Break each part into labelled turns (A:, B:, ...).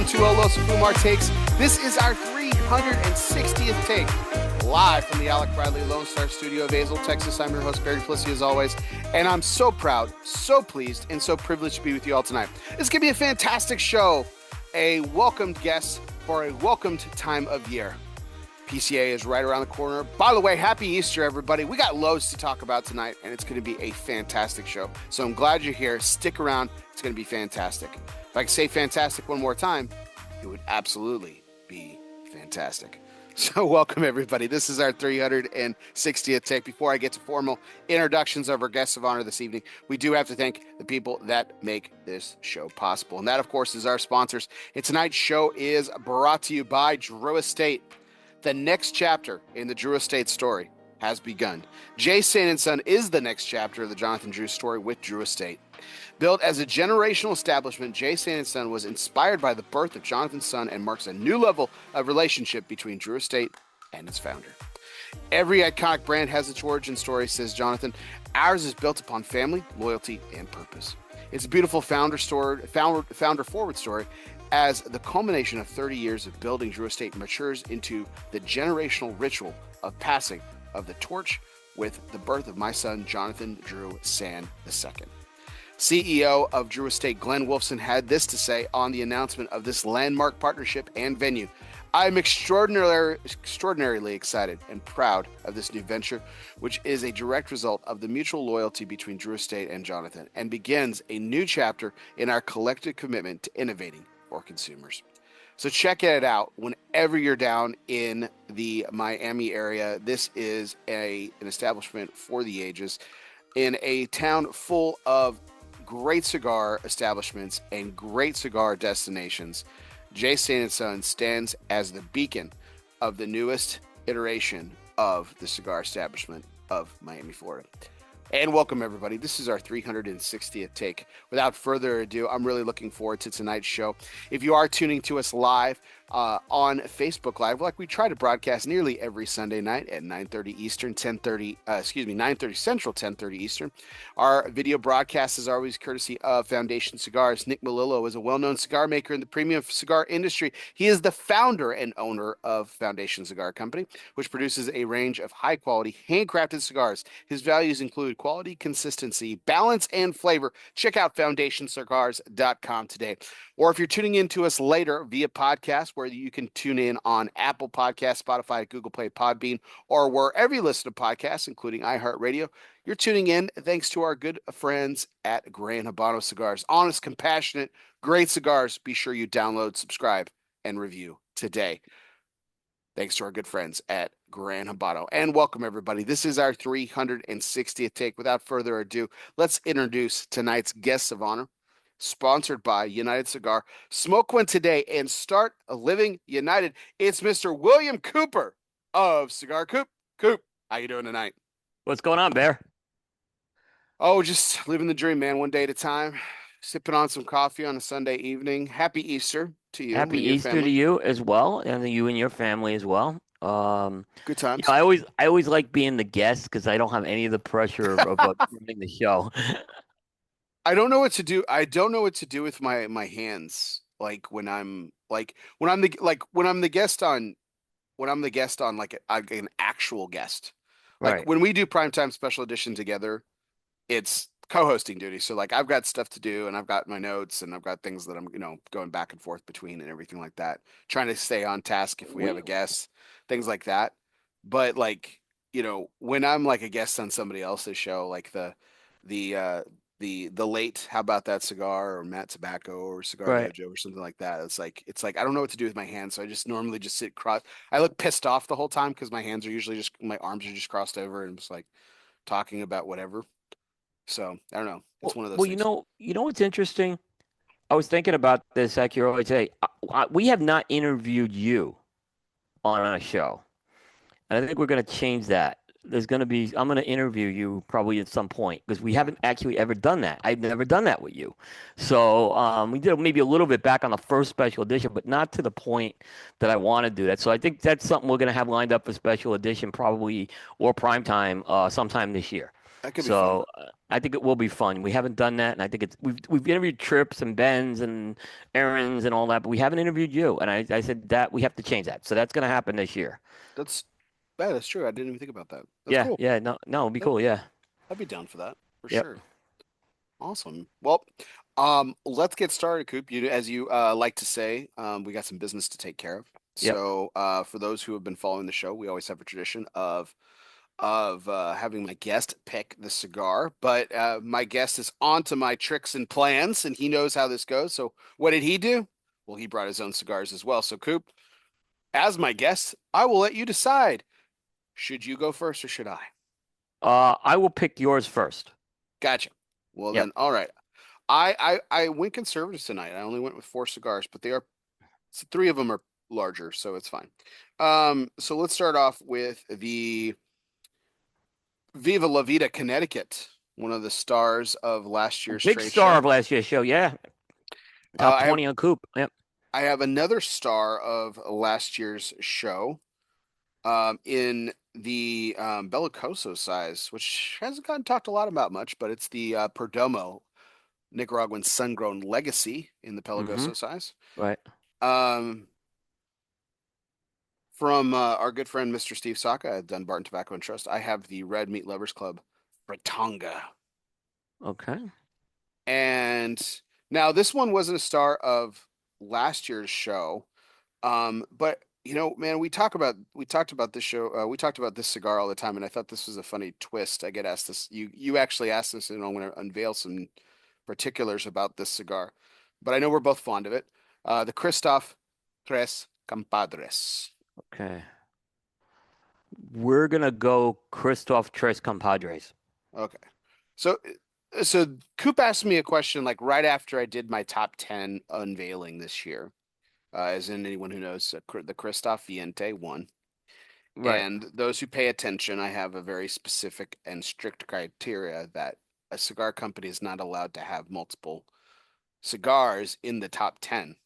A: welcome to Los Fumar Takes. This is our 360th take, live from the Alec Bradley Lone Star Studio of Azle, Texas. I'm your host, Barry Plissy, as always, and I'm so proud, so pleased, and so privileged to be with you all tonight. It's going to be a fantastic show, a welcomed guest for a welcomed time of year. PCA is right around the corner. By the way, happy Easter, everybody. We got loads to talk about tonight, and it's going to be a fantastic show. So I'm glad you're here. Stick around. It's going to be fantastic. If I could say fantastic one more time, it would absolutely be fantastic. So welcome, everybody. This is our 360th take. Before I get to formal introductions of our guests of honor this evening, we do have to thank the people that make this show possible. And that, of course, is our sponsors. And tonight's show is brought to you by Drew Estate. The next chapter in the Drew Estate story has begun. J. Sand & Son is the next chapter of the Jonathan Drew story with Drew Estate. Built as a generational establishment, J. Sand & Son was inspired by the birth of Jonathan's son and marks a new level of relationship between Drew Estate and its founder. Every iconic brand has its origin story, says Jonathan. Ours is built upon family, loyalty, and purpose. It's a beautiful founder-forward story as the culmination of 30 years of building Drew Estate matures into the generational ritual of passing of the torch with the birth of my son, Jonathan Drew Sand II. CEO of Drew Estate, Glenn Wolfson, had this to say on the announcement of this landmark partnership and venue. I am extraordinarily excited and proud of this new venture, which is a direct result of the mutual loyalty between Drew Estate and Jonathan, and begins a new chapter in our collective commitment to innovating for consumers. So check it out whenever you're down in the Miami area. This is an establishment for the ages in a town full of great cigar establishments and great cigar destinations. J. Sand & Son stands as the beacon of the newest iteration of the cigar establishment of Miami, Florida. And welcome, everybody. This is our 360th take. Without further ado, I'm really looking forward to tonight's show. If you are tuning to us live on Facebook Live, like we try to broadcast nearly every Sunday night at 9:30 Eastern, 9:30 Central, 10:30 Eastern. Our video broadcast is always courtesy of Foundation Cigars. Nick Melillo is a well-known cigar maker in the premium cigar industry. He is the founder and owner of Foundation Cigar Company, which produces a range of high-quality, handcrafted cigars. His values include quality, consistency, balance, and flavor. Check out foundationcigars.com today. Or if you're tuning in to us later via podcast, where you can tune in on Apple Podcasts, Spotify, Google Play, Podbean, or wherever you listen to podcasts, including iHeartRadio, you're tuning in thanks to our good friends at Gran Habano Cigars. Honest, compassionate, great cigars. Be sure you download, subscribe, and review today. Thanks to our good friends at Gran Habano. And welcome, everybody. This is our 360th take. Without further ado, let's introduce tonight's guests of honor, sponsored by United Cigar. Smoke one today and start living united. It's Mr. William Cooper of Cigar Coop. Coop, how you doing tonight?
B: What's going on, Bear?
A: Oh, just living the dream, man. One day at a time. Sipping on some coffee on a Sunday evening. Happy Easter to you.
B: Happy Easter to you as well, and you and your family as well.
A: Good times.
B: I always like being the guest because I don't have any of the pressure of running the show.
A: I don't know what to do. I don't know what to do with my hands. When I'm the guest on like an actual guest. Like
B: Right.
A: when we do primetime special edition together, it's co-hosting duty. So like I've got stuff to do and I've got my notes and I've got things that I'm, going back and forth between and everything like that. Trying to stay on task if we have a guest, things like that. But when I'm like a guest on somebody else's show, like the late How About That Cigar or Matt Tobacco or Cigar
B: Right.
A: Dojo or something like that. It's like I don't know what to do with my hands, so I just normally just sit cross. I look pissed off the whole time because my arms are just crossed over and I'm just like talking about whatever. So I don't know. It's one of those
B: Well,
A: things.
B: you know what's interesting? I was thinking about this accurately today. We have not interviewed you on our show, and I think we're going to change that. I'm going to interview you probably at some point because we haven't actually ever done that. I've never done that with you. So we did maybe a little bit back on the first special edition, but not to the point that I want to do that. So I think that's something we're going to have lined up for special edition probably or primetime sometime this year.
A: That could be fun.
B: So I think it will be fun. We haven't done that, and I think we've interviewed Trips and Ben's and Aaron's and all that, but we haven't interviewed you. And I said that we have to change that. So that's going to happen this year.
A: That's that's true. I didn't even think about that. That's
B: Yeah,
A: cool.
B: yeah, no, it'd be
A: That,
B: cool. Yeah,
A: I'd be down for that for
B: yep,
A: sure. Awesome. Well, let's get started, Coop. As you like to say, we got some business to take care of.
B: yep.
A: So, for those who have been following the show, we always have a tradition of having my guest pick the cigar. But my guest is onto my tricks and plans, and he knows how this goes. So, what did he do? Well, he brought his own cigars as well. So, Coop, as my guest, I will let you decide. Should you go first or should I?
B: I will pick yours first.
A: Gotcha. Well
B: Yep.
A: then, all right. I went conservative tonight. I only went with four cigars, but three of them are larger, so it's fine. So let's start off with the Viva La Vida Connecticut, one of the stars of last year's
B: Big
A: trade
B: star
A: show.
B: of last year's show. Yeah, top
A: I have
B: 20 on Coop. Yep.
A: I have another star of last year's show, in the Bellicoso size, which hasn't gotten talked a lot about much, but it's the Perdomo Nicaraguan sun-grown legacy in the
B: Mm-hmm.
A: Pelagoso size.
B: Right.
A: Um, from our good friend Mr. Steve Saka at Dunbarton Tobacco and Trust, I have the Red Meat Lovers Club Fratanga.
B: Okay.
A: And now this one wasn't a star of last year's show. But man, we talked about this show. We talked about this cigar all the time, and I thought this was a funny twist. I get asked this. You actually asked this, and I'm going to unveil some particulars about this cigar. But I know we're both fond of it. The Christoph Tres Compadres.
B: Okay. We're gonna go Christoph Tres Compadres.
A: Okay. So so Coop asked me a question like right after I did my top 10 unveiling this year. As in anyone who knows, the Christoph Viente won.
B: Right.
A: And those who pay attention, I have a very specific and strict criteria that a cigar company is not allowed to have multiple cigars in the top 10.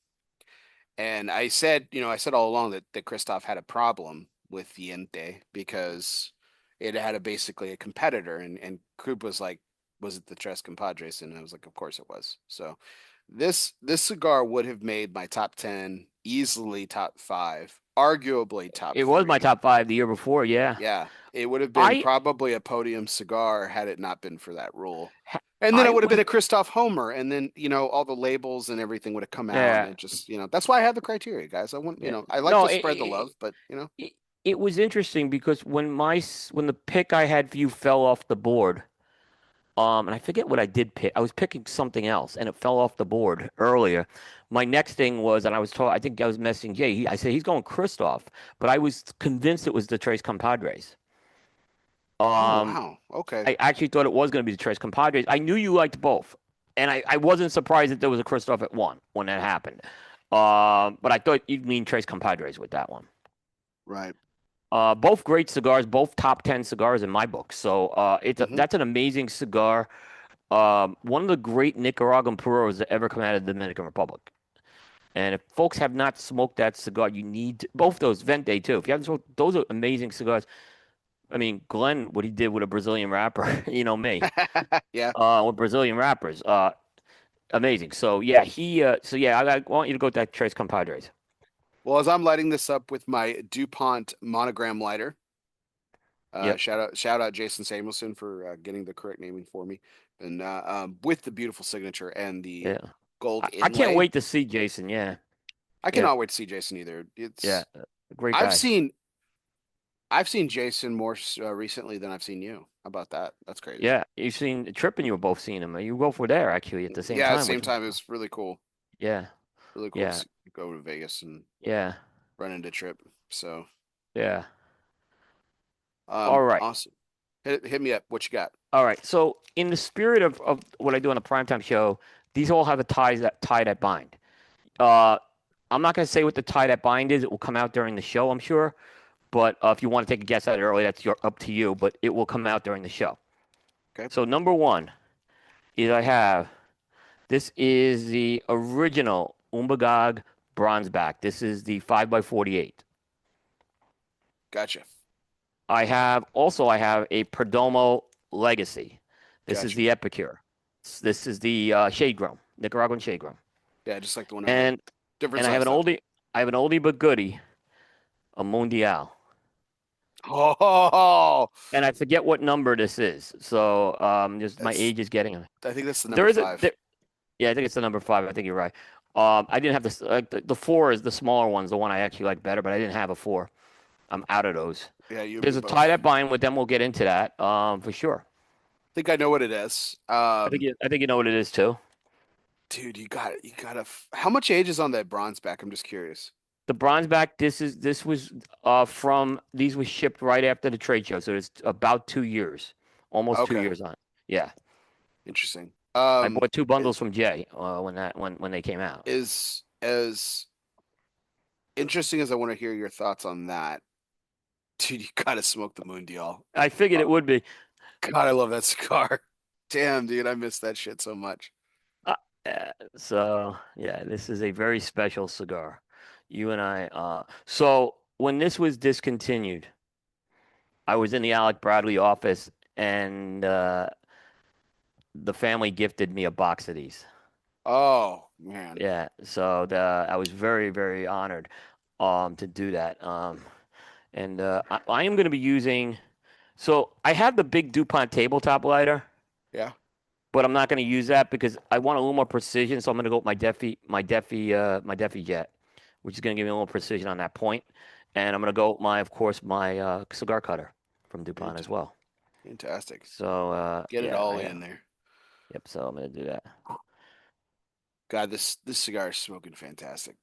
A: And I said all along that Christoph had a problem with Viente because it had basically a competitor. And Coop was like, was it the Tres Compadres? And I was like, of course it was. So this cigar would have made my top 10, easily top five, arguably top
B: It was my
A: three.
B: top five the year before. Yeah.
A: Yeah, it would have been
B: I
A: probably a podium cigar had it not been for that rule.
B: ha-
A: And then
B: I
A: it would have been
B: was
A: a Christoph Homer, and then all the labels and everything would have come out, and
B: yeah
A: it just that's why I have the criteria, guys. I want
B: yeah
A: I like
B: no
A: to spread the love, but
B: it, it was interesting because when the pick I had for you fell off the board. And I forget what I did pick. I was picking something else, and it fell off the board earlier. My next thing was, and I was told, I think I was messaging Jay. I said he's going Christoph, but I was convinced it was the Tres Compadres.
A: oh
B: Um,
A: wow, okay,
B: I actually thought it was going to be the Tres Compadres. I knew you liked both, and I wasn't surprised that there was a Christoph at one when that happened. But I thought you'd mean Tres Compadres with that one.
A: right,
B: Both great cigars, both top 10 cigars in my book. So
A: hmm
B: that's an amazing cigar. One of the great Nicaraguan puros that ever come out of the Dominican Republic. And if folks have not smoked that cigar, you need both those Vente too. If you haven't smoked, those are amazing cigars. I mean, Glenn, what he did with a Brazilian wrapper, you know me,
A: yeah.
B: with Brazilian wrappers, amazing. So yeah, I want you to go with that Tres Compadres.
A: Well, as I'm lighting this up with my DuPont monogram lighter,
B: Yep.
A: shout out Jason Samuelson for getting the correct naming for me, and with the beautiful signature and the
B: Yeah.
A: gold
B: I can't
A: inlay.
B: wait to see Jason. Yeah.
A: I
B: Yeah.
A: cannot wait to see Jason either.
B: Yeah.
A: It's
B: Great
A: I've
B: guy.
A: seen I've seen Jason more recently than I've seen you. How about that? That's crazy.
B: Yeah. You've seen Tripp and you were both seeing him. You both were there actually at the same
A: Yeah, at the
B: time,
A: same
B: which was
A: time, it's really cool.
B: yeah.
A: Really cool to
B: Yeah.
A: go to Vegas and
B: Yeah.
A: run into Trip. So,
B: Yeah. All right.
A: awesome. Hit me up. What you got?
B: All right. So, in the spirit of what I do on a primetime show, these all have a tie that bind. Uh, I'm not going to say what the tie that bind is. It will come out during the show, I'm sure. But if you want to take a guess at it early, up to you. But it will come out during the show.
A: Okay,
B: So, number one is this is the original Umbagog Bronzeback. This is the 5x48.
A: gotcha.
B: I have a Perdomo Legacy. This is
A: Gotcha.
B: the Epicure. This is the Shade Grown, Nicaraguan Shade Grown.
A: Yeah, just like the one I had.
B: And
A: Different
B: and I have
A: size
B: an
A: though.
B: oldie. I have an oldie but goodie, a Mundial.
A: Oh,
B: And I forget what number this is. So just my
A: that's.
B: age is getting.
A: I think that's the
B: There
A: number
B: is a
A: five.
B: there, yeah, I think it's the number five. I think you're right. I didn't have this. The four is the smaller one's the one I actually like better, but I didn't have a four. I'm out of those.
A: Yeah, you and me
B: There's a tie
A: both.
B: that bind with them. We'll get into that. For sure.
A: Think I know what it is.
B: I think you know what it is too.
A: Dude, you got to. How much age is on that bronze back? I'm just curious.
B: The bronze back. This was from these was shipped right after the trade show, so it's about 2 years, almost two
A: Okay,
B: years on. Yeah,
A: interesting.
B: I bought two bundles from Jay when they came out.
A: Is as interesting as I want to hear your thoughts on that. Dude, you gotta smoke the Mundial.
B: I figured
A: Uh,
B: it would be.
A: God, I love that cigar. Damn, dude, I miss that shit so much.
B: So yeah, this is a very special cigar. You and I. So when this was discontinued, I was in the Alec Bradley office, and the family gifted me a box of these.
A: Oh man,
B: Yeah, so I was very, very honored to do that. And I am going to be using. So I have the big DuPont tabletop lighter,
A: yeah,
B: but I'm not going to use that because I want a little more precision. So I'm going to go with my Defi Jet, which is going to give me a little precision on that point. And I'm going to go with of course, my cigar cutter from DuPont as
A: Fant-
B: well.
A: fantastic.
B: So
A: Get it
B: yeah,
A: all in there.
B: yep. So I'm going to do that.
A: God, this cigar is smoking fantastic.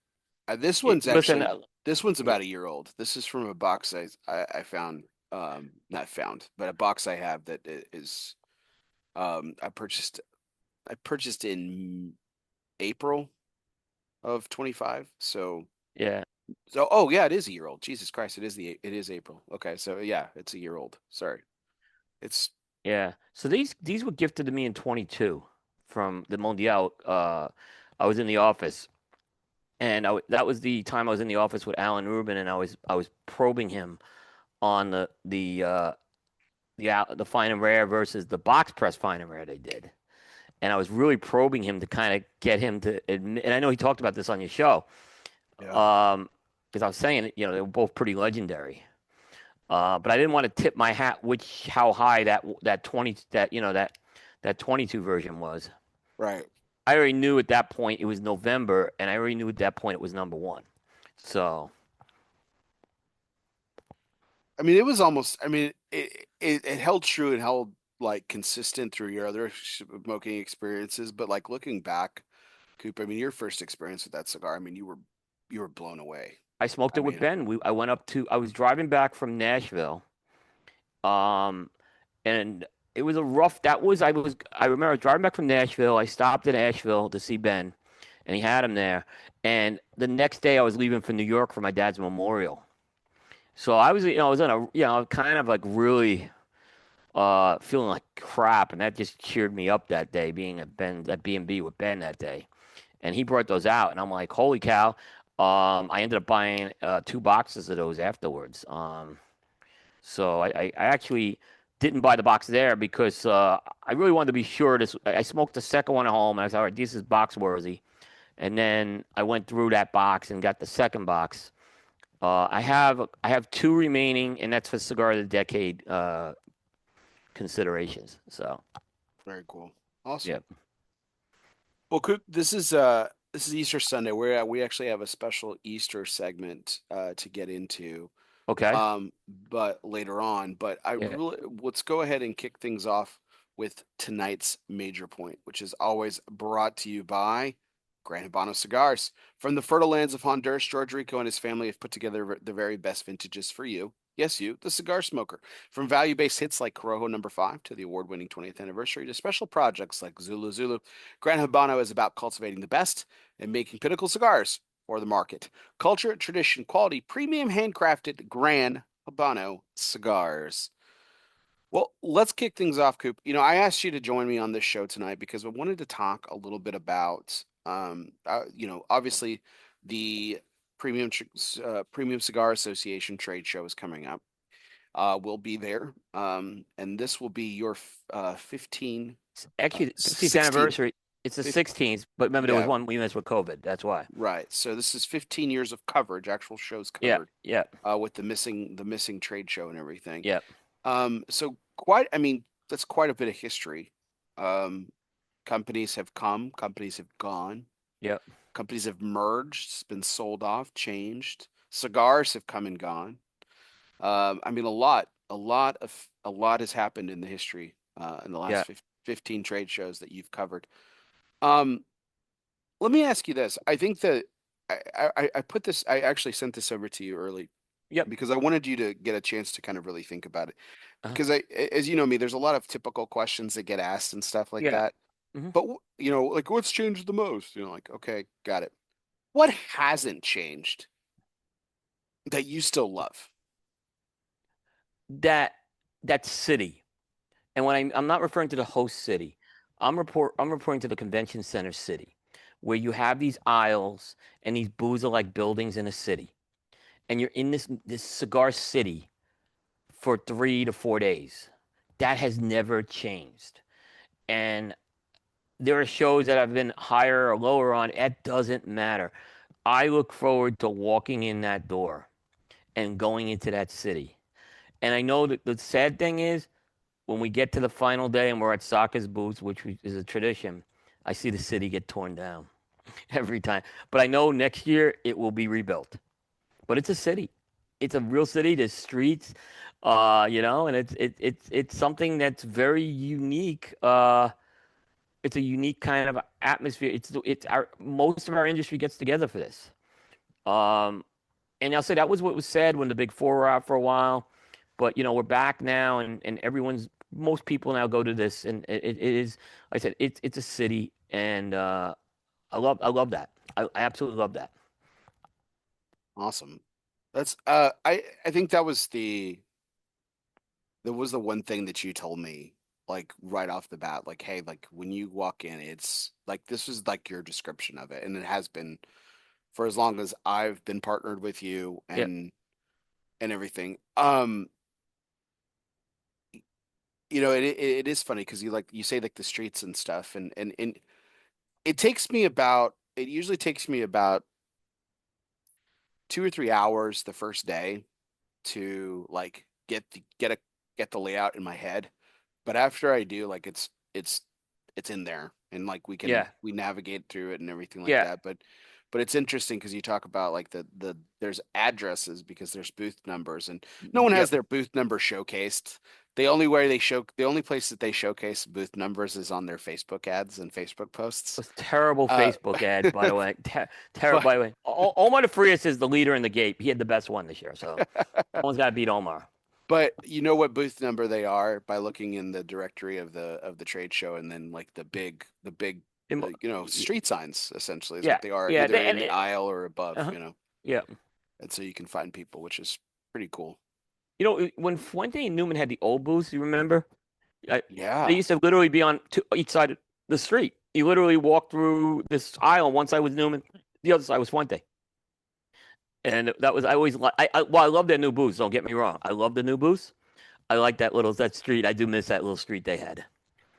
A: This
B: It,
A: one's
B: listen,
A: actually this one's
B: yeah,
A: about a year old. This is from a box I found, not found, but a box I have that is I purchased in April of 25.
B: yeah,
A: Oh yeah, it is a year old. Jesus Christ, it is April. Okay, so yeah, it's a year old. Sorry. It's
B: yeah. So these were gifted to me in 22 from the Mondial. I was in the office, and that was the time I was in the office with Alan Rubin, and I was probing him on the fine and rare versus the box press fine and rare they did, and I was really probing him to kind of get him to admit. And I know he talked about this on your show,
A: yeah,
B: because I was saying, they were both pretty legendary. But I didn't want to tip my hat how high that 20 that 22 version was.
A: right.
B: I already knew at that point it was November, and I already knew at that point it was number one. So
A: I mean, it was almost. I mean, it held true and held like consistent through your other smoking experiences. But like looking back, Coop, I mean, your first experience with that cigar, I mean, you were blown away.
B: I smoked
A: I
B: it with
A: mean,
B: Ben. I was driving back from Nashville, um, and it was a rough. I remember driving back from Nashville. I stopped in Asheville to see Ben, and he had him there. And the next day, I was leaving for New York for my dad's memorial. So I was in a, kind of like really feeling like crap, and that just cheered me up that day, being at B&B with Ben that day. And he brought those out, and I'm like, holy cow. I ended up buying two boxes of those afterwards. So I actually didn't buy the box there because I really wanted to be sure. I smoked the second one at home, and I was all right, this is box worthy. And then I went through that box and got the second box. I have two remaining, and that's for Cigar of the Decade considerations. So
A: very cool, awesome.
B: yeah.
A: Well, Coop, this is Easter Sunday. We actually have a special Easter segment to get into.
B: Okay.
A: But later on. But I
B: Yeah.
A: really let's go ahead and kick things off with tonight's major point, which is always brought to you by Gran Habano Cigars. From the fertile lands of Honduras, George Rico and his family have put together the very best vintages for you. Yes, you, the cigar smoker. From value-based hits like Corojo Number 5 to the award-winning 20th anniversary to special projects like Zulu Zulu, Gran Habano is about cultivating the best and making pinnacle cigars for the market. Culture, tradition, quality, premium handcrafted Gran Habano cigars. Well, let's kick things off, Coop. I asked you to join me on this show tonight because I wanted to talk a little bit about, obviously the Premium Cigar Association trade show is coming up. will be there. And this will be your 15,
B: Actually, 50th
A: 16th,
B: anniversary. It's the
A: 15,
B: 16th, but remember there was
A: yeah,
B: one we missed with COVID. That's why.
A: right. So this is 15 years of coverage, actual shows
B: Yeah,
A: covered,
B: yeah,
A: with the missing trade show and everything.
B: yeah,
A: So quite, I mean, that's quite a bit of history. Um, Companies have come, companies have gone,
B: yeah,
A: companies have merged, been sold off, changed. Cigars have come and gone. I mean, a lot has happened in the history in the
B: yeah.
A: last 15 trade shows that you've covered. Um, Let me ask you this. I think that I put this, I actually sent this over to you early
B: Yep.
A: because I wanted you to get a chance to kind of really think about it.
B: Uh-huh.
A: Because as you know me, there's a lot of typical questions that get asked and stuff like
B: Yeah.
A: that.
B: Hmm.
A: But like what's changed the most? Like, okay, got it. What hasn't changed that you still love?
B: That that city, and when I'm not referring to the host city, I'm referring to the convention center city, where you have these aisles and these booths are like buildings in a city, and you're in this cigar city for 3 to 4 days. That has never changed, and there are shows that I've been higher or lower on. It doesn't matter. I look forward to walking in that door and going into that city. And I know that the sad thing is when we get to the final day and we're at Sokka's booth, is a tradition, I see the city get torn down every time. But I know next year it will be rebuilt. But it's a city. It's a real city. There's streets, and it's something that's very unique. It's a unique kind of atmosphere. It's our most of our industry gets together for this. Um, and I'll say that was what was said when the big four were out for a while. But we're back now, and most people now go to this, and it is, like I said, it's a city, and I love that. I absolutely love that.
A: Awesome. That's I think that was the one thing that you told me like right off the bat, like, hey, like when you walk in, it's like this is like your description of it, and it has been for as long as I've been partnered with you
B: Yeah,
A: and everything. It is funny because you say like the streets and stuff, and it usually takes me about 2 or 3 hours the first day to like get the layout in my head. But after I do, like it's in there, and like
B: yeah,
A: we navigate through it and everything like
B: yeah.
A: that. But it's interesting because you talk about like there's addresses because there's booth numbers, and no one has
B: Yep.
A: their booth number showcased. The only place that they showcase booth numbers is on their Facebook ads and Facebook posts.
B: Those terrible
A: Uh,
B: Facebook ads, by the way. Terrible.
A: but
B: By the way, Omar de Frias is the leader in the gate. He had the best one this year, so someone's got to beat Omar.
A: But you know what booth number they are by looking in the directory of the trade show, and then like the big
B: Im-
A: street signs essentially is
B: Yeah,
A: what they are,
B: yeah,
A: either in the aisle or above,
B: uh yeah.
A: and so you can find people, which is pretty cool.
B: When Fuente and Newman had the old booths, you remember? I, they
A: Yeah.
B: used to literally be on each side of the street. You literally walk through this aisle. One side was Newman, the other side was Fuente. And that was I always well, I love their new booths. Don't get me wrong. I love the new booths. I like that street. I do miss that little street they had.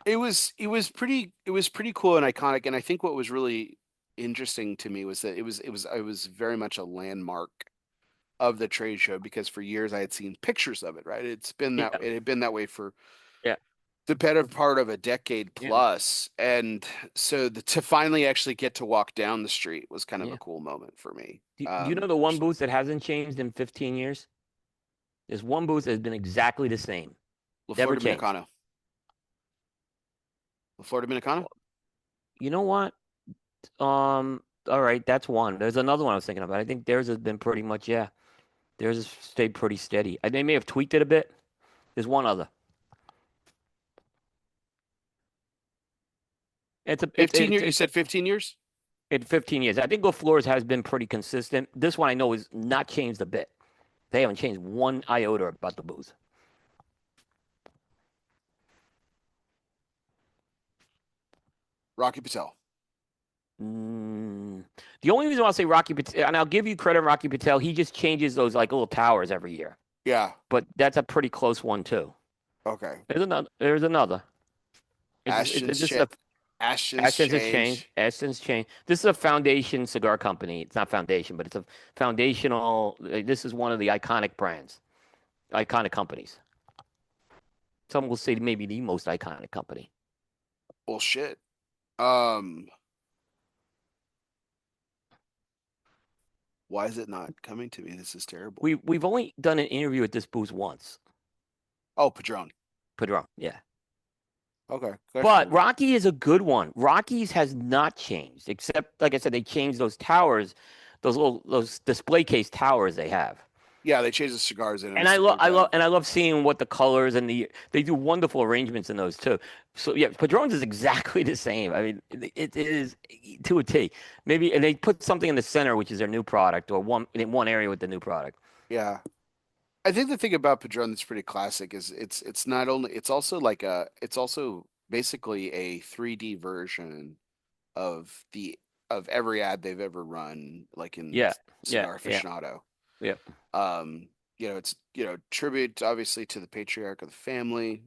A: It was pretty cool and iconic, and I think what was really interesting to me was that it was very much a landmark of the trade show because for years I had seen pictures of it, right?
B: Yeah,
A: It had been that way for
B: yeah,
A: the better part of a decade
B: yeah,
A: plus, and so to finally actually get to walk down the street was kind of a
B: yeah.
A: cool moment for me.
B: Do you know the one booth that hasn't changed in 15 years? There's one booth that has been exactly the same,
A: La
B: never
A: Flor
B: changed.
A: Dominicana. La Flor Dominicana?
B: You know what? All right, that's one. There's another one I was thinking about. I think theirs has been pretty much, yeah. Theirs has stayed pretty steady. They may have tweaked it a bit. There's one other. It's a
A: 15 years? You said 15 years?
B: in 15 years. I think Go Floors has been pretty consistent. This one I know is not changed a bit. They haven't changed one iota about the booth.
A: Rocky Patel.
B: Mm, the only reason I'll say Rocky Patel, and I'll give you credit, Rocky Patel, he just changes those like little towers every year.
A: Yeah.
B: but that's a pretty close one too.
A: Okay.
B: There's another. There's another.
A: Ashton's
B: This is
A: cha-
B: a
A: Ashton's
B: Essence has changed.
A: change.
B: Essence changed. This is a foundation cigar company. It's not foundation, but it's a foundational. This is one of the iconic brands, iconic companies. Some will say maybe the most iconic company.
A: Well, shit. Um, why is it not coming to me? This is terrible.
B: We've only done an interview at this booth once.
A: Oh, Padron.
B: Padron, yeah.
A: Okay,
B: But
A: questionable.
B: Rocky is a good one. Rockies has not changed, except like I said, they changed those towers, those display case towers they have.
A: Yeah, they changed the cigars in them.
B: And
A: It's the blue pen.
B: I love seeing what the colors and they do wonderful arrangements in those too. So yeah, Padrones is exactly the same. I mean, it is to a T. Maybe and they put something in the center, which is their new product, or one in one area with the new product.
A: Yeah. I think the thing about Padron that's pretty classic is it's not only it's also like a it's also basically a 3D version of the of every ad they've ever run, like in
B: Yeah, yeah,
A: Cigar
B: yeah,
A: Aficionado.
B: yeah,
A: Um, it's tribute obviously to the patriarch of the family,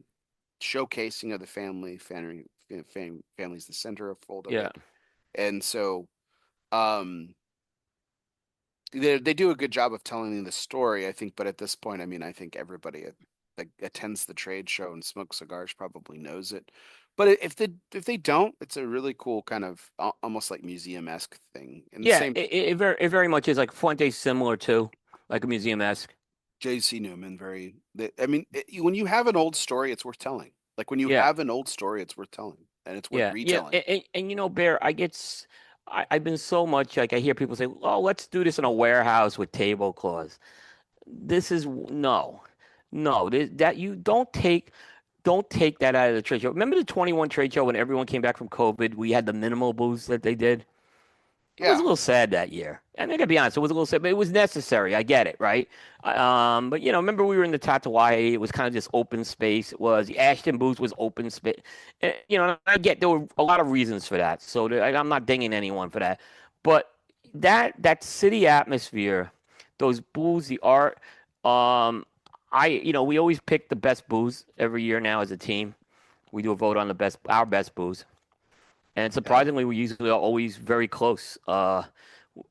A: showcasing of the family's the center of fold of
B: yeah,
A: it. And so um they do a good job of telling the story, I think, but at this point, I mean, I think everybody that attends the trade show and smokes cigars probably knows it. But if they don't, it's a really cool kind of almost like museum-esque thing. And the
B: yeah.
A: same
B: It very much is like Fuente's similar too, like a museum esque.
A: J.C. Newman, I mean, when you have an old story, it's worth telling. Like when you
B: Yeah,
A: have an old story, it's worth telling, and it's worth
B: yeah.
A: retelling.
B: And you know, Bear, I've been so much like I hear people say, "Oh, let's do this in a warehouse with tablecloths." This is no, no. That you don't take that out of the trade show. Remember the 21 trade show when everyone came back from COVID? We had the minimal booths that they did. It was a
A: Yeah,
B: little sad that year. I mean, I gotta be honest, it was a little sad, but it was necessary. I get it, right? But you know, remember we were in the Tatuaje. It was kind of just open space. It was the Ashton booth was open space. You know, I get there were a lot of reasons for that. So I'm not dinging anyone for that. But that city atmosphere, those booths, the art. Um, we always pick the best booths every year now as a team. We do a vote on our best booths. And
A: yeah,
B: surprisingly, we usually are always very close.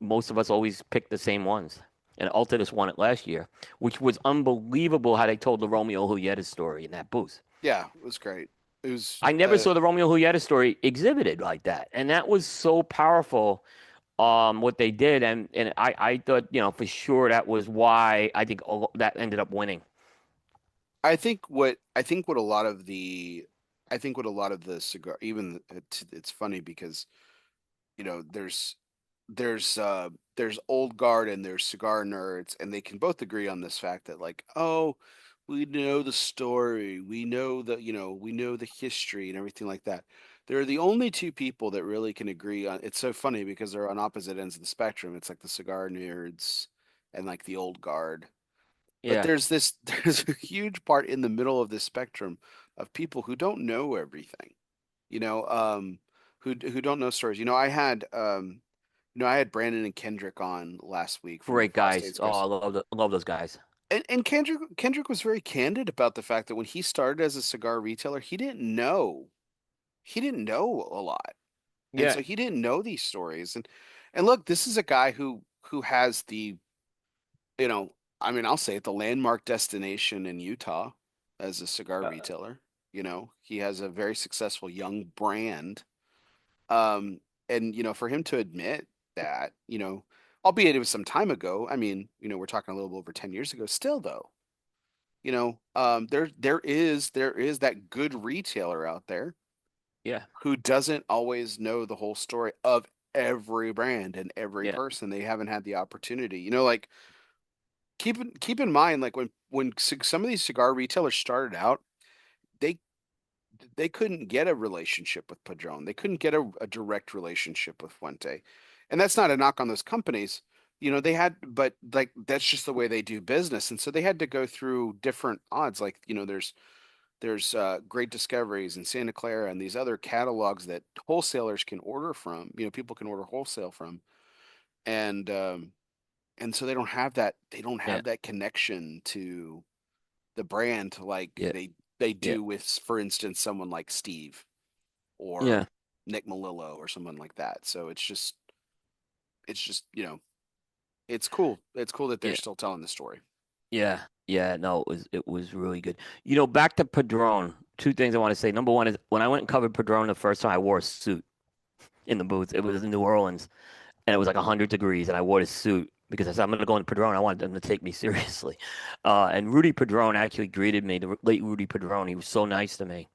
B: Most of us always pick the same ones. And Altadis won it last year, which was unbelievable how they told the Romeo Julieta story in that booth.
A: yeah. It was great. It was
B: I never saw the Romeo Julieta story exhibited like that. And that was so powerful, what they did. And I thought, for sure that was why I think that ended up winning.
A: I think what a lot of the I think what a lot of the cigar even it's funny because there's there's old guard and there's cigar nerds, and they can both agree on this fact that, like, oh, we know the story, we know the history and everything like that. They're the only two people that really can agree on. It's so funny because they're on opposite ends of the spectrum. It's like the cigar nerds and like the old guard. But
B: Yeah.
A: there's a huge part in the middle of this spectrum of people who don't know everything, you know, who don't know stories. I had Brandon and Kendrick on last week from the
B: Great guys.
A: Phosphates
B: Oh,
A: Guys.
B: I love those guys.
A: And Kendrick was very candid about the fact that when he started as a cigar retailer, he didn't know a lot. And
B: Yeah.
A: so he didn't know these stories. And look, this is a guy who has you know, I mean, I'll say it, the landmark destination in Utah as a cigar
B: Uh,
A: retailer. He has a very successful young brand. Um, and for him to admit that, albeit it was some time ago, I mean, we're talking a little over 10 years ago, still though, there is that good retailer out there
B: yeah.
A: who doesn't always know the whole story of every brand and every
B: Yeah.
A: person. They haven't had the opportunity. Like, keep in mind, like when some of these cigar retailers started out, they they couldn't get a relationship with Padron. They couldn't get a direct relationship with Fuente. And that's not a knock on those companies. But like that's just the way they do business. And so they had to go through different odds. Like, there's Great Discoveries and Santa Clara and these other catalogs that wholesalers can order from, people can order wholesale from. And and so they don't have that. They don't
B: Yeah.
A: have that connection to the brand like
B: Yeah.
A: they
B: Yeah.
A: do with, for instance, someone like Steve or
B: Yeah.
A: Nick Melillo or someone like that. So it's just it's cool. It's cool that they're
B: Yeah.
A: still telling the story.
B: Yeah. Yeah. No, it was really good. Back to Padron. Two things I want to say. Number one is when I went and covered Padron the first time, I wore a suit in the booth. It was in New Orleans, and it was like 100 degrees, and I wore a suit because I said I'm going to go in Padron. I wanted them to take me seriously. And Rudy Padron actually greeted me. The late Rudy Padron. He was so nice to me.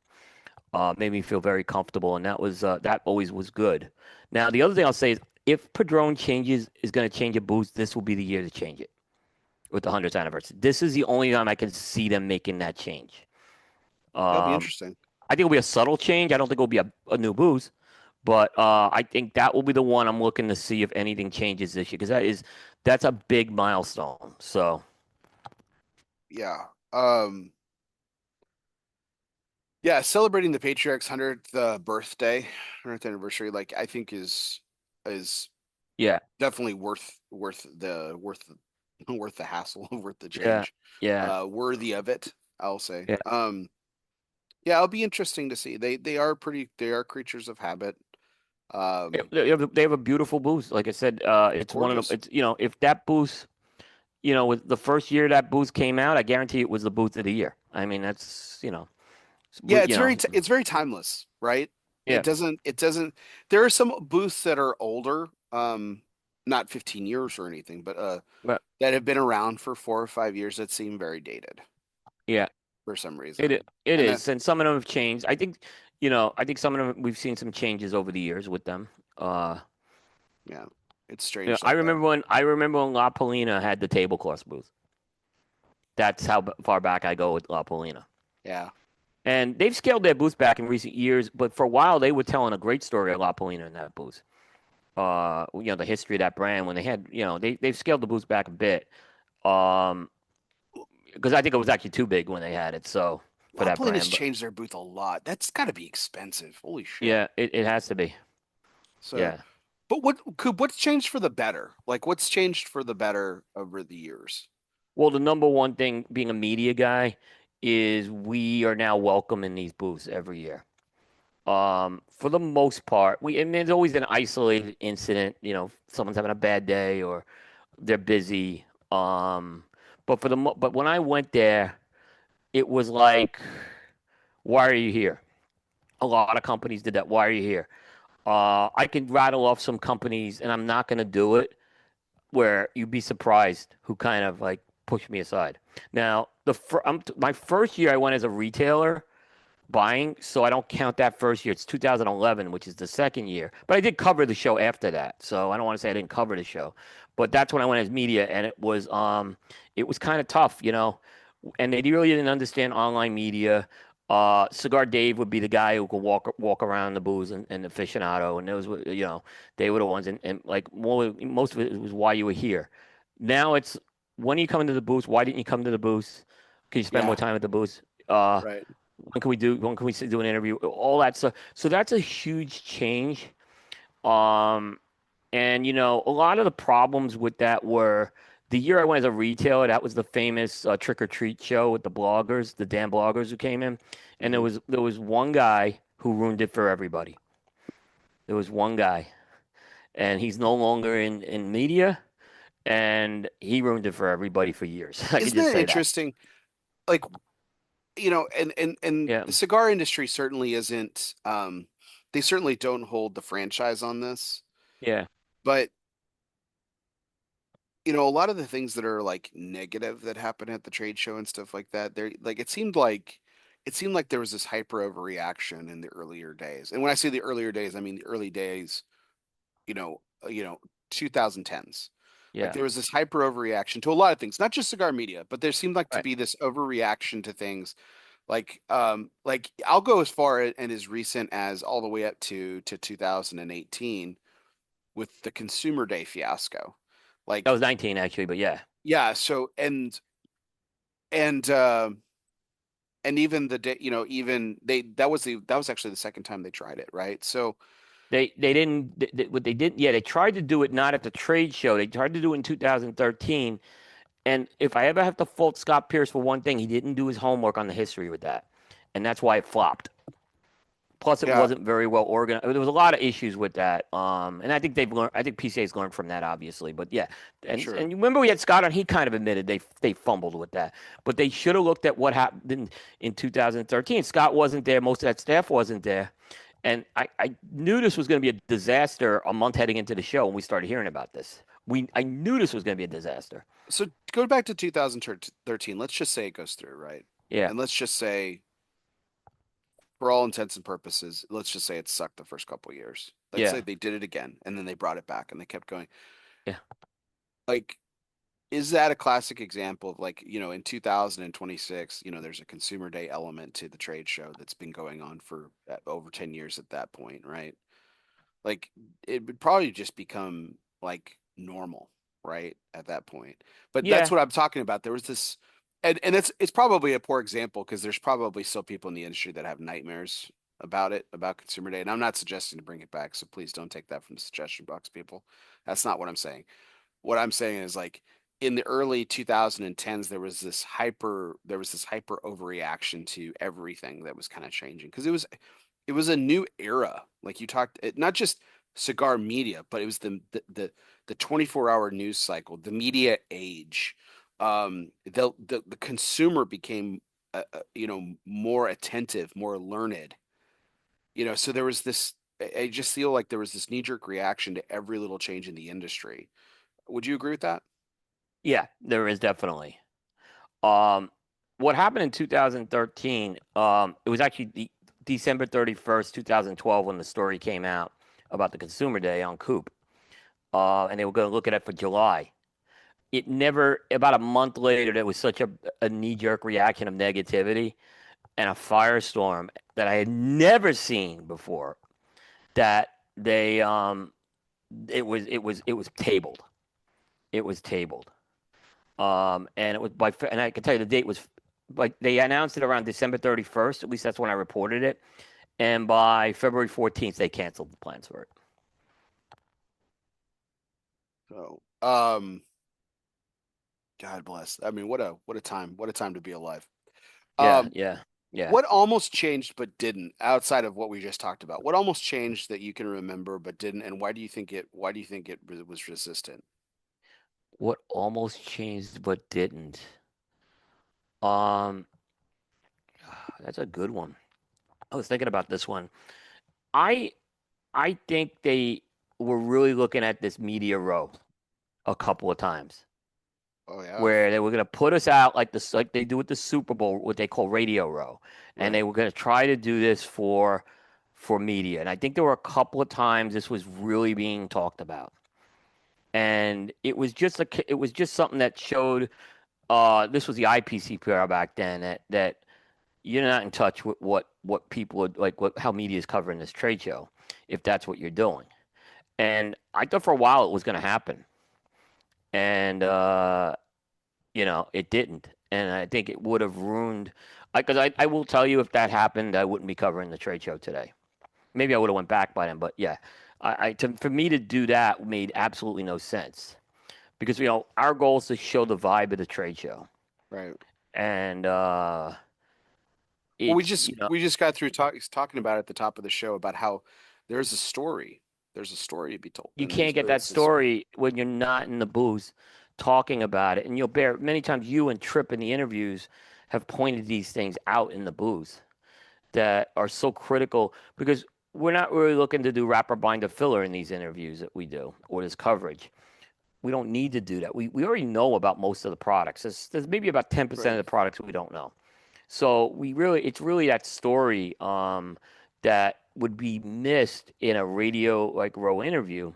B: Made me feel very comfortable, and that always was good. Now, the other thing I'll say is if Padron changes is going to change a booth, this will be the year to change it with the 100th anniversary. This is the only time I can see them making that change.
A: That'll be
B: Um,
A: interesting.
B: I think it'll be a subtle change. I don't think it'll be a new booth, but I think that will be the one I'm looking to see if anything changes this year because that's a big milestone. So
A: Yeah. Yeah, celebrating the Patriarch's 100th birthday, 100th anniversary, like I think is
B: yeah,
A: definitely worth the hassle, worth the
B: yeah,
A: change.
B: yeah,
A: Worthy of it, I'll say.
B: yeah.
A: Yeah, it'll be interesting to see. They are creatures of habit. Um,
B: They have a beautiful booth. Like I said, it's one of the.
A: Gorgeous.
B: It's if that booth with the first year that booth came out, I guarantee it was the booth of the year. I mean, that's
A: Yeah,
B: you know,
A: it's very timeless, right?
B: yeah,
A: It doesn't there are some booths that are older, not 15 years or anything, but
B: but
A: that have been around for 4 or 5 years that seem very dated
B: yeah,
A: for some
B: it
A: reason.
B: it
A: And that
B: is, and some of them have changed. I think some of them we've seen some changes over the years with them. Uh,
A: yeah, it's strange
B: I
A: that
B: remember when La Polina had the tablecloth booth. That's how far back I go with La Polina.
A: yeah.
B: And they've scaled their booth back in recent years, but for a while they were telling a great story of La Polina in that booth. The history of that brand when they had, they've scaled the booth back a bit. Um, because I think it was actually too big when they had it, so for
A: La
B: that
A: Polina's
B: brand. But
A: changed their booth a lot. That's got to be expensive. Holy shit.
B: yeah, it has to be.
A: So,
B: Yeah.
A: but what's changed for the better? Like what's changed for the better over the years?
B: Well, the number one thing being a media guy is we are now welcome in these booths every year. For the most part, and there's always an isolated incident, someone's having a bad day or they're busy. But when I went there, it was like, why are you here? A lot of companies did that. Why are you here? I could rattle off some companies, and I'm not going to do it, where you'd be surprised who kind of like pushed me aside. Now, my first year I went as a retailer buying, so I don't count that first year. It's 2011, which is the second year. But I did cover the show after that, so I don't want to say I didn't cover the show. But that's when I went as media, and it was kind of tough, and they really didn't understand online media. Cigar Dave would be the guy who could walk around the booths and aficionado, and those were they were the ones, and like most of it was why you were here. Now it's when are you coming to the booth? Why didn't you come to the booth? Can you spend more
A: Yeah,
B: time at the booth? Uh,
A: right.
B: when can we do an interview? All that stuff. So that's a huge change. Um, and a lot of the problems with that were the year I went as a retailer. That was the famous trick or treat show with the bloggers, the damn bloggers who came in, and there
A: Hmm.
B: was there was one guy who ruined it for everybody. There was one guy, and he's no longer in media, and he ruined it for everybody for years. I could
A: Isn't
B: just
A: that
B: say that.
A: interesting? Like, and
B: Yeah,
A: the cigar industry certainly isn't, they certainly don't hold the franchise on this,
B: yeah,
A: but a lot of the things that are like negative that happen at the trade show and stuff like that, they're like it seemed like there was this hyper overreaction in the earlier days. And when I say the earlier days, I mean the early days, you know, 2010s. Like
B: yeah.
A: there was this hyper overreaction to a lot of things, not just cigar media, but there seemed like to
B: Right.
A: be this overreaction to things like I'll go as far and as recent as all the way up to 2018 with the Consumer Day fiasco.
B: That
A: Like
B: was 19 actually, but yeah,
A: yeah, so and and even the day, even that was actually the second time they tried it, right? So
B: They didn't what they did. Yeah, they tried to do it not at the trade show. They tried to do it in 2013. And if I ever have to fault Scott Pierce for one thing, he didn't do his homework on the history with that, and that's why it flopped. Plus, it
A: Yeah,
B: wasn't very well organized. There was a lot of issues with that. And I think they've learned. I think PCA's learned from that, obviously. But yeah,
A: sure.
B: and you remember we had Scott on. He kind of admitted they fumbled with that. But they should have looked at what happened in 2013. Scott wasn't there. Most of that staff wasn't there. And I knew this was going to be a disaster a month heading into the show when we started hearing about this. I knew this was going to be a disaster.
A: So go back to 2013. Let's just say it goes through, right?
B: Yeah,
A: And let's just say, for all intents and purposes, let's just say it sucked the first couple of years. Let's say
B: yeah,
A: they did it again, and then they brought it back, and they kept going.
B: yeah,
A: Like, is that a classic example of, like, in 2026, there's a Consumer Day element to the trade show that's been going on for over 10 years at that point, right? Like, it would probably just become like normal, right? At that point. But that's
B: yeah,
A: what I'm talking about. There was this, and it's probably a poor example because there's probably still people in the industry that have nightmares about it, about Consumer Day. And I'm not suggesting to bring it back, so please don't take that from the suggestion box, people. That's not what I'm saying. What I'm saying is, like, in the early 2010s, there was this hyper overreaction to everything that was kind of changing because it was a new era. Like, you talked, not just cigar media, but it was the 24-hour news cycle, the media age. The consumer became more attentive, more learned. So there was this. I just feel like there was this knee-jerk reaction to every little change in the industry. Would you agree with that?
B: yeah. There is definitely. Um, what happened in 2013? It was actually December 31st, 2012, when the story came out about the Consumer Day on Coop, and they were going to look at it for July. It never. About a month later, there was such a knee-jerk reaction of negativity and a firestorm that I had never seen before. That they it was tabled. It was tabled. And it was and I can tell you the date was, like, they announced it around December 31st. At least that's when I reported it. And by February 14th, they canceled the plans for it.
A: So, God bless. I mean, what a time to be alive.
B: Yeah,
A: Um,
B: yeah, yeah.
A: what almost changed but didn't, outside of what we just talked about? What almost changed that you can remember but didn't, and why do you think it was resistant?
B: What almost changed but didn't? Um, that's a good one. I was thinking about this one. I I think they were really looking at this media row a couple of times,
A: Oh yeah,
B: where they were going to put us out like this, like they do with the Super Bowl, what they call Radio Row, and they
A: right.
B: were going to try to do this for media. And I think there were a couple of times this was really being talked about, and it was just something that showed. This was the IPCPR back then, that you're not in touch with what people would like, what how media is covering this trade show, if that's what you're doing. And I thought for a while it was going to happen, and it didn't. And I think it would have ruined. Because I will tell you, if that happened, I wouldn't be covering the trade show today. Maybe I would have went back by then, but yeah, for me to do that made absolutely no sense, because our goal is to show the vibe of the trade show,
A: Right.
B: and
A: Well, we
B: it's
A: just we just got through talking about at the top of the show about how there's a story. There's a story to be told,
B: you
A: and these
B: can't get that
A: businesses.
B: story when you're not in the booth talking about it. And you'll bear many times, you and Tripp in the interviews have pointed these things out in the booth that are so critical, because we're not really looking to do wrapper binder filler in these interviews that we do, or this coverage. We don't need to do that. We already know about most of the products. There's maybe about 10%
A: Right.
B: of the products we don't know. So it's really that story that would be missed in a radio like row interview.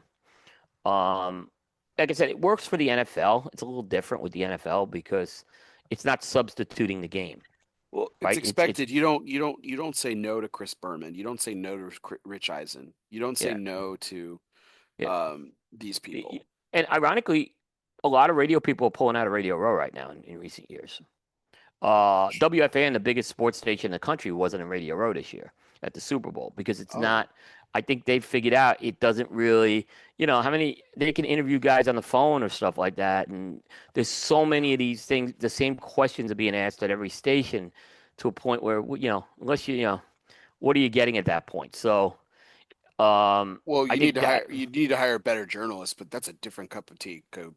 B: Um, like I said, it works for the NFL. It's a little different with the NFL because it's not substituting the game,
A: Well, it's
B: right? It's
A: expected. You don't say no to Chris Berman. You don't say no to Rich Eisen. You don't say
B: yeah,
A: no to
B: yeah.
A: these
B: Y- y-
A: people.
B: And ironically, a lot of radio people are pulling out of Radio Row right now in recent years. WFAN, the biggest sports station in the country, wasn't in Radio Row this year at the Super Bowl because it's
A: Oh,
B: not. I think they figured out it doesn't really, how many they can interview guys on the phone or stuff like that. And there's so many of these things, the same questions are being asked at every station to a point where, unless what are you getting at that point? So,
A: Well,
B: I think that,
A: you need to hire better journalists, but that's a different cup of tea, Coop.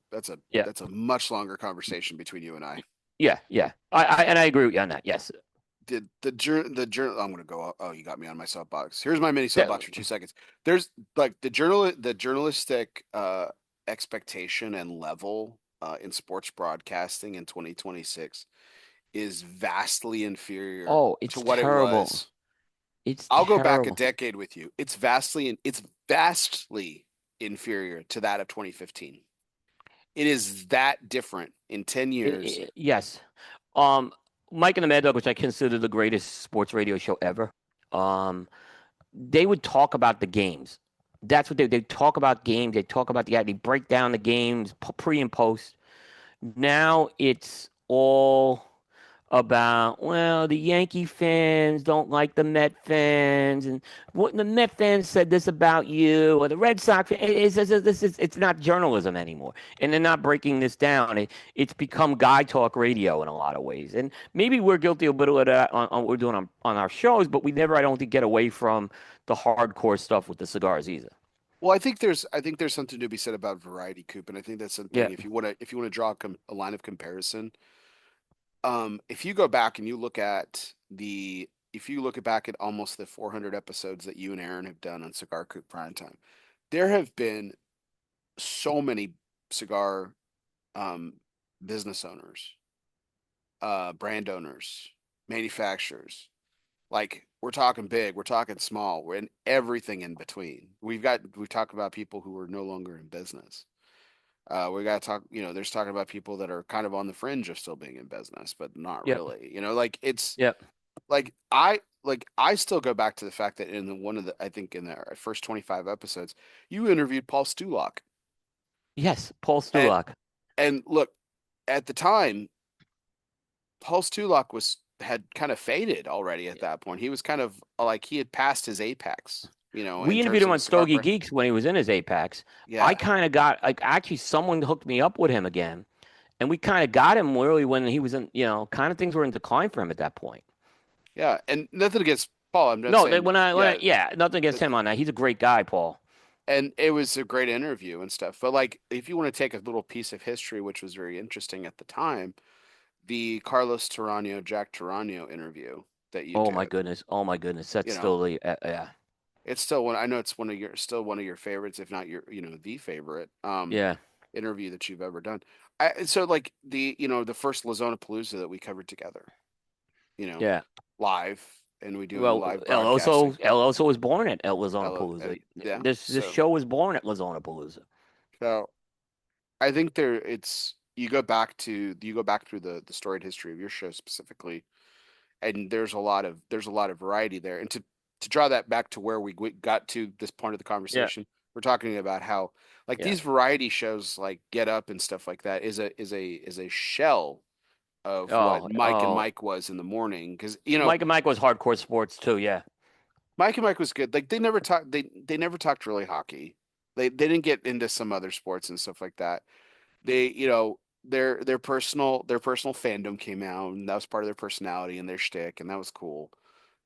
B: yeah,
A: That's a much longer conversation between you and I.
B: yeah, yeah. And I agree with you on that. Yes.
A: The journal I'm gonna go. Oh, you got me on my soapbox. Here's my mini
B: That,
A: soapbox for 2 seconds. There's like the journalistic expectation and level in sports broadcasting in 2026 is vastly inferior
B: oh,
A: to
B: it's
A: what it
B: terrible.
A: was.
B: It's
A: I'll go back a
B: terrible.
A: decade with you. It's vastly inferior to that of 2015. It is that different in 10 years.
B: Yes. Um, Mike and the Mad Dog, which I consider the greatest sports radio show ever. Um, they would talk about the games. That's what they talk about games. They talk about they break down the games pre and post. Now it's all about, well, the Yankee fans don't like the Met fans, and what the Met fans said this about you, or the Red Sox. It's not journalism anymore, and they're not breaking this down. It's become guy talk radio in a lot of ways, and maybe we're guilty a little of that on what we're doing on our shows, but we never, I don't think, get away from the hardcore stuff with the cigars either.
A: Well, I think there's something to be said about variety, Coop, and I think that's
B: Yeah,
A: something if you want to draw a line of comparison, if you go back and you look at the if you look back at almost the 400 episodes that you and Aaron have done on Cigar Coop Prime Time, there have been so many cigar um, business owners, brand owners, manufacturers. Like we're talking big, we're talking small, we're in everything in between. We've talked about people who are no longer in business. We got to talk, there's talking about people that are kind of on the fringe of still being in business, but not
B: yep,
A: really. Like it's
B: yep.
A: like I still go back to the fact that one of the I think in the first 25 episodes, you interviewed Paul Stulak.
B: Yes, Paul
A: And
B: Stulak.
A: and look, at the time, Paul Stulak was had kind of faded already at that point. He was kind of like he had passed his apex, in
B: We interviewed
A: terms
B: him
A: of a
B: on
A: cigar
B: Stogie
A: brand.
B: Geeks when he was in his Apex. I
A: Yeah.
B: kind of got like actually someone hooked me up with him again, and we kind of got him really when he was in, kind of things were in decline for him at that point.
A: Yeah. And nothing against Paul. I'm not
B: No,
A: saying, yeah,
B: yeah, nothing against him on that. He's a great guy, Paul.
A: and it was a great interview and stuff. But like, if you want to take a little piece of history, which was very interesting at the time, the Carlos Tarano, Jack Tarano interview that you did,
B: Oh my goodness, that's
A: you know,
B: still the yeah,
A: it's still one. I know it's still one of your favorites, if not the favorite
B: yeah,
A: interview that you've ever done. So like the first Lazona Palooza that we covered together, you know,
B: yeah.
A: live, and we do
B: Well,
A: live
B: El
A: broadcasting.
B: Oso was born at Lazona
A: And
B: Palooza.
A: yeah,
B: This
A: so
B: show was born at Lazona Palooza.
A: so I think it's you go back through the storied history of your show specifically, and there's a lot of variety there. And to draw that back to where we got to this point of the
B: Yeah,
A: conversation, we're talking about how like
B: yeah.
A: these variety shows like Get Up and stuff like that is a shell of what Mike and
B: Oh.
A: Mike was in the morning because
B: Mike and Mike was hardcore sports too. Yeah,
A: Mike and Mike was good. Like they never talked really hockey. They didn't get into some other sports and stuff like that. They their personal fandom came out, and that was part of their personality and their shtick, and that was cool.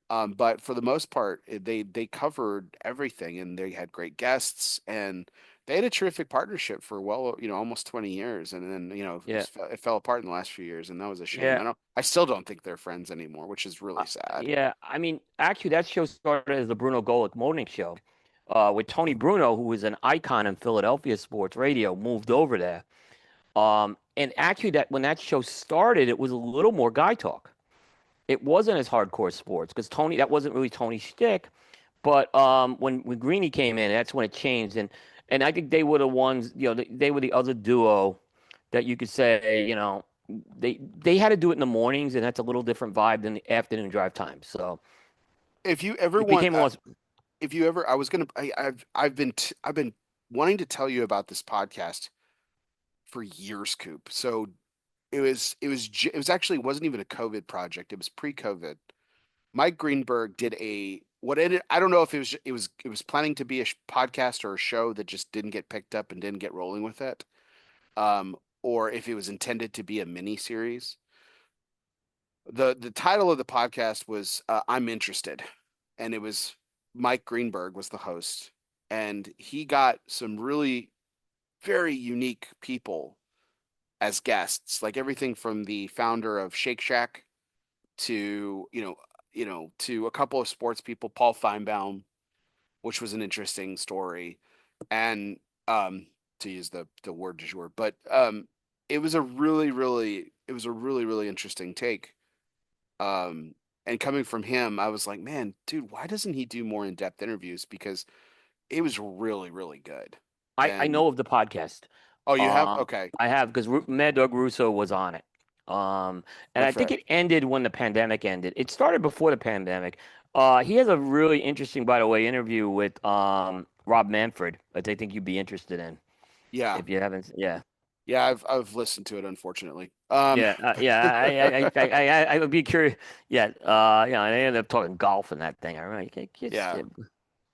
A: But for the most part, they covered everything, and they had great guests, and they had a terrific partnership for almost 20 years, and then
B: yeah,
A: it fell apart in the last few years, and that was a shame.
B: yeah.
A: I still don't think they're friends anymore, which is really sad.
B: Yeah, I mean, actually, that show started as the Bruno Golick morning show, with Tony Bruno, who was an icon in Philadelphia sports radio, moved over there. And actually, that when that show started, it was a little more guy talk. It wasn't as hardcore sports because Tony, that wasn't really Tony's shtick. But when Greeny came in, that's when it changed. And I think they were the ones, they were the other duo that you could say, they had to do it in the mornings, and that's a little different vibe than the afternoon drive time. So
A: If you ever
B: it
A: want,
B: became almost,
A: if you ever, I was gonna, I've been wanting to tell you about this podcast for years, Coop. So it was actually it wasn't even a COVID project. It was pre-COVID. Mike Greenberg did a what ended, I don't know if it was planning to be a podcast or a show that just didn't get picked up and didn't get rolling with it, or if it was intended to be a mini series. The title of the podcast was I'm Interested, and it was Mike Greenberg was the host, and he got some really very unique people as guests, like everything from the founder of Shake Shack to to a couple of sports people, Paul Feinbaum, which was an interesting story, and to use the word du jour, but it was a really interesting take. And coming from him, I was like, man, dude, why doesn't he do more in-depth interviews? Because it was really good.
B: I
A: And
B: know of the podcast.
A: oh, you have?
B: Um,
A: Okay,
B: I have because Mad Dog Russo was on it. Um, and I
A: that's
B: think
A: right.
B: it ended when the pandemic ended. It started before the pandemic. He has a really interesting, by the way, interview with Rob Manfred that I think you'd be interested in
A: Yeah,
B: if you haven't. Yeah,
A: yeah, I've listened to it, unfortunately.
B: yeah. I would be curious. Yeah, yeah. And I ended up talking golf in that thing. I remember.
A: Yeah,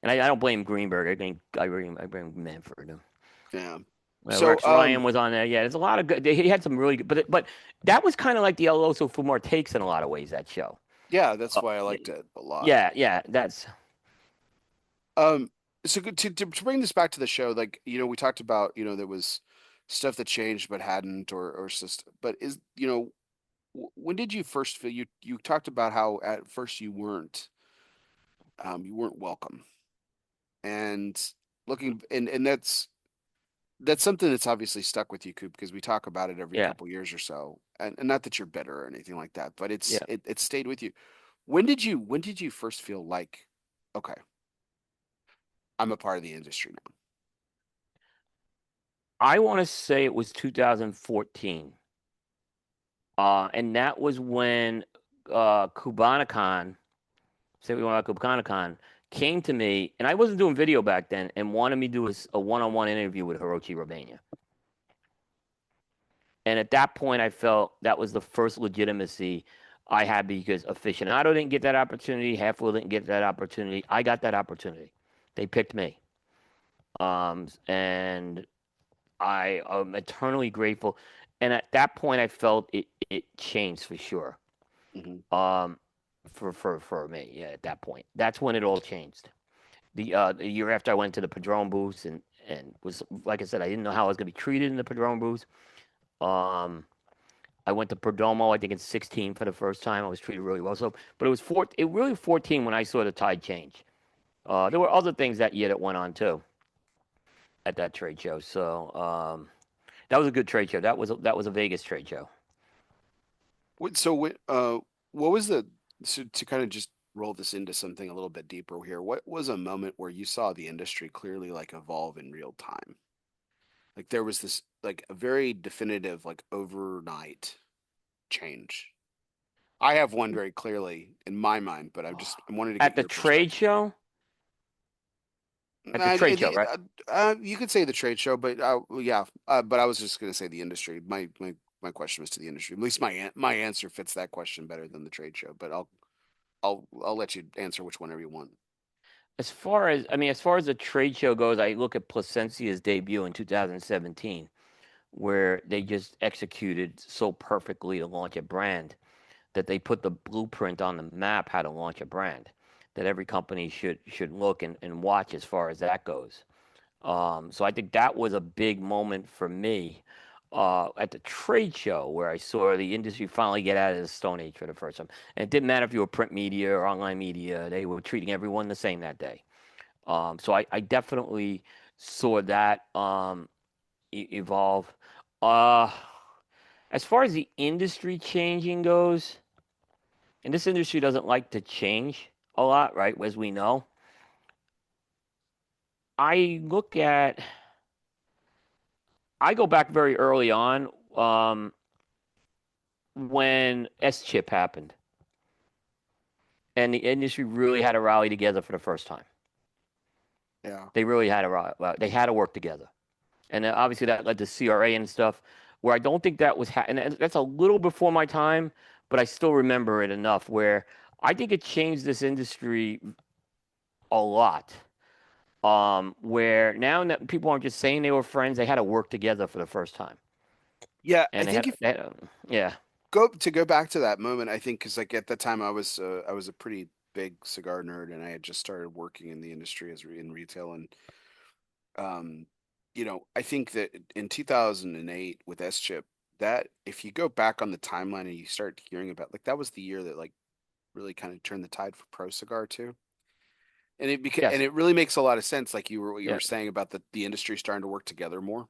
B: And I don't blame Greenberg. I blame Manfred.
A: yeah. So,
B: Rex Ryan was on there. Yeah, there's a lot of good. He had some really good, but that was kind of like the El Oso Fumar takes in a lot of ways. That show.
A: yeah, that's
B: Uh,
A: why I liked it a lot.
B: yeah. That's
A: Um, so to bring this back to the show, like, we talked about, there was stuff that changed but hadn't, or system, but is, when did you first feel you talked about how at first you weren't welcome, and looking and that's something that's obviously stuck with you, Coop, because we talk about it every
B: yeah,
A: couple years or so, and not that you're bitter or anything like that, but
B: yeah.
A: it stayed with you. When did you first feel like, okay, I'm a part of the industry now?
B: I want to say it was 2014. And that was when Kubanicon, say we want Kubanicon, came to me, and I wasn't doing video back then, and wanted me to do a one-on-one interview with Hirochi Robania. And at that point, I felt that was the first legitimacy I had because aficionado didn't get that opportunity, Half Wheel didn't get that opportunity. I got that opportunity. They picked me. And I am eternally grateful. And at that point, I felt it changed for sure.
A: Hmm.
B: Um, for me, yeah, at that point, that's when it all changed. The year after I went to the Padron booth and was like I said, I didn't know how I was gonna be treated in the Padron booth. Um, I went to Perdomo, I think in 16 for the first time. I was treated really well. So, but it really 14 when I saw the tide change. There were other things that year that went on too at that trade show. So that was a good trade show. That was a Vegas trade show.
A: What was the so to kind of just roll this into something a little bit deeper here? What was a moment where you saw the industry clearly like evolve in real time? Like there was this like a very definitive like overnight change. I have one very clearly in my mind, but I wanted to get
B: At the
A: your
B: trade
A: perspective.
B: show, at the trade show, right?
A: You could say the trade show, but well, yeah, but I was just going to say the industry. My question was to the industry. At least my answer fits that question better than the trade show. But I'll let you answer which whenever you want.
B: As far as the trade show goes, I look at Placencia's debut in 2017, where they just executed so perfectly to launch a brand that they put the blueprint on the map how to launch a brand that every company should look and watch as far as that goes. So I think that was a big moment for me at the trade show where I saw the industry finally get out of the Stone Age for the first time. And it didn't matter if you were print media or online media; they were treating everyone the same that day. So I definitely saw that evolve. Uh, as far as the industry changing goes, and this industry doesn't like to change a lot, right? As we know, I look at, I go back very early on when S chip happened, and the industry really had to rally together for the first time.
A: Yeah.
B: They really had to rally. Well, they had to work together, and then obviously that led to CRA and stuff. Where I don't think that was, and that's a little before my time, but I still remember it enough. Where I think it changed this industry a lot. Where now that people aren't just saying they were friends, they had to work together for the first time,
A: Yeah, I
B: and
A: think if
B: yeah,
A: go back to that moment, I think because like at that time I was a pretty big cigar nerd, and I had just started working in the industry in retail, and um, I think that in 2008 with S Chip, that if you go back on the timeline and you start hearing about like that was the year that like really kind of turned the tide for pro cigar too. And
B: yes,
A: it really makes a lot of sense, like what you
B: yeah,
A: were saying about the industry starting to work together more.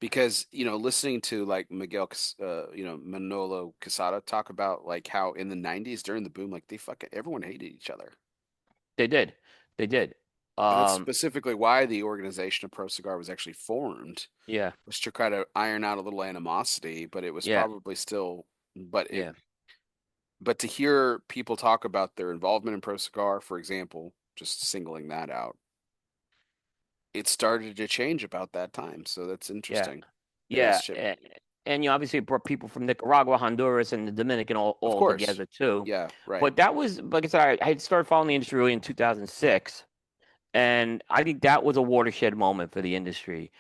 A: Because listening to like Manolo Casada talk about like how in the 90s during the boom, like they fucking everyone hated each other.
B: they did, they did.
A: And that's
B: Um,
A: specifically why the organization of Pro Cigar was actually formed,
B: yeah,
A: was to try to iron out a little animosity, but it was
B: yeah,
A: probably still but it
B: yeah,
A: but to hear people talk about their involvement in Pro Cigar, for example, just singling that out, it started to change about that time. So that's
B: yeah,
A: interesting. That S
B: yeah,
A: chip,
B: and you obviously brought people from Nicaragua, Honduras, and the Dominican
A: of
B: all
A: course.
B: together too.
A: Yeah, right.
B: But that was, like I said, I had started following the industry really in 2006, and I think that was a watershed moment for the industry.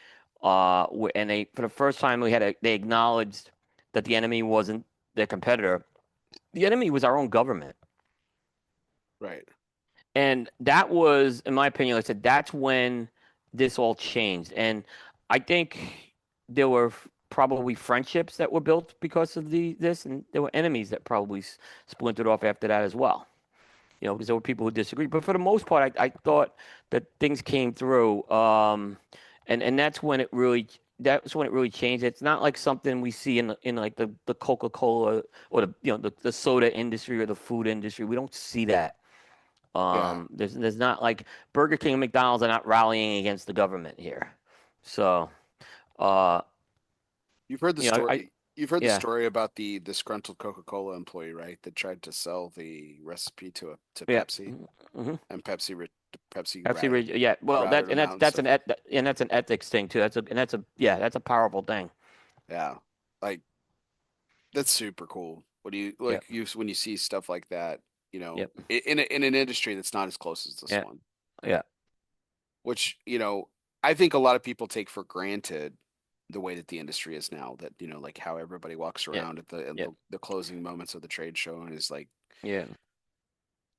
B: And they, for the first time, they acknowledged that the enemy wasn't their competitor. The enemy was our own government.
A: Right.
B: And that was, in my opinion, like I said, that's when this all changed. And I think there were probably friendships that were built because of this, and there were enemies that probably splintered off after that as well. Because there were people who disagreed. But for the most part, I thought that things came through, and that's when it really changed. It's not like something we see in like the Coca Cola or the soda industry or the food industry. We don't see that.
A: Yeah.
B: There's not like Burger King and McDonald's are not rallying against the government here. So, uh,
A: You've heard the
B: I
A: story. You've heard the
B: yeah,
A: story about the disgruntled Coca-Cola employee, right? That tried to sell the recipe to
B: yeah,
A: Pepsi,
B: mm-hmm.
A: and Pepsi
B: Yeah. Well,
A: routed him out and
B: that's
A: stuff.
B: and that's an ethics thing too. That's a powerful thing.
A: Yeah, like that's super cool. What do you
B: Yeah,
A: like you when you see stuff like that?
B: yep,
A: In an industry that's not as close as this
B: yeah,
A: one,
B: yeah,
A: which I think a lot of people take for granted the way that the industry is now. That like how everybody walks
B: yeah,
A: around at
B: yeah,
A: the closing moments of the trade show and is like
B: yeah,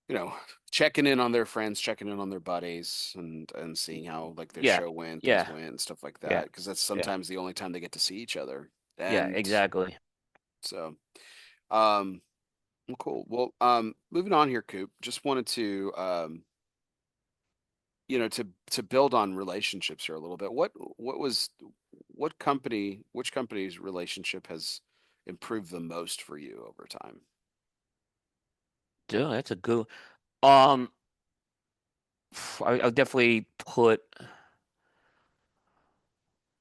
A: you know, checking in on their friends, checking in on their buddies, and seeing how like their
B: yeah,
A: show went, things
B: yeah,
A: went, and stuff like
B: yeah,
A: that. Because that's
B: yeah,
A: sometimes the only time they get to see each other.
B: yeah,
A: And
B: exactly.
A: so, um, well, cool. Well, moving on here, Coop. Just wanted to, to build on relationships here a little bit. What was, which company's relationship has improved the most for you over time?
B: Dude, that's a good. Um, I'll definitely put.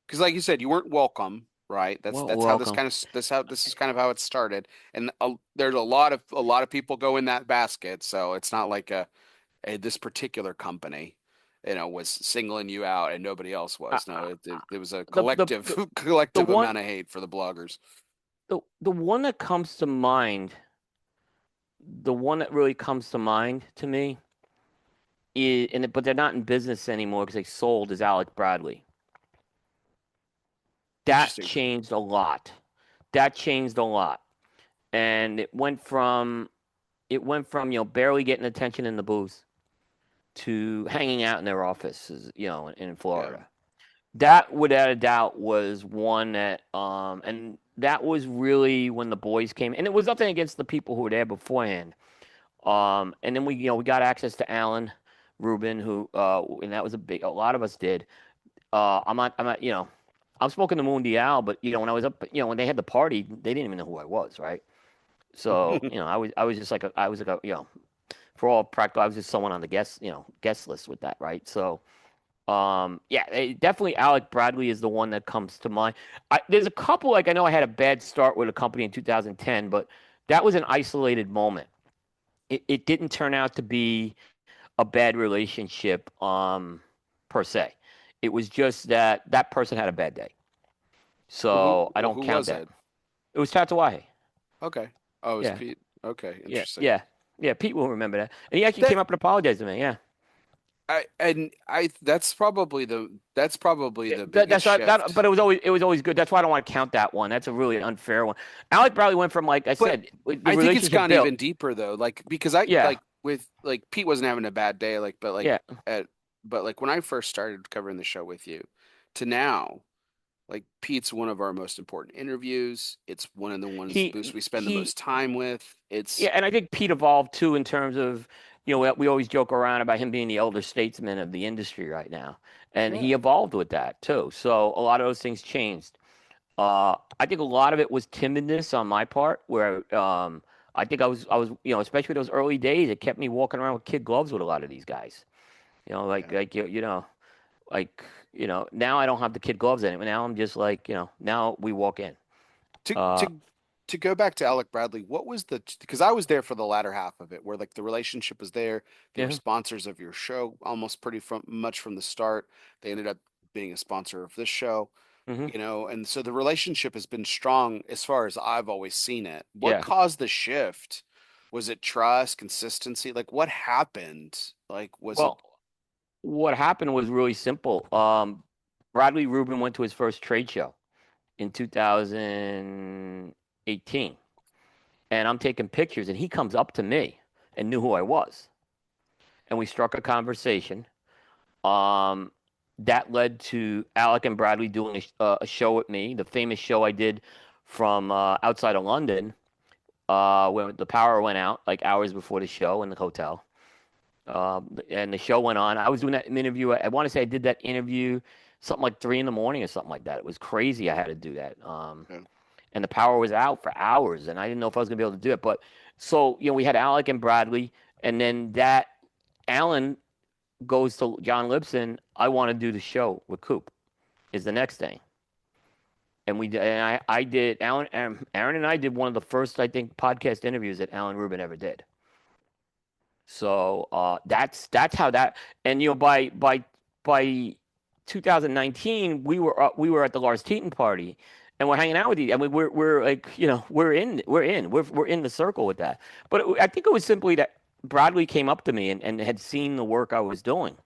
A: Because like you said, you weren't welcome, right?
B: Well,
A: That's how
B: welcome.
A: this is kind of how it started. And there's a lot of people go in that basket, so it's not like this particular company, was singling you out and nobody else
B: I,
A: was. No,
B: I,
A: it was a
B: the
A: collective
B: the
A: collective
B: one
A: amount of hate for the bloggers.
B: the one that comes to mind, the one that really comes to mind to me but they're not in business anymore because they sold is Alec Bradley. That
A: Interesting.
B: changed a lot. That changed a lot. And it went from, barely getting attention in the booth to hanging out in their offices, in
A: Yeah.
B: Florida. That without a doubt was one that and that was really when the boys came, and it was nothing against the people who were there beforehand. And then we got access to Alan Rubin, who and that was a lot of us did. I'm not, I'm smoking the Mundial, but when I was up, when they had the party, they didn't even know who I was, right? So, I was just like I was like for all practical, I was just someone on the guest list with that, right? So, yeah, definitely Alec Bradley is the one that comes to mind. There's a couple, like I know I had a bad start with a company in 2010, but that was an isolated moment. It didn't turn out to be a bad relationship, per se. It was just that that person had a bad day. So I don't
A: Who
B: count
A: was
B: that.
A: it?
B: It was Tatawahe.
A: Okay. Oh, it was
B: Yeah,
A: Pete. Okay,
B: yeah,
A: interesting.
B: yeah, yeah. Pete will remember that, and he actually
A: That
B: came up and apologized to me. Yeah,
A: that's probably the
B: That's
A: biggest
B: why that,
A: shift.
B: but it was always good. That's why I don't want to count that one. That's a really unfair one. Alec Bradley went from, like I
A: But
B: said, the
A: I think it's
B: relationship
A: gone
B: built.
A: even deeper though. Like because I
B: Yeah,
A: like with like Pete wasn't having a bad day, like but like
B: yeah.
A: at but like when I first started covering the show with you to now, like Pete's one of our most important interviews. It's one of the ones we spend the
B: He
A: most time with. It's
B: Yeah, and I think Pete evolved too in terms of, we always joke around about him being the elder statesman of the industry right now, and he
A: yeah.
B: evolved with that too. So a lot of those things changed. I think a lot of it was timidness on my part, where I think I was, especially those early days, it kept me walking around with kid gloves with a lot of these guys. You know, like
A: Yeah.
B: like like now I don't have the kid gloves anymore. Now I'm just like, now we walk in.
A: To
B: Uh,
A: to to go back to Alec Bradley, what was the because I was there for the latter half of it where like the relationship was there. They were
B: yeah.
A: sponsors of your show almost pretty from much from the start. They ended up being a sponsor of this show,
B: Hmm.
A: and so the relationship has been strong as far as I've always seen it. What
B: Yeah.
A: caused the shift? Was it trust, consistency? Like what happened? Like was it
B: Well, what happened was really simple. Bradley Rubin went to his first trade show in 2018, and I'm taking pictures, and he comes up to me and knew who I was, and we struck a conversation. Um, that led to Alec and Bradley doing a show with me, the famous show I did from outside of London, where the power went out like hours before the show in the hotel. And the show went on. I was doing that interview. I want to say I did that interview something like 3 in the morning or something like that. It was crazy. I had to do that.
A: uh,
B: And the power was out for hours, and I didn't know if I was gonna be able to do it. But so we had Alec and Bradley, and then that Alan goes to John Lipson. I want to do the show with Coop. Is the next thing, and I did Alan, Aaron and I did one of the first, I think, podcast interviews that Alan Rubin ever did. So that's how that. And by 2019 we were at the Lars Teton party, and we're hanging out with you. I mean, we're like, we're in the circle with that. But I think it was simply that Bradley came up to me and had seen the work I was doing,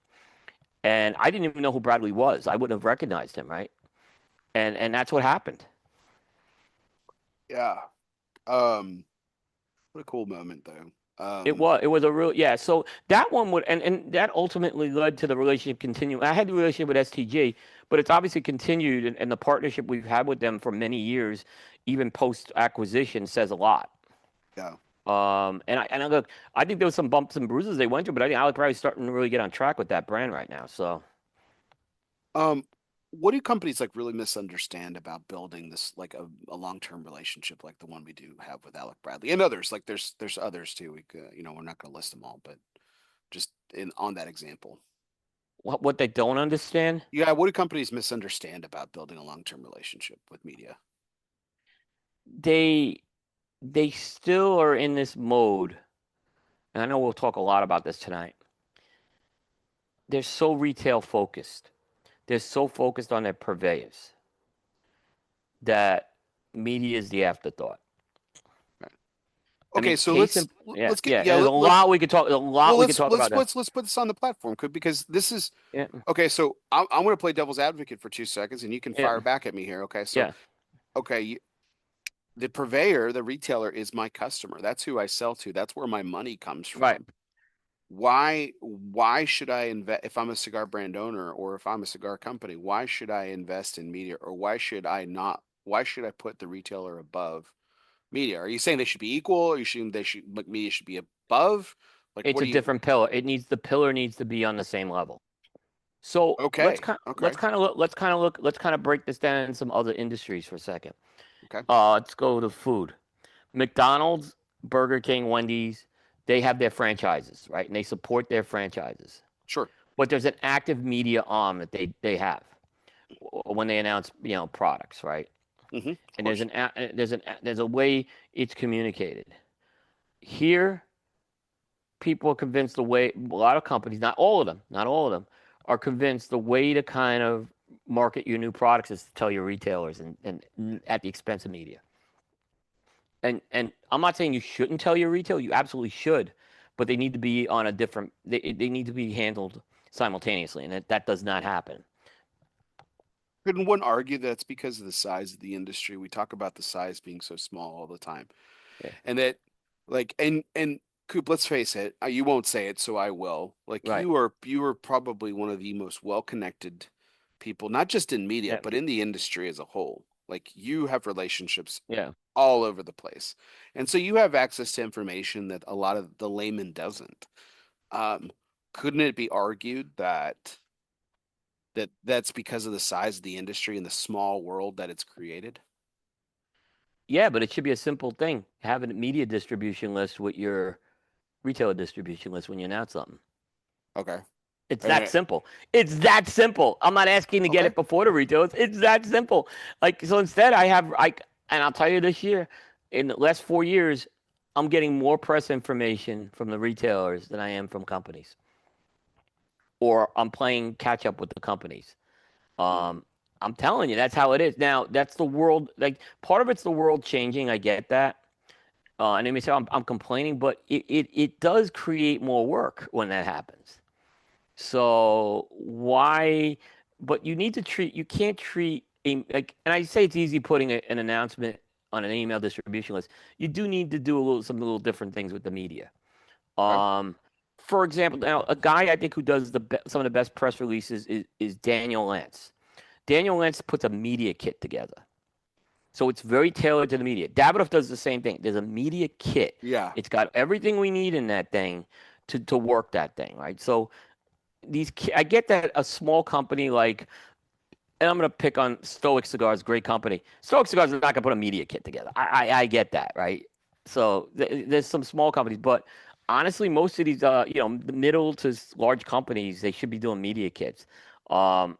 B: and I didn't even know who Bradley was. I wouldn't have recognized him, right? And that's what happened.
A: yeah. Um what a cool moment though.
B: It was a real, yeah. So that one would, and that ultimately led to the relationship continuing. I had the relationship with STG, but it's obviously continued, and the partnership we've had with them for many years, even post acquisition, says a lot.
A: Yeah.
B: And I look, I think there was some bumps and bruises they went through, but I think Alec Perry's starting to really get on track with that brand right now. So
A: Um, what do companies like really misunderstand about building this like a long-term relationship like the one we do have with Alec Bradley and others? Like there's others too. We could, we're not going to list them all, but just in on that example.
B: what they don't understand,
A: Yeah, what do companies misunderstand about building a long-term relationship with media?
B: they they still are in this mode, and I know we'll talk a lot about this tonight. They're so retail focused. They're so focused on their purveyors that media is the afterthought.
A: Right.
B: I
A: Okay,
B: mean,
A: so
B: case in, yeah,
A: let's get
B: yeah.
A: yeah,
B: There's a
A: let's
B: lot we could talk. A lot
A: well
B: we could talk about that.
A: let's put this on the platform because this is
B: Yeah,
A: okay. So I'm going to play devil's advocate for 2 seconds, and you can
B: yeah,
A: fire back at me here. Okay, so
B: yeah.
A: okay, the purveyor, the retailer is my customer. That's who I sell to. That's where my money comes
B: Right.
A: from. Why should I invest if I'm a cigar brand owner or if I'm a cigar company, why should I invest in media or why should I not why should I put the retailer above media? Are you saying they should be equal? Are you saying they should like media should be above? Like
B: It's
A: what
B: a
A: do you
B: different pillar. The pillar needs to be on the same level. So
A: okay, okay,
B: let's kind of break this down in some other industries for a second.
A: okay,
B: Let's go to food. McDonald's, Burger King, Wendy's, they have their franchises, right? And they support their franchises.
A: sure.
B: But there's an active media arm that they have when they announce, products, right?
A: Of
B: And
A: course.
B: there's a way it's communicated. Here, people are convinced the way, a lot of companies, not all of them, are convinced the way to kind of market your new products is to tell your retailers and at the expense of media. And I'm not saying you shouldn't tell your retail, you absolutely should, but they need to be on a different, they need to be handled simultaneously, and that does not happen.
A: Couldn't one argue that it's because of the size of the industry? We talk about the size being so small all the time,
B: Yeah.
A: and that, like, and Coop, let's face it, you won't say it, so I will. Like,
B: Right.
A: you are probably one of the most well-connected people, not just in media,
B: Yeah.
A: but in the industry as a whole. Like, you have relationships
B: Yeah.
A: all over the place, and so you have access to information that a lot of the layman doesn't. Um, couldn't it be argued that that's because of the size of the industry and the small world that it's created?
B: Yeah, but it should be a simple thing. Have a media distribution list with your retailer distribution list when you announce something.
A: Okay.
B: It's that
A: Uh,
B: simple. It's that simple. I'm not asking to get
A: okay.
B: it before the retailers. It's that simple. Like so instead I have like and I'll tell you this year, in the last 4 years, I'm getting more press information from the retailers than I am from companies. Or I'm playing catch up with the companies.
A: Hmm.
B: Um, I'm telling you, that's how it is. Now, that's the world. Like part of it's the world changing. I get that. And they may say I'm complaining, but it does create more work when that happens. So why? But you need to treat. You can't treat like. And I say it's easy putting an announcement on an email distribution list. You do need to do some little different things with the media.
A: Okay.
B: Um, for example, now a guy I think who does some of the best press releases is Daniel Lentz. Daniel Lentz puts a media kit together. So it's very tailored to the media. Davidoff does the same thing. There's a media kit.
A: Yeah.
B: It's got everything we need in that thing to work that thing, right? So I get that a small company like, and I'm going to pick on Stoic Cigars, great company. Stoic Cigars is not going to put a media kit together. I get that, right? So there's some small companies, but honestly, most of these, the middle to large companies, they should be doing media kits. Um,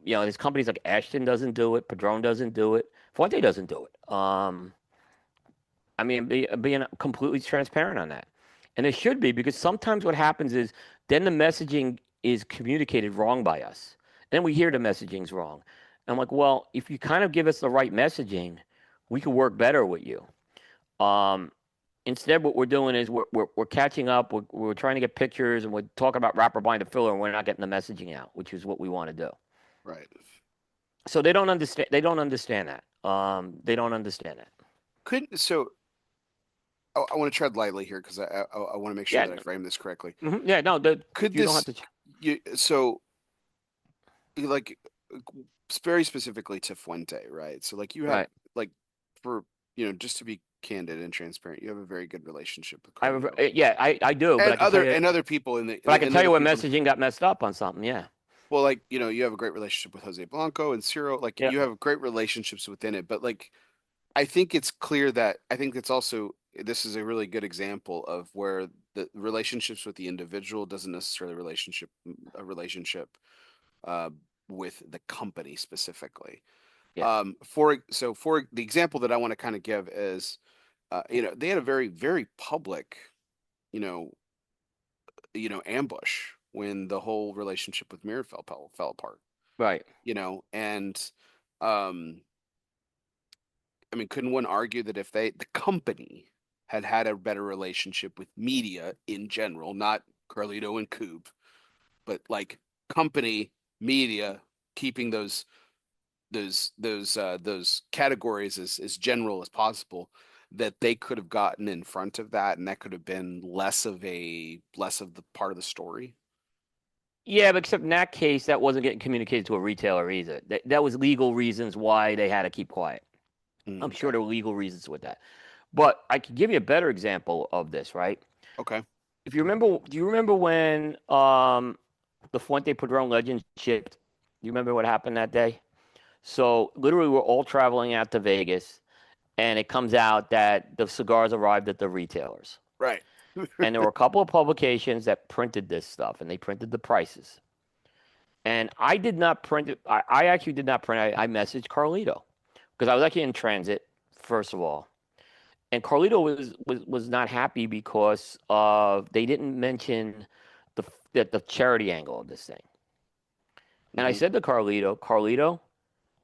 B: there's companies like Ashton doesn't do it, Padron doesn't do it, Fuente doesn't do it. I mean, being completely transparent on that. And it should be because sometimes what happens is then the messaging is communicated wrong by us. Then we hear the messaging's wrong. And I'm like, well, if you kind of give us the right messaging, we could work better with you. Um, Instead, what we're doing is we're catching up. We're trying to get pictures and we're talking about wrapper binder filler and we're not getting the messaging out, which is what we want to do.
A: Right.
B: So they don't understand. They don't understand that. They don't understand that.
A: Couldn't so I want to tread lightly here because I want to make sure
B: Yeah,
A: that I frame this correctly.
B: yeah. No,
A: Could
B: you don't have
A: this
B: to.
A: you so like very specifically to Fuente, right? So like you have
B: Right.
A: like for just to be candid and transparent, you have a very good relationship with Carlito
B: Yeah, I do, but I can tell you,
A: and other people in the
B: but I can
A: and
B: tell
A: other
B: you where
A: people.
B: messaging got messed up on something. Yeah.
A: Well, like, you have a great relationship with Jose Blanco and Ciro. Like,
B: Yeah.
A: you have great relationships within it. But, like, I think it's clear that I think it's also, this is a really good example of where the relationships with the individual doesn't necessarily a relationship uh, with the company specifically.
B: Yeah.
A: For the example that I want to kind of give is, they had a very, very public, you know, ambush when the whole relationship with Mirror fell apart.
B: Right.
A: And um, I mean, couldn't one argue that if the company had a better relationship with media in general, not Carlito and Coop, but like company media, keeping those categories as general as possible, that they could have gotten in front of that, and that could have been less of the part of the story.
B: Yeah, but except in that case, that wasn't getting communicated to a retailer either. That was legal reasons why they had to keep quiet. I'm sure
A: Okay.
B: there were legal reasons with that. But I can give you a better example of this, right?
A: Okay.
B: If you remember, do you remember when the Fuente Padron Legend shipped? Do you remember what happened that day? So literally, we're all traveling out to Vegas, and it comes out that the cigars arrived at the retailers.
A: Right.
B: And there were a couple of publications that printed this stuff, and they printed the prices. And I did not print it. I actually did not print it. I messaged Carlito because I was actually in transit, first of all. And Carlito was not happy because they didn't mention the charity angle of this thing. And I
A: Hmm.
B: said to Carlito,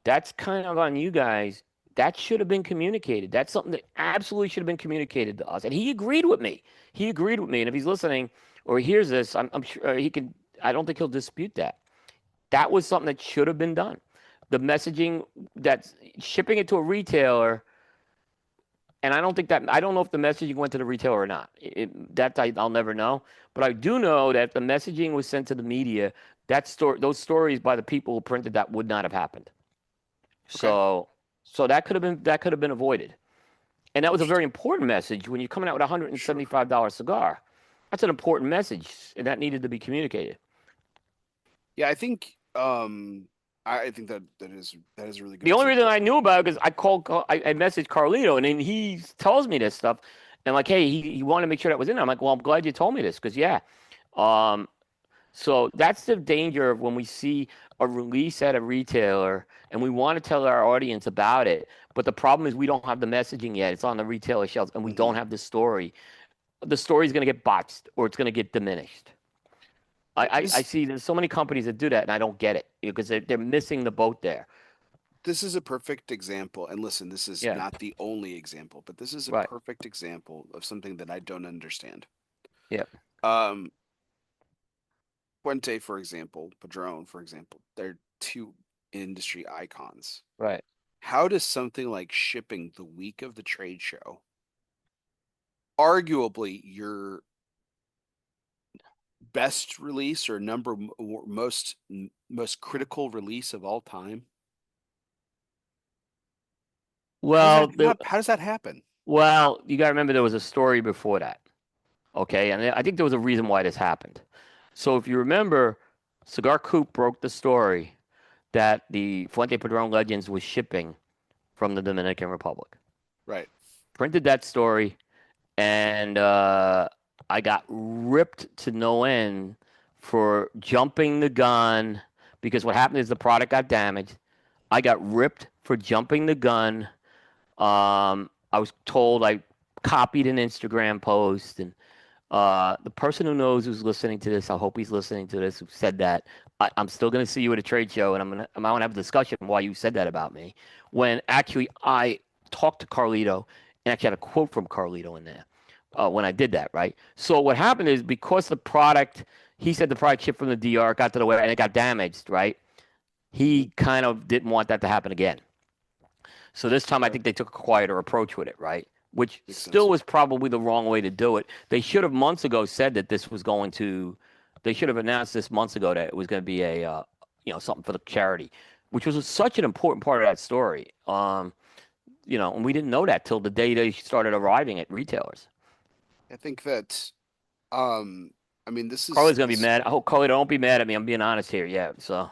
B: that's kind of on you guys. That should have been communicated. That's something that absolutely should have been communicated to us. And he agreed with me. He agreed with me. And if he's listening or he hears this, I'm sure he can. I don't think he'll dispute that. That was something that should have been done. The messaging that's shipping it to a retailer, and I don't know if the messaging went to the retailer or not. I'll never know. But I do know that if the messaging was sent to the media, those stories by the people who printed that would not have happened.
A: Okay.
B: So, so that could have been avoided. And that was a very
A: Interesting.
B: important message when you're coming out with a
A: Sure.
B: $175 cigar. That's an important message, and that needed to be communicated.
A: Yeah, I think that is a really good
B: The only reason
A: example.
B: I knew about it because I messaged Carlito, and then he tells me this stuff, and like, hey, he wanted to make sure that was in there. I'm like, well, I'm glad you told me this because yeah. Um, so that's the danger of when we see a release at a retailer and we want to tell our audience about it, but the problem is we don't have the messaging yet. It's on the retailer shelves, and we
A: Hmm.
B: don't have the story. The story is going to get botched or it's going to get diminished. I
A: This
B: see there's so many companies that do that, and I don't get it because they're missing the boat there.
A: this is a perfect example. And listen, this is
B: Yeah,
A: not the only example, but this is a
B: right.
A: perfect example of something that I don't understand.
B: Yeah,
A: Um, Puente, for example, Padron, for example, they're two industry icons.
B: right.
A: How does something like shipping the week of the trade show, arguably your best release or most critical release of all time,
B: Well,
A: how does that happen?
B: you got to remember there was a story before that. Okay, and I think there was a reason why this happened. So if you remember, Cigar Coop broke the story that the Fuente Padron Legends was shipping from the Dominican Republic.
A: Right.
B: Printed that story, and I got ripped to no end for jumping the gun because what happened is the product got damaged. I got ripped for jumping the gun. I was told I copied an Instagram post, and the person who knows who's listening to this, I hope he's listening to this, who said that, I'm still going to see you at a trade show, and I'm going to have a discussion why you said that about me. When actually I talked to Carlito and actually had a quote from Carlito in there when I did that, right? So what happened is because he said the product shipped from the DR, got to the web, and it got damaged, right?
A: Hmm.
B: He kind of didn't want that to happen again. So this time, I
A: Okay.
B: think they took a quieter approach with it, right? Which
A: Makes
B: still
A: sense.
B: was probably the wrong way to do it. They should have months ago said that this was going to. They should have announced this months ago that it was going to be something for the charity, which was such an important part of that story. And we didn't know that till the day they started arriving at retailers.
A: I think that um I mean
B: Carly's going to be
A: this
B: mad. I hope Carly don't be mad at me. I'm being honest here. Yeah. So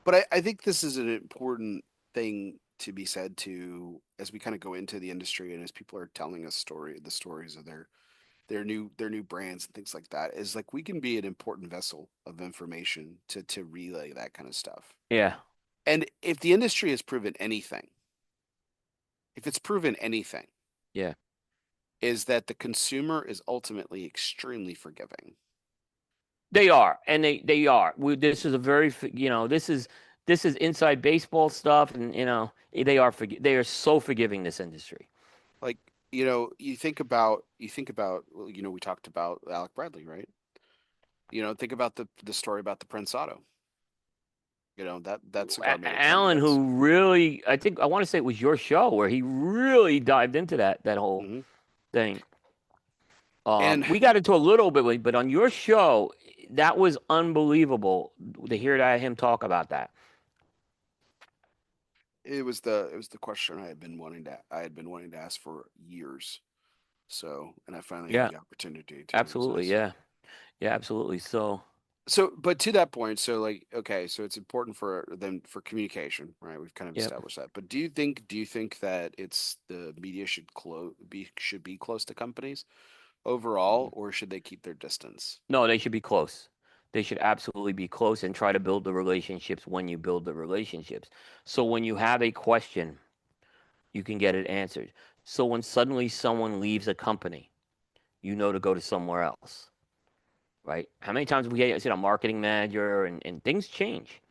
A: but I think this is an important thing to be said to as we kind of go into the industry and as people are telling us the stories of their new brands and things like that is like we can be an important vessel of information to relay that kind of stuff.
B: yeah,
A: And if the industry has proven anything, if it's proven anything,
B: yeah.
A: is that the consumer is ultimately extremely forgiving.
B: They are, and they are. This is a this is inside baseball stuff, and they are so forgiving this industry.
A: Like, you think about, well, we talked about Alec Bradley, right? Think about the story about the Prince Auto. That cigar made a ton.
B: Alan,
A: That's
B: who really, I want to say it was your show where he really dived into that whole
A: hmm
B: thing.
A: and
B: We got into a little bit, but on your show, that was unbelievable to hear him talk about that.
A: it was the question I had been wanting to ask for years. So, and I finally had
B: Yeah,
A: the opportunity to.
B: absolutely. Yeah, yeah, absolutely. So,
A: But to that point, so like, okay, so it's important for them for communication, right? We've kind of
B: yep.
A: established that. But do you think that it's the media should be close to companies overall, or should they keep their distance?
B: No, they should be close. They should absolutely be close and try to build the relationships when you build the relationships. So when you have a question, you can get it answered. So when suddenly someone leaves a company, you know to go to somewhere else, right? How many times we get a marketing manager and things change.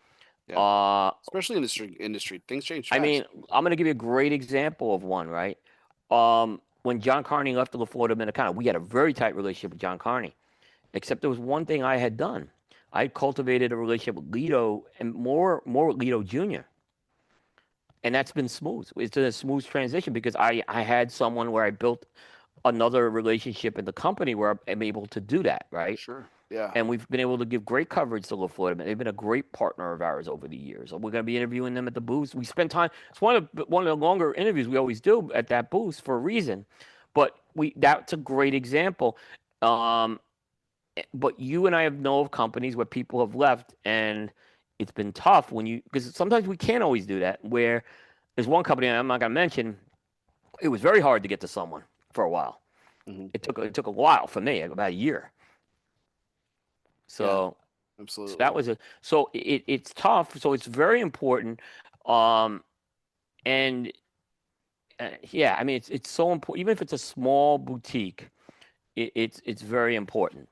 A: Yeah,
B: Uh,
A: especially industry things change
B: I mean,
A: fast.
B: I'm going to give you a great example of one, right? When John Carney left the La Florida Dominicana, we had a very tight relationship with John Carney, except there was one thing I had done. I cultivated a relationship with Lito and more with Lito Jr. And that's been smooth. It's a smooth transition because I had someone where I built another relationship in the company where I'm able to do that, right?
A: Sure. Yeah.
B: And we've been able to give great coverage to LaFleur. They've been a great partner of ours over the years. We're going to be interviewing them at the booth. We spend time. It's one of the longer interviews we always do at that booth for a reason. But we that's a great example. Um, but you and I have know of companies where people have left, and it's been tough when you because sometimes we can't always do that. Where there's one company I'm not going to mention. It was very hard to get to someone for a while.
A: Hmm.
B: It took a while for me, about a year.
A: Yeah.
B: So So
A: Absolutely.
B: that was a so it's tough. So it's very important. Um, and yeah, I mean it's so important. Even if it's a small boutique, it's very important.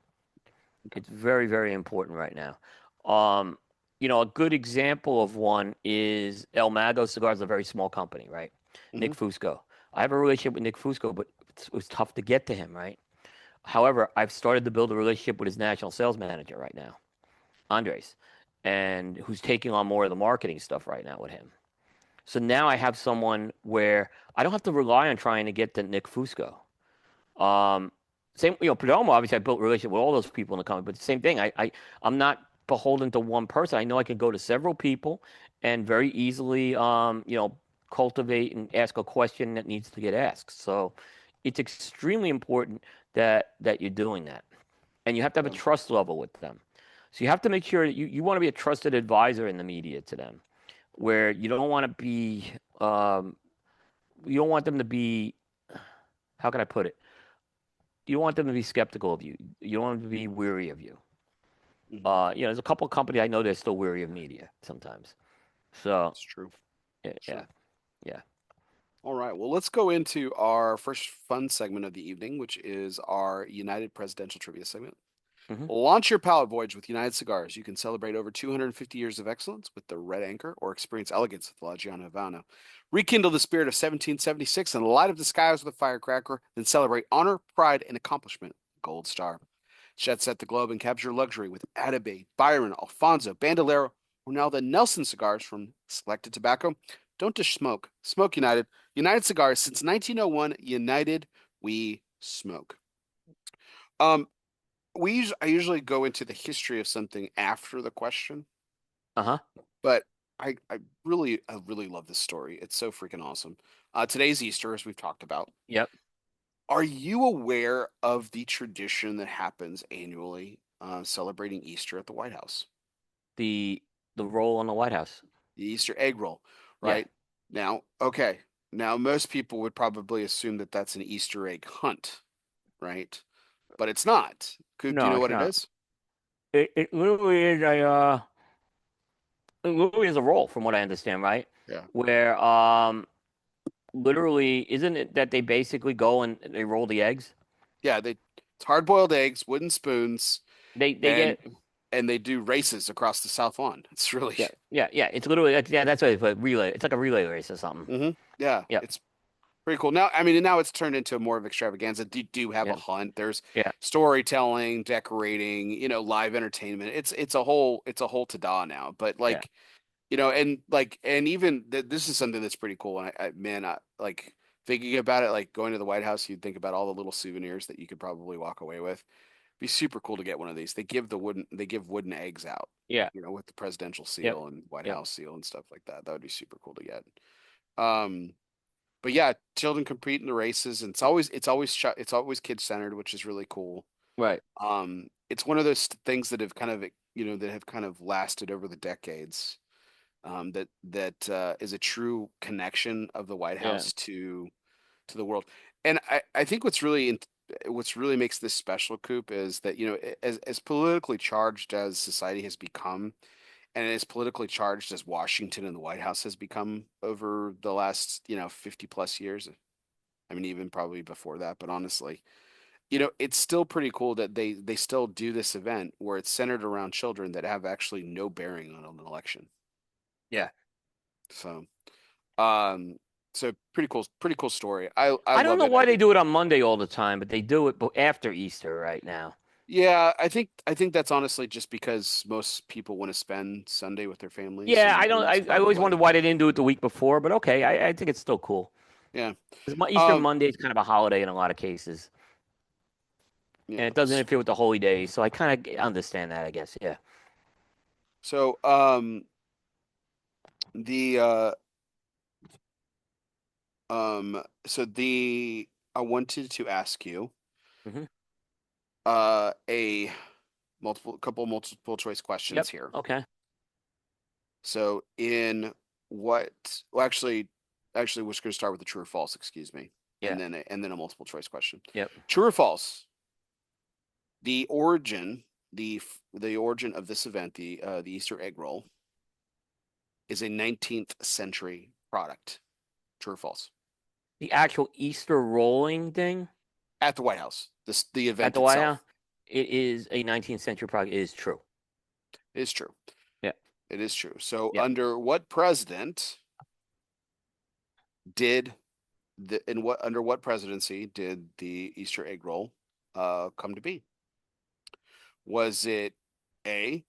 A: Okay.
B: It's very important right now. Um, a good example of one is El Mago Cigars, a very small company, right?
A: Hmm.
B: Nick Fusco. I have a relationship with Nick Fusco, but it was tough to get to him, right? However, I've started to build a relationship with his national sales manager right now, Andres, and who's taking on more of the marketing stuff right now with him. So now I have someone where I don't have to rely on trying to get to Nick Fusco. Um, same, Perdomo, obviously I built a relationship with all those people in the company, but the same thing. I'm not beholden to one person. I know I can go to several people and very easily, cultivate and ask a question that needs to get asked. So it's extremely important that you're doing that, and you have to have a
A: Yeah.
B: trust level with them. So you have to make sure that you want to be a trusted advisor in the media to them, where you don't want to be, you don't want them to be, how can I put it? You don't want them to be skeptical of you. You don't want them to be weary of you.
A: Hmm.
B: There's a couple of companies I know they're still weary of media sometimes. So,
A: It's true.
B: yeah, yeah,
A: Sure.
B: yeah.
A: All right. Well, let's go into our first fun segment of the evening, which is our United Presidential Trivia segment.
B: Hmm.
A: Launch your palate voyage with United Cigars. You can celebrate over 250 years of excellence with the Red Anchor or experience elegance with La Gianna Havana. Rekindle the spirit of 1776 and light up the skies with a firecracker, then celebrate honor, pride, and accomplishment. Gold Star. Jet set the globe and capture luxury with Atabey, Byron, Alfonso, Bandolero, or now the Nelson cigars from Selected Tobacco. Don't just smoke. Smoke United. United Cigars since 1901. United we smoke. Um, I usually go into the history of something after the question,
B: Uh-huh.
A: but I really love this story. It's so freaking awesome. Today's Easter, as we've talked about.
B: Yep.
A: Are you aware of the tradition that happens annually, celebrating Easter at the White House?
B: The the role on the White House.
A: The Easter egg roll,
B: Yeah.
A: right? Now, okay. Now, most people would probably assume that that's an Easter egg hunt, right? But it's not. Coop, do you
B: No,
A: know
B: it's
A: what it
B: not.
A: is?
B: It literally is it literally is a role from what I understand, right?
A: Yeah.
B: Where literally isn't it that they basically go and they roll the eggs?
A: Yeah, it's hard-boiled eggs, wooden spoons,
B: They
A: and
B: get
A: they do races across the South Lawn. It's really,
B: yeah. It's literally yeah. That's what they put relay. It's like a relay race or something.
A: yeah,
B: Yep.
A: it's pretty cool. Now, I mean, now it's turned into more of extravaganza. Do have a
B: Yep.
A: hunt. There's
B: Yeah.
A: storytelling, decorating, live entertainment. It's a whole to-da now. But
B: Yeah.
A: and even this is something that's pretty cool. And man, like thinking about it, like going to the White House, you'd think about all the little souvenirs that you could probably walk away with. Be super cool to get one of these. They give wooden eggs out,
B: Yeah.
A: with the presidential
B: Yep.
A: seal and White
B: Yep.
A: House seal and stuff like that. That would be super cool to get. Um, but yeah, children compete in the races, and it's always kid centered, which is really cool.
B: Right.
A: It's one of those things that have kind of lasted over the decades. That is a true connection of the White
B: Yeah.
A: House to the world. And I think what's really makes this special, Coop, is that as politically charged as society has become, and as politically charged as Washington and the White House has become over the last 50 plus years. I mean, even probably before that, but honestly, it's still pretty cool that they still do this event where it's centered around children that have actually no bearing on an election.
B: Yeah.
A: So, um, so pretty cool story. I
B: I don't
A: love
B: know
A: it. I
B: why they
A: think
B: do it on Monday all the time, but they do it after Easter right now.
A: Yeah, I think that's honestly just because most people want to spend Sunday with their families,
B: Yeah,
A: and,
B: I don't.
A: and that's
B: I always
A: probably
B: wondered why they didn't do it the week before, but okay, I think it's still cool.
A: yeah.
B: 'Cause Easter
A: Um,
B: Monday is kind of a holiday in a lot of cases,
A: yeah.
B: and it doesn't interfere with the holy days, so I kind of understand that, I guess. Yeah.
A: So the so the I wanted to ask you
B: Hmm.
A: a couple multiple choice
B: Yep.
A: questions here.
B: Okay.
A: So in what well actually we're just going to start with the true or false, excuse me,
B: Yeah.
A: and then a multiple choice question.
B: Yep.
A: True or false? The origin the origin of this event, the Easter egg roll, is a 19th century product. True or false?
B: The actual Easter rolling thing
A: At the White House. The
B: at
A: event
B: the White House,
A: itself
B: it is a 19th century product. It is true.
A: is true.
B: Yeah.
A: It is true. So
B: Yeah.
A: under what president did under what presidency did the Easter egg roll come to be? Was it A,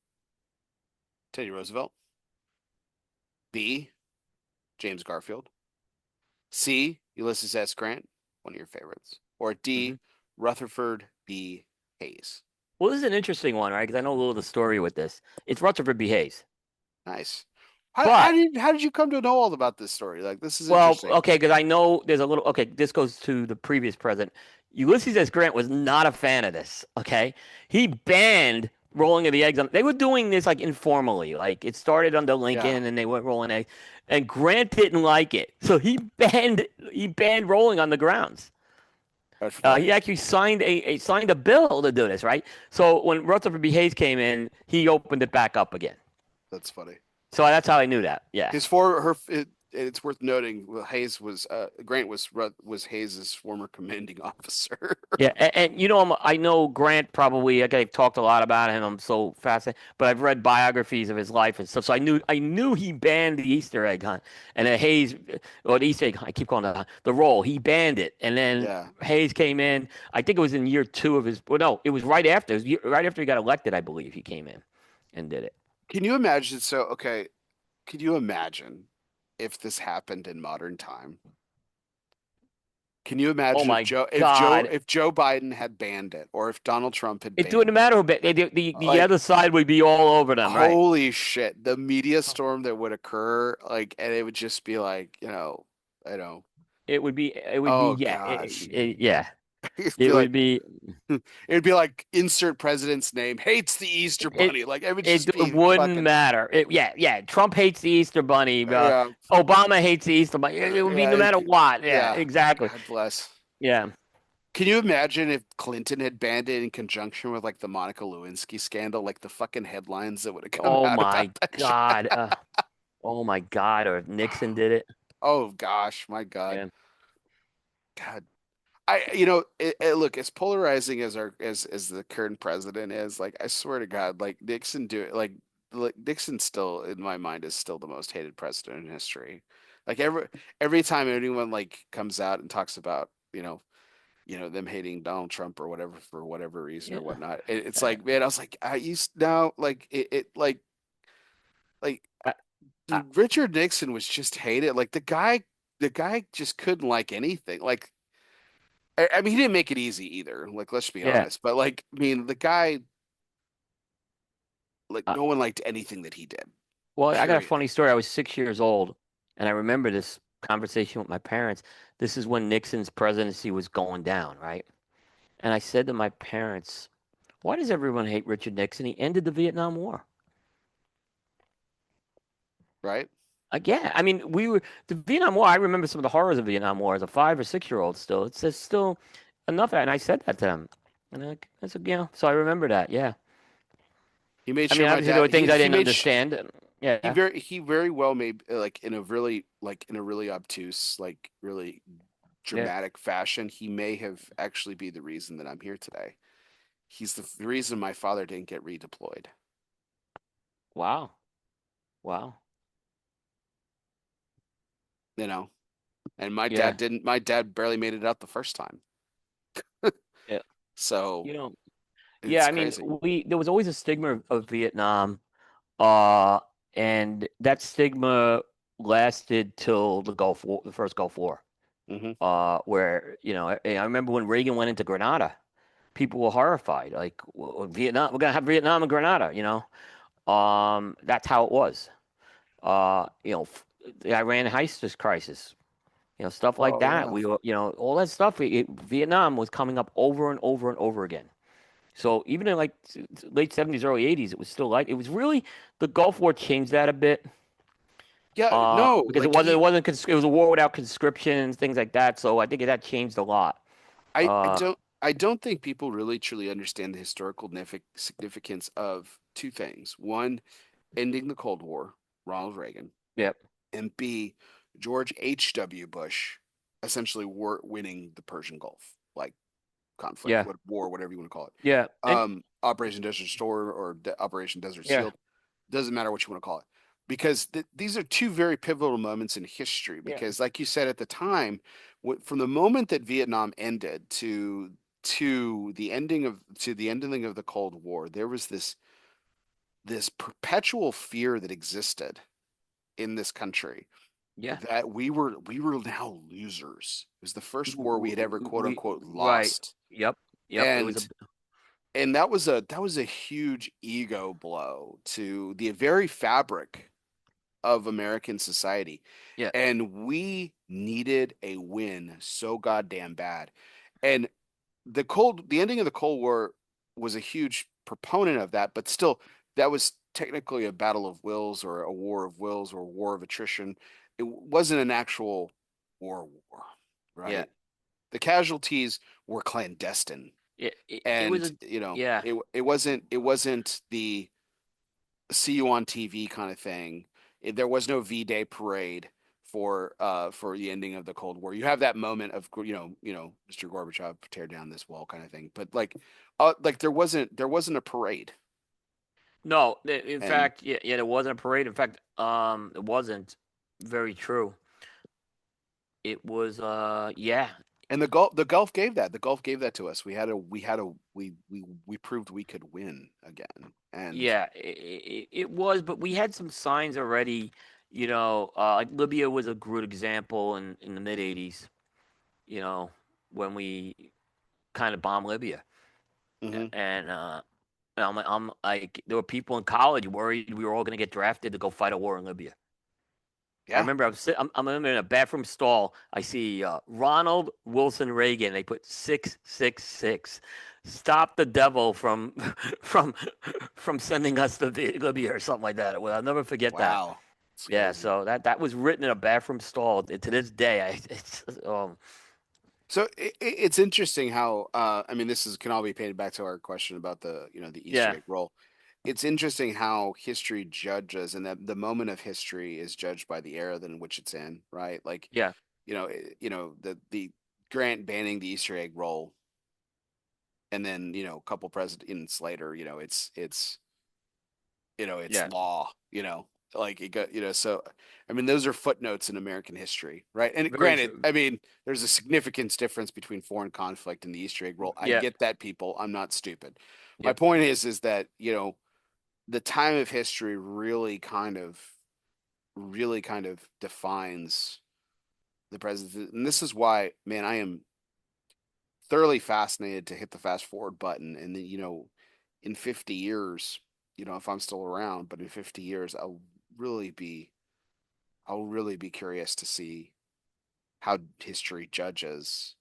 A: Teddy Roosevelt, B, James Garfield, C, Ulysses S. Grant, one of your favorites, or
B: Hmm.
A: D, Rutherford B. Hayes?
B: Well, this is an interesting one, right? Because I know a little of the story with this. It's Rutherford B. Hayes.
A: Nice.
B: But
A: How did you come to know all about this story? Like, this is
B: well,
A: interesting.
B: okay, because I know there's a little. Okay, this goes to the previous president. Ulysses S. Grant was not a fan of this. Okay, he banned rolling of the eggs. They were doing this like informally. Like it started under
A: Yeah,
B: Lincoln, and they went rolling eggs. And Grant didn't like it, so he banned rolling on the grounds.
A: that's funny.
B: He actually signed a bill to do this, right? So when Rutherford B. Hayes came in, he opened it back up again.
A: That's funny.
B: So that's how I knew that. Yeah.
A: His for her. It's worth noting. Well, Hayes was Grant was Hayes's former commanding officer.
B: Yeah, and I know Grant probably. I've talked a lot about him. I'm so fascinated, but I've read biographies of his life and stuff. So I knew he banned the Easter egg hunt, and then Hayes, or the Easter egg hunt, I keep calling it the roll. He banned it, and then
A: Yeah.
B: Hayes came in. I think it was in year two of his. Well, no, it was right after. It was right after he got elected, I believe. He came in and did it.
A: Can you imagine? So, okay, could you imagine if this happened in modern time? Can you
B: Oh
A: imagine
B: my God!
A: If Joe Biden had banned it, or if Donald Trump had
B: It wouldn't
A: banned it?
B: matter. But the
A: Like,
B: other side would be all over them, right?
A: holy shit, the media storm that would occur, like, and it would just be like, I know,
B: It would be. It would be.
A: oh
B: Yeah.
A: gosh,
B: Yeah.
A: it'd be
B: It would
A: like,
B: be.
A: it'd be like insert president's name hates the Easter
B: It
A: Bunny, like it would
B: it
A: just be
B: wouldn't
A: fucking,
B: matter. Yeah, yeah. Trump hates the Easter Bunny.
A: yeah,
B: Obama hates the Easter Bunny. It would be
A: yeah,
B: no matter what. Yeah,
A: yeah.
B: exactly.
A: God bless.
B: Yeah.
A: Can you imagine if Clinton had banned it in conjunction with like the Monica Lewinsky scandal, like the fucking headlines that would have come
B: Oh
A: out about
B: my
A: that shit?
B: God. Oh my God. Or if Nixon did it.
A: Oh gosh, my God.
B: Yeah.
A: God. Look, as polarizing as our as the current president is, like I swear to God, like Nixon like Nixon still in my mind is still the most hated president in history. Like every time anyone like comes out and talks about, them hating Donald Trump or whatever for whatever reason or
B: Yeah.
A: whatnot. It's
B: Uh,
A: like, man, I was like, I used now like like
B: I, I,
A: Richard Nixon was just hated. Like the guy just couldn't like anything. Like I mean, he didn't make it easy either. Like let's be
B: yeah.
A: honest. But like, I mean, the guy like
B: Uh,
A: no one liked anything that he did.
B: well, I got a
A: Period.
B: funny story. I was 6 years old, and I remember this conversation with my parents. This is when Nixon's presidency was going down, right? And I said to my parents, "Why does everyone hate Richard Nixon? He ended the Vietnam War."
A: Right?
B: Yeah, I mean, the Vietnam War. I remember some of the horrors of Vietnam War as a 5 or 6 year old. Still, it's just still enough. And I said that to them, and I said, so I remember that. Yeah,
A: He made
B: I
A: sure
B: mean,
A: my
B: obviously there
A: dad
B: were things I
A: he
B: didn't
A: made
B: understand. Yeah,
A: he very well made like in a really obtuse, like really
B: yeah.
A: dramatic fashion. He may have actually be the reason that I'm here today. He's the reason my father didn't get redeployed.
B: Wow, wow.
A: You know, and
B: Yeah,
A: my dad barely made it out the first time.
B: yeah.
A: So
B: You know, Yeah,
A: It's
B: I mean,
A: crazy.
B: there was always a stigma of Vietnam, uh, and that stigma lasted till the Gulf War, the first Gulf War,
A: Hmm.
B: where I remember when Reagan went into Grenada, people were horrified, like Vietnam, we're gonna have Vietnam and Grenada, that's how it was. The Iran heist crisis, stuff like
A: Oh
B: that.
A: yeah.
B: We were, all that stuff. Vietnam was coming up over and over and over again. So even in like late 70s, early 80s, it was still like it was really the Gulf War changed that a bit.
A: Yeah, no,
B: Because
A: like
B: it was a war without conscription, things like that. So I think that changed a lot.
A: I, I
B: Uh,
A: don't I don't think people really truly understand the historical significance of two things. One, ending the Cold War, Ronald Reagan,
B: yeah,
A: and B, George H.W. Bush essentially winning the Persian Gulf, like conflict,
B: yeah,
A: what war, whatever you want to call it.
B: yeah, and
A: Operation Desert Storm or Operation Desert
B: yeah,
A: Shield, doesn't matter what you want to call it, because these are two very pivotal moments in history.
B: yeah,
A: Because, like you said at the time, from the moment that Vietnam ended to the ending of the Cold War, there was this perpetual fear that existed in this country
B: yeah.
A: that we were now losers. It was the first war we had ever quote unquote
B: Right.
A: lost.
B: Yep. Yep. It was a
A: And that was a huge ego blow to the very fabric of American society.
B: yeah,
A: And we needed a win so goddamn bad. And the ending of the Cold War was a huge proponent of that, but still, that was technically a battle of wills or a war of wills or a war of attrition. It wasn't an actual war,
B: yeah.
A: right? The casualties were clandestine,
B: It was
A: and
B: a yeah.
A: it wasn't the see you on TV kind of thing. There was no V-Day parade for the ending of the Cold War. You have that moment of Mr. Gorbachev tear down this wall kind of thing, but like there wasn't a parade.
B: No, in
A: And
B: fact, yeah, there wasn't a parade. In fact, it wasn't very true. It was yeah.
A: and the Gulf gave that. The Gulf gave that to us. We proved we could win again. And
B: Yeah, it was, but we had some signs already, like Libya was a good example in the mid 80s, you know, when we kind of bombed Libya.
A: mhm,
B: And I'm like, there were people in college worried we were all going to get drafted to go fight a war in Libya. I
A: yeah,
B: remember I'm in a bathroom stall. I see Ronald Wilson Reagan. They put 666. Stop the devil from from from sending us to Libya or something like that. Well, I'll never forget that.
A: wow, it's
B: Yeah,
A: crazy.
B: so that was written in a bathroom stall. To this day,
A: So it's interesting how I mean this is can all be painted back to our question about the Easter
B: yeah,
A: egg roll. It's interesting how history judges and that the moment of history is judged by the era in which it's in, right? Like,
B: yeah,
A: the Grant banning the Easter egg roll, and then a couple presidents later, it's
B: yeah.
A: law, like it got, so I mean those are footnotes in American history, right? And
B: Very
A: granted,
B: true.
A: I mean there's a significant difference between foreign conflict and the Easter egg roll. I
B: Yeah,
A: get that, people. I'm not stupid. My
B: yep.
A: point is that, the time of history really kind of defines the present. And this is why, man, I am thoroughly fascinated to hit the fast forward button. And then, in 50 years, if I'm still around, but in 50 years, really be, I'll really be curious to see how history judges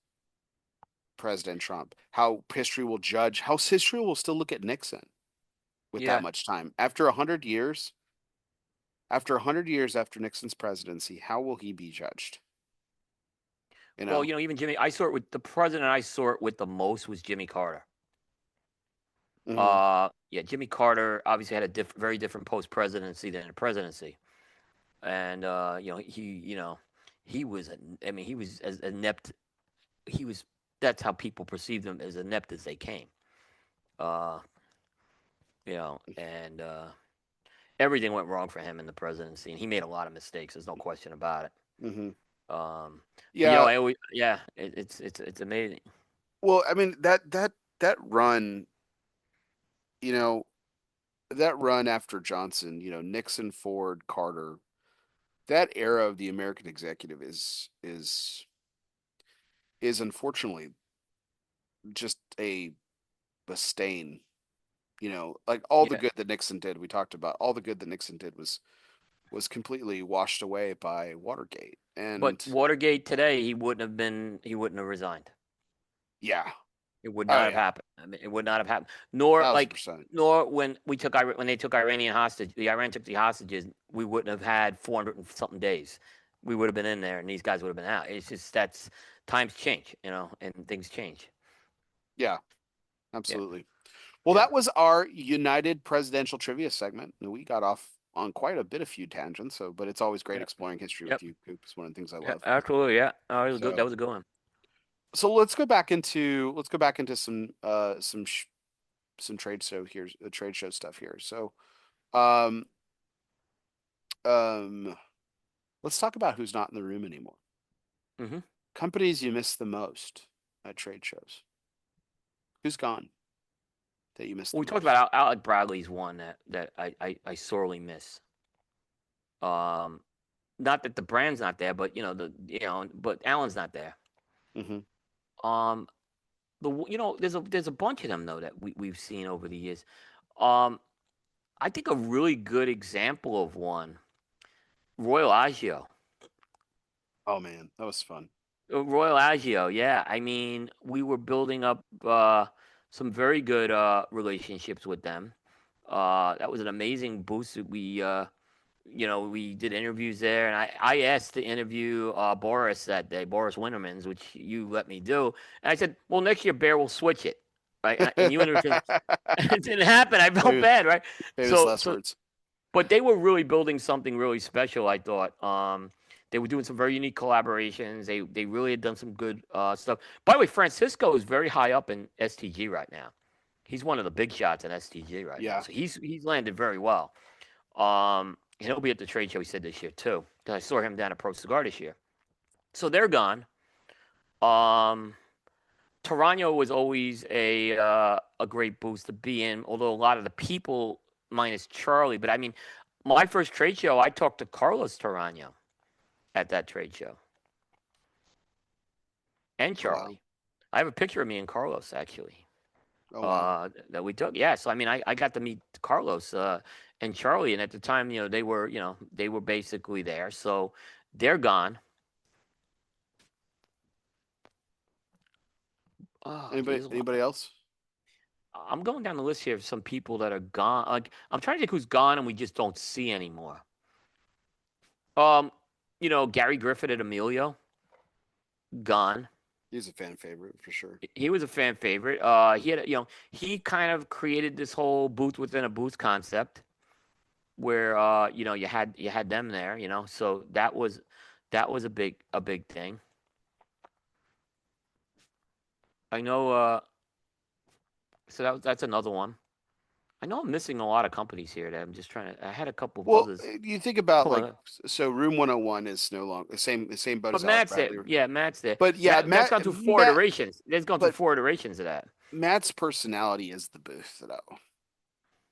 A: President Trump, how history will still look at Nixon with that
B: Yeah.
A: much time. After 100 years after Nixon's presidency, how will he be judged? You
B: Well,
A: know?
B: even Jimmy, I saw it with the president I saw it with the most was Jimmy Carter.
A: Hmm.
B: Yeah, Jimmy Carter obviously had a very different post presidency than a presidency, and he was, I mean, he was as inept. He was. That's how people perceived him, as inept as they came. Uh, and everything went wrong for him in the presidency, and he made a lot of mistakes. There's no question about it.
A: Hmm.
B: Um, but
A: Yeah.
B: I always, yeah, it's amazing.
A: Well, I mean that run. you know, that run after Johnson, Nixon, Ford, Carter, that era of the American executive is unfortunately just a stain. Like all the
B: Yeah.
A: good that Nixon did, we talked about all the good that Nixon did was completely washed away by Watergate.
B: But
A: And
B: Watergate today, he wouldn't have resigned.
A: yeah,
B: It would
A: oh
B: not have
A: yeah,
B: happened. I mean, it would not have happened. Nor
A: thousand
B: like,
A: percent.
B: nor when they took Iranian hostage, the Iran took the hostages, we wouldn't have had 400 and something days. We would have been in there, and these guys would have been out. It's just that's times change, and things change.
A: Yeah,
B: Yeah,
A: absolutely. Well,
B: yeah,
A: that was our United Presidential Trivia segment. We got off on quite a bit of few tangents, but it's always great
B: yeah,
A: exploring history
B: yep,
A: with you, Coop. It's one of the things I
B: yeah,
A: love.
B: absolutely, yeah. Oh, it was good. That
A: So,
B: was a good one.
A: so let's go back into some trade show here, trade show stuff here. So, um, um, let's talk about who's not in the room anymore.
B: Hmm.
A: Companies you miss the most at trade shows. Who's gone that you miss
B: Well,
A: the
B: we talked
A: most?
B: about Alec Bradley's one that I sorely miss. Um, Not that the brand's not there, but but Allen's not there.
A: Hmm.
B: Um, there's a bunch of them though that we've seen over the years. Um, I think a really good example of one, Royal Agio.
A: Oh man, that was fun.
B: Royal Agio, yeah. I mean, we were building up some very good relationships with them. That was an amazing boost. We did interviews there, and I asked to interview Boris that day, Boris Wintermans, which you let me do. And I said, well, next year, Bear will switch it, right? And you interviewed him. It didn't happen. I felt
A: Famous,
B: bad, right?
A: famous
B: So,
A: last
B: so,
A: words.
B: but they were really building something really special. I thought. They were doing some very unique collaborations. They really had done some good stuff. By the way, Francisco is very high up in STG right now. He's one of the big shots in STG right now.
A: Yeah.
B: So he's landed very well. He'll be at the trade show. He said this year too. Because I saw him down at Pro Cigar this year. So they're gone. Um, Tarano was always a great boost to be in. Although a lot of the people, minus Charlie, but I mean, my first trade show, I talked to Carlos Tarano at that trade show and
A: Oh wow.
B: Charlie. I have a picture of me and Carlos actually.
A: Oh wow.
B: That we took. Yeah, so I mean, I got to meet Carlos and Charlie, and at the time, they were basically there. So they're gone. Oh,
A: Anybody
B: there's a lot.
A: anybody else?
B: I'm going down the list here of some people that are gone. Like I'm trying to think who's gone and we just don't see anymore. Um, Gary Griffith at Emilio, gone.
A: He's a fan favorite for sure.
B: He was a fan favorite. He kind of created this whole booth within a booth concept where you had them there, so that was a big thing. I know so that's another one. I know I'm missing a lot of companies here that I'm just trying to. I had a couple of
A: Well,
B: others
A: you think about like
B: pulling up.
A: so Room 101 is no longer the same boat
B: But
A: as Alec
B: Matt's there.
A: Bradley.
B: Yeah, Matt's there.
A: But yeah,
B: That's gone through four iterations. That's gone through
A: but
B: four iterations of that.
A: Matt's personality is the booth that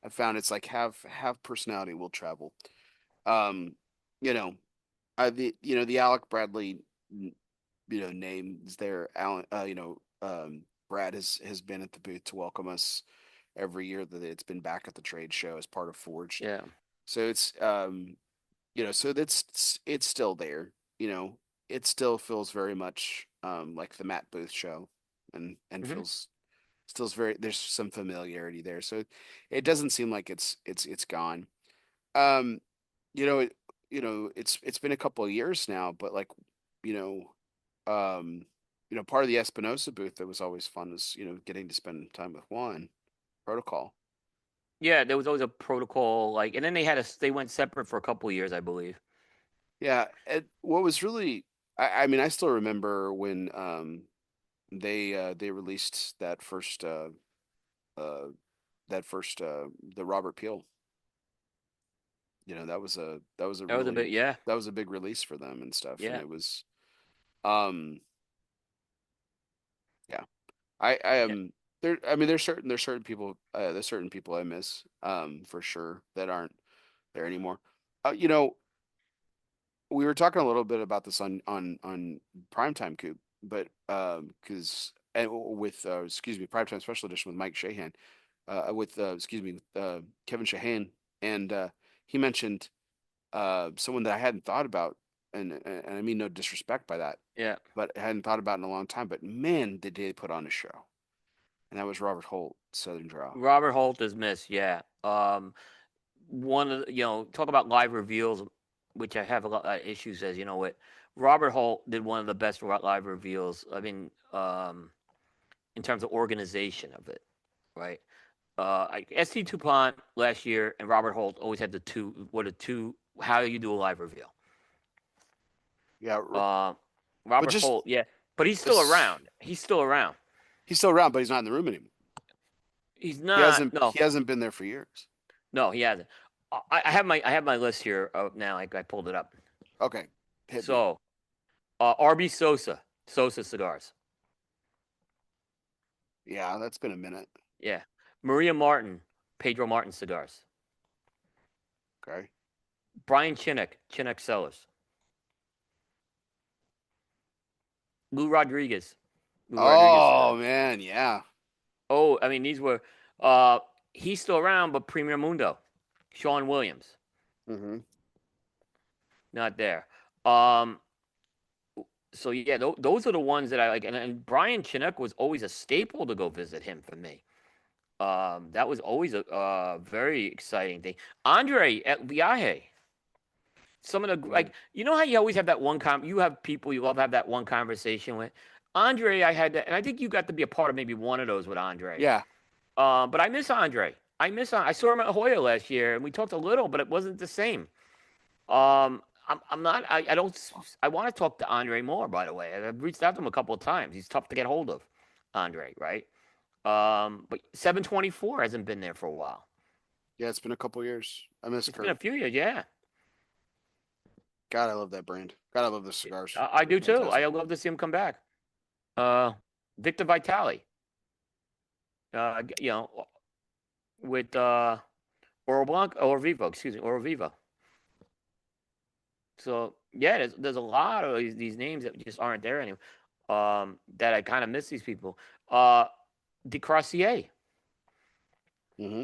A: I found. It's like have personality will travel. Um, you know, the Alec Bradley name is there. Alan, Brad has been at the booth to welcome us every year that it's been back at the trade show as part of Forge.
B: Yeah.
A: So so it's still there. It still feels very much like the Matt Booth show, and
B: Hmm.
A: feels still very. There's some familiarity there, so it doesn't seem like it's gone. Um, you know it. It's been a couple of years now, but like you part of the Espinosa booth that was always fun was getting to spend time with Juan Protocol.
B: Yeah, there was always a protocol and then they went separate for a couple of years, I believe.
A: Yeah, what was really, I mean, I still remember when they released uh the Robert Peel. That was a
B: That was a bit,
A: really
B: yeah,
A: that was a big release for them and stuff, and
B: yeah,
A: it was um yeah. I
B: yeah.
A: am. there's certain people I miss, for sure that aren't there anymore. You know, we were talking a little bit about this on Primetime Coop, but because with excuse me, Primetime Special Edition with Mike Shahan, with excuse me, Kevin Shahan, and he mentioned someone that I hadn't thought about, and I mean no disrespect by that,
B: Yeah.
A: but I hadn't thought about in a long time. But man, did they put on a show, and that was Robert Holt, Southern Draw.
B: Robert Holt is missed. Yeah. One of talk about live reveals, which I have a lot of issues as. You know what? Robert Holt did one of the best live reveals. I mean, in terms of organization of it, right? ST Tupont last year and Robert Holt always had the two. What a two. How do you do a live reveal?
A: Yeah, but
B: Robert
A: just
B: Holt, yeah, but he's still
A: this,
B: around. He's still around.
A: he's still around, but he's not in the room anymore.
B: He's
A: He
B: not.
A: hasn't
B: No,
A: he hasn't been there for years.
B: no, he hasn't. I have my list here now. I pulled it up.
A: Okay, hit me.
B: So, RB Sosa cigars.
A: Yeah, that's been a minute.
B: Yeah, Maria Martin, Pedro Martin cigars.
A: Okay.
B: Brian Chinnock Cellars. Lou Rodriguez,
A: Oh
B: cigars.
A: man, yeah.
B: Oh, I mean these were. He's still around, but Premier Mundo, Sean Williams,
A: Hmm.
B: not there. Um, so yeah, those are the ones that I like. And Brian Chinook was always a staple to go visit him for me. That was always a very exciting thing. Andre at Viaje. Some of the like, you know how you always have that one you have people you love to have that one conversation with. Andre, I had that, and I think you got to be a part of maybe one of those with Andre.
A: Yeah,
B: But I miss Andre. I saw him at Hoya last year, and we talked a little, but it wasn't the same. I'm not. I don't. I want to talk to Andre more. By the way, I've reached out to him a couple of times. He's tough to get hold of, Andre. Right. But 724 hasn't been there for a while.
A: yeah. It's been a couple years. I miss
B: It's been a
A: Kurt.
B: few years. Yeah,
A: God, I love that brand. God, I love the cigars.
B: I
A: They're
B: do too. I
A: fantastic.
B: love to see him come back. Uh, Victor Vitali. You know, with Oro Blanco or Vivo. Excuse me, Oro Vivo. So yeah, there's a lot of these names that just aren't there anymore. That I kind of miss these people. De Crossier.
A: Hmm.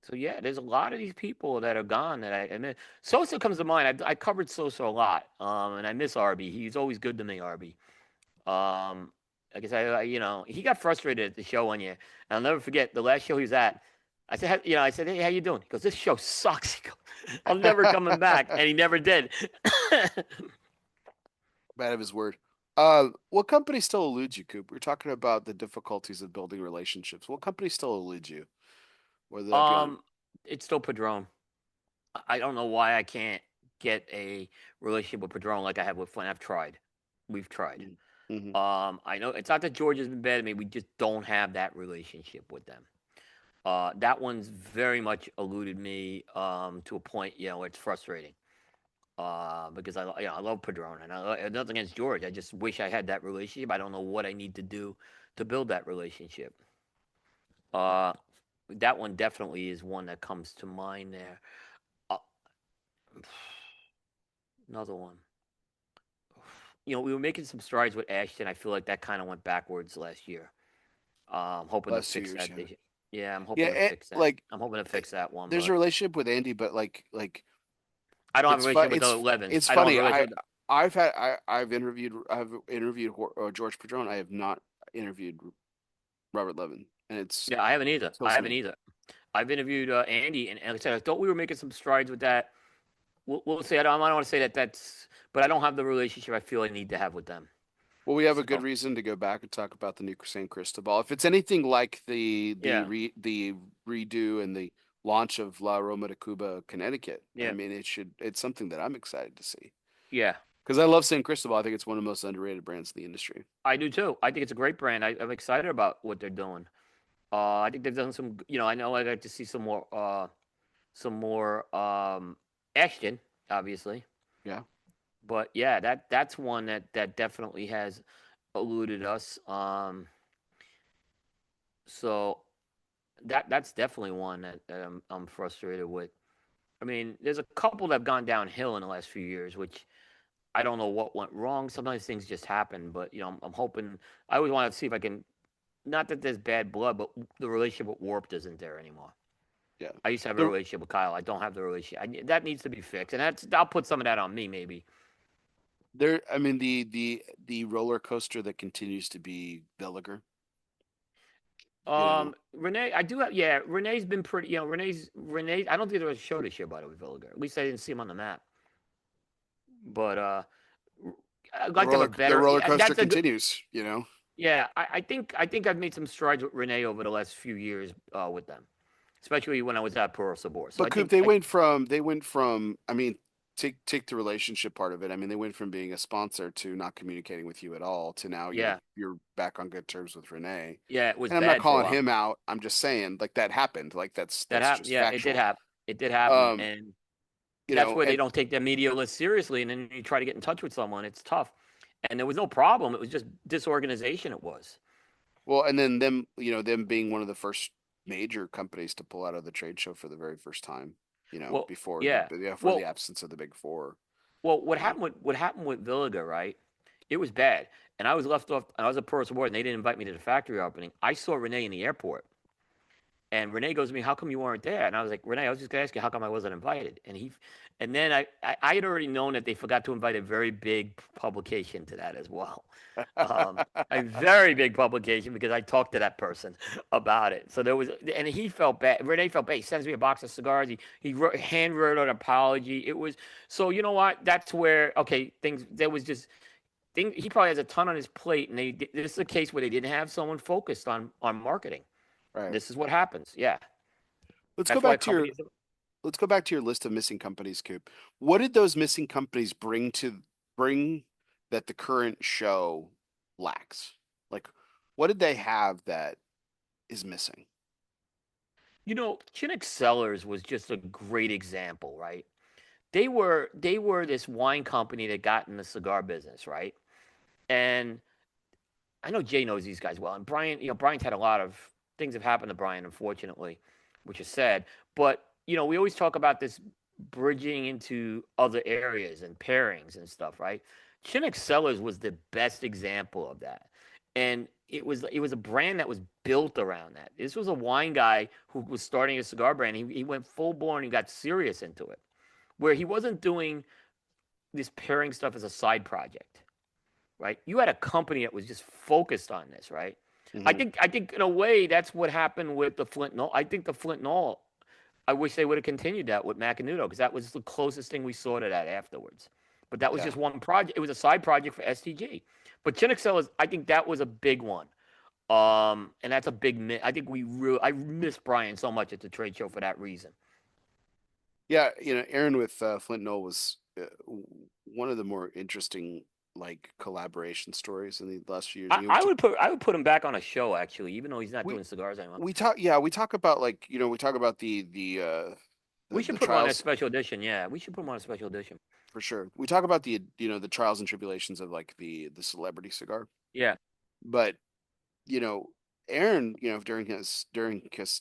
B: So yeah, there's a lot of these people that are gone that I miss. Sosa comes to mind. I covered Sosa a lot, and I miss RB. He's always good to me, RB. I guess he got frustrated at the show one year, and I'll never forget the last show he was at. I said, hey, how you doing? He goes, this show sucks. He goes, I'm never coming back, and he never did.
A: Bad of his word. What company still eludes you, Coop? We're talking about the difficulties of building relationships. What company still eludes you? Whether that be on.
B: um, it's still Padron. I don't know why I can't get a relationship with Padron like I have with Flynn. I've tried. We've tried.
A: Mm-hmm.
B: I know it's not that George has been bad at me. We just don't have that relationship with them. That one's very much eluded me to a point, where it's frustrating. Because I love Padron and nothing against George. I just wish I had that relationship. I don't know what I need to do to build that relationship. Uh, that one definitely is one that comes to mind there. Uh, another one. We were making some strides with Ashton. I feel like that kind of went backwards last year. Hoping to
A: Last 2
B: fix
A: years,
B: that.
A: yeah.
B: Yeah, I'm
A: Yeah,
B: hoping to fix that.
A: like
B: I'm hoping to fix that one,
A: there's a
B: but
A: relationship with Andy, but like
B: I don't have a
A: it's fun.
B: relationship with the Levins.
A: It's
B: I don't have a
A: funny.
B: relationship with.
A: I've interviewed George Padron. I have not interviewed Robert Levin, and
B: Yeah, I haven't either.
A: it kills me.
B: I've interviewed Andy, and like I said, I thought we were making some strides with that. We'll say I don't want to say that but I don't have the relationship I feel I need to have with them.
A: Well, we have a good
B: So
A: reason to go back and talk about the new San Cristobal. If it's anything like
B: yeah,
A: the redo and the launch of La Roma de Cuba, Connecticut, I
B: yeah,
A: mean, it's something that I'm excited to see
B: yeah.
A: because I love San Cristobal. I think it's one of the most underrated brands in the industry.
B: I do too. I think it's a great brand. I'm excited about what they're doing. I think they've done some. I know I'd like to see some more. Action, obviously.
A: Yeah.
B: But yeah, that's one that definitely has. eluded us. So that's definitely one that I'm frustrated with. I mean, there's a couple that have gone downhill in the last few years, which I don't know what went wrong. Sometimes things just happen, but I'm hoping. I always want to see if I can. Not that there's bad blood, but the relationship with Warped isn't there anymore.
A: Yeah.
B: I used to have a
A: The
B: relationship with Kyle. I don't have the relationship. That needs to be fixed, and I'll put some of that on me, maybe.
A: there I mean the roller coaster that continues to be Villiger, you know.
B: Renee, I do have. Yeah, Renee's been pretty. Renee. I don't think there was a show this year, by the way, Villiger. At least I didn't see him on the map. But I'd like to have a
A: The
B: better.
A: roller
B: Yeah,
A: coaster
B: that's a good.
A: continues, you know.
B: Yeah, I think I've made some strides with Renee over the last few years with them, especially when I was at Pearl Sabor. So
A: But
B: I
A: Coop,
B: think
A: they went from, I mean, take the relationship part of it. I mean, they went from being a sponsor to not communicating with you at all to now
B: yeah,
A: you're back on good terms with Renee.
B: yeah, it was
A: And I'm not
B: bad for a
A: calling
B: while.
A: him out. I'm just saying like that happened. Like
B: That
A: that's
B: happened.
A: just
B: Yeah, it did
A: factual.
B: happen. It did happen,
A: Um,
B: and
A: you
B: that's
A: know,
B: where they
A: and
B: don't take their media list seriously, and then you try to get in touch with someone. It's tough, and there was no problem. It was just disorganization. It was.
A: well, and then them being one of the first major companies to pull out of the trade show for the very first time,
B: Well,
A: before
B: yeah.
A: for the
B: Well,
A: absence of the big four,
B: well, what
A: you know.
B: happened with Villiga, right? It was bad, and I was left off. I was a person board, and they didn't invite me to the factory opening. I saw Renee in the airport. And Renee goes to me, "How come you weren't there?" And I was like, "Renee, I was just gonna ask you how come I wasn't invited." And then I had already known that they forgot to invite a very big publication to that as well, a very big publication because I talked to that person about it. So there was, and he felt bad. Renee felt bad. He sends me a box of cigars. Hand wrote an apology. It was so you know what? That's where okay things. There was just thing. He probably has a ton on his plate, and this is a case where they didn't have someone focused on marketing.
A: Right.
B: This is what happens. Yeah.
A: Let's go
B: That's why
A: back to your
B: companies.
A: let's go back to your list of missing companies, Coop. What did those missing companies bring that the current show lacks? Like, what did they have that is missing?
B: Chinook Cellars was just a great example, right? They were this wine company that got in the cigar business, right? And I know Jay knows these guys well, and Brian. Brian's had a lot of things have happened to Brian, unfortunately, which is sad. But we always talk about this bridging into other areas and pairings and stuff, right? Chinook Cellars was the best example of that, and it was a brand that was built around that. This was a wine guy who was starting a cigar brand. He went full blown and got serious into it, where he wasn't doing this pairing stuff as a side project, right? You had a company that was just focused on this, right? I
A: Hmm.
B: think I think in a way that's what happened with the Flint Knoll. I think the Flint Knoll. I wish they would have continued that with Macanudo because that was the closest thing we saw to that afterwards. But that was
A: Yeah.
B: just one project. It was a side project for STG. But Chinook Cellars, I think that was a big one. And that's a big miss. I think I miss Brian so much at the trade show for that reason.
A: Yeah, Aaron with Flint Knoll was one of the more interesting like collaboration stories in the last few years.
B: I, I would put I would put him back on a show actually, even though he's not
A: We
B: doing cigars anymore.
A: we talk about like we talk about
B: We should
A: the
B: put him on a
A: trials
B: special edition. Yeah, we should put him on a special edition.
A: for sure. We talk about the trials and tribulations of like the celebrity cigar,
B: Yeah,
A: but you know Aaron, during his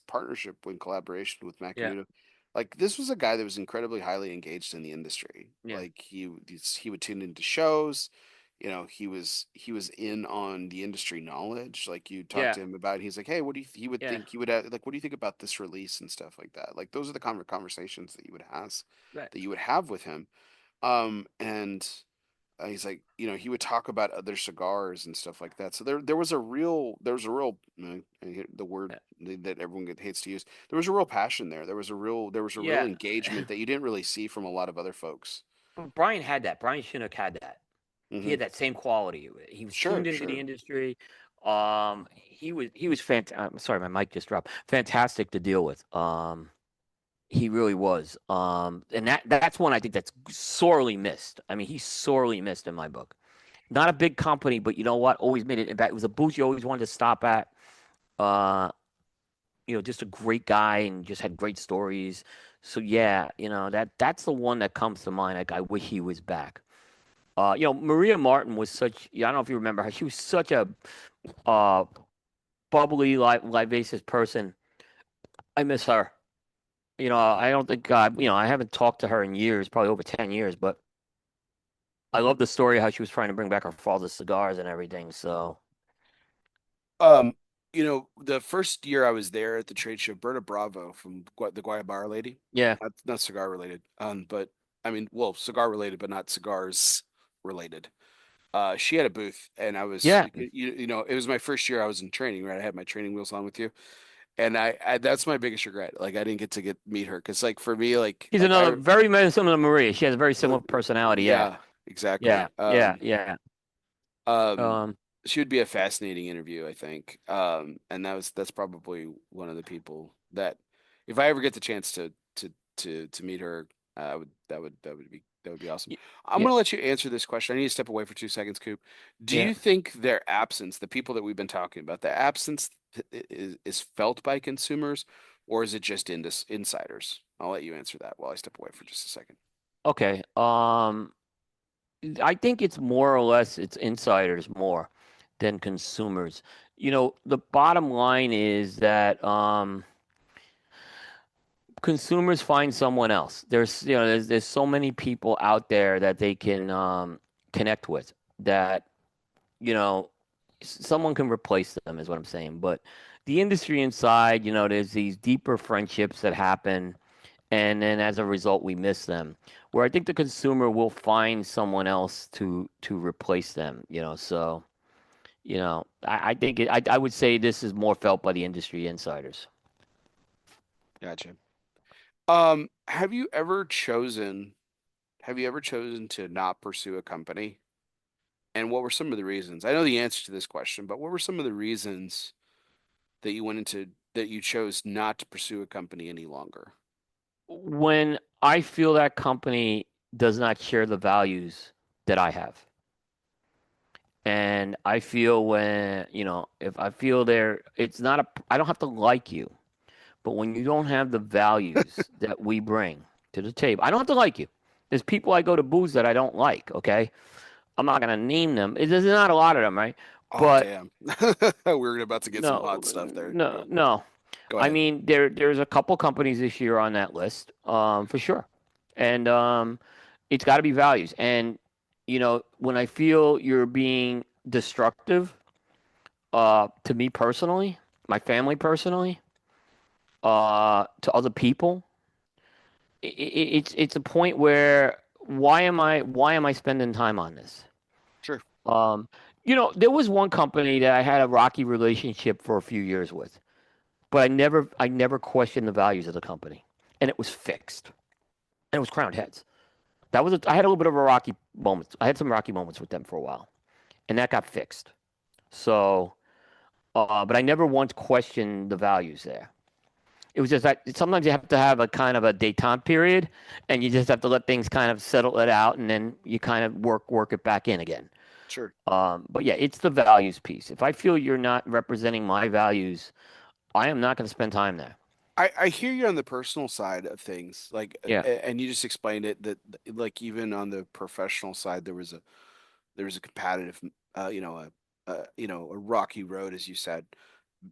A: partnership and collaboration with
B: yeah,
A: Macanudo, like this was a guy that was incredibly highly engaged in the industry.
B: yeah,
A: Like he would tune into shows. He was in on the industry knowledge. Like you talk
B: yeah,
A: to him about, he's like, hey, what do you? He would
B: yeah.
A: think like, what do you think about this release and stuff like that. Like those are the conversations that
B: Right.
A: you would have with him. And he's like, he would talk about other cigars and stuff like that. So there was a real I hate the word
B: Yeah.
A: that everyone hates to use. There was a real passion there. There was a real
B: Yeah.
A: engagement that you didn't really see from a lot of other folks.
B: But Brian had that. Brian Chinook had that. He
A: Hmm.
B: had that same quality. He was tuned
A: Sure,
B: into the
A: sure.
B: industry. He was fantastic. I'm sorry, my mic just dropped. Fantastic to deal with. He really was. And that's one I think that's sorely missed. I mean, he's sorely missed in my book. Not a big company, but you know what? Always made it impact. It was a booth you always wanted to stop at. Uh, just a great guy and just had great stories. So yeah, that's the one that comes to mind. Like I wish he was back. Maria Martin was such. I don't know if you remember her. She was such a uh, bubbly, vivacious person. I miss her. I don't think I haven't talked to her in years, probably over 10 years. But I love the story how she was trying to bring back her father's cigars and everything. So
A: Um, the first year I was there at the trade show, Berta Bravo from the Guayabara lady,
B: yeah,
A: not cigar related, but I mean, well, cigar related, but not cigars related. She had a booth, and I was,
B: yeah,
A: it was my first year I was in training, right? I had my training wheels on with you, and I that's my biggest regret. Like, I didn't get to meet her because, like, for me,
B: she's
A: like
B: another
A: I,
B: very similar to Maria. She has a very similar personality. Yeah,
A: yeah, exactly.
B: yeah, yeah, yeah.
A: Um,
B: Um,
A: she would be a fascinating interview, I think. And that's probably one of the people that, if I ever get the chance to meet her, that would be awesome.
B: y-
A: I'm
B: yeah,
A: gonna let you answer this question. I need to step away for 2 seconds, Coop. Do
B: yeah.
A: you think their absence, the people that we've been talking about, the absence is felt by consumers, or is it just insiders? I'll let you answer that while I step away for just a second.
B: Okay. I think it's more or less it's insiders more than consumers. The bottom line is that consumers find someone else. There's so many people out there that they can connect with that someone can replace them is what I'm saying. But the industry inside, there's these deeper friendships that happen, and then as a result, we miss them. Where I think the consumer will find someone else to replace them. So I think I would say this is more felt by the industry insiders.
A: Gotcha. Have you ever chosen? Have you ever chosen to not pursue a company? And what were some of the reasons? I know the answer to this question, but what were some of the reasons that you chose not to pursue a company any longer?
B: When I feel that company does not share the values that I have. And I feel if I feel it's not I don't have to like you, but when you don't have the values that we bring to the table, I don't have to like you. There's people I go to booths that I don't like, okay? I'm not going to name them. There's not a lot of them, right?
A: Oh,
B: But
A: damn. We're about to get some hot
B: no,
A: stuff there.
B: no, no.
A: Go
B: I
A: ahead.
B: mean, there's a couple companies this year on that list, for sure. And it's got to be values. And when I feel you're being destructive, to me personally, my family personally, to other people, it's a point where why am I spending time on this?
A: Sure.
B: Um, there was one company that I had a rocky relationship for a few years with, but I never questioned the values of the company, and it was fixed, and it was Crowned Heads. I had a little bit of a rocky moment. I had some rocky moments with them for a while, and that got fixed. So, but I never once questioned the values there. It was just that sometimes you have to have a kind of a détente period, and you just have to let things kind of settle it out, and then you kind of work it back in again.
A: Sure.
B: But yeah, it's the values piece. If I feel you're not representing my values, I am not going to spend time there.
A: I hear you on the personal side of things, like,
B: Yeah.
A: and you just explained it that, like, even on the professional side, there was a competitive, a rocky road, as you said,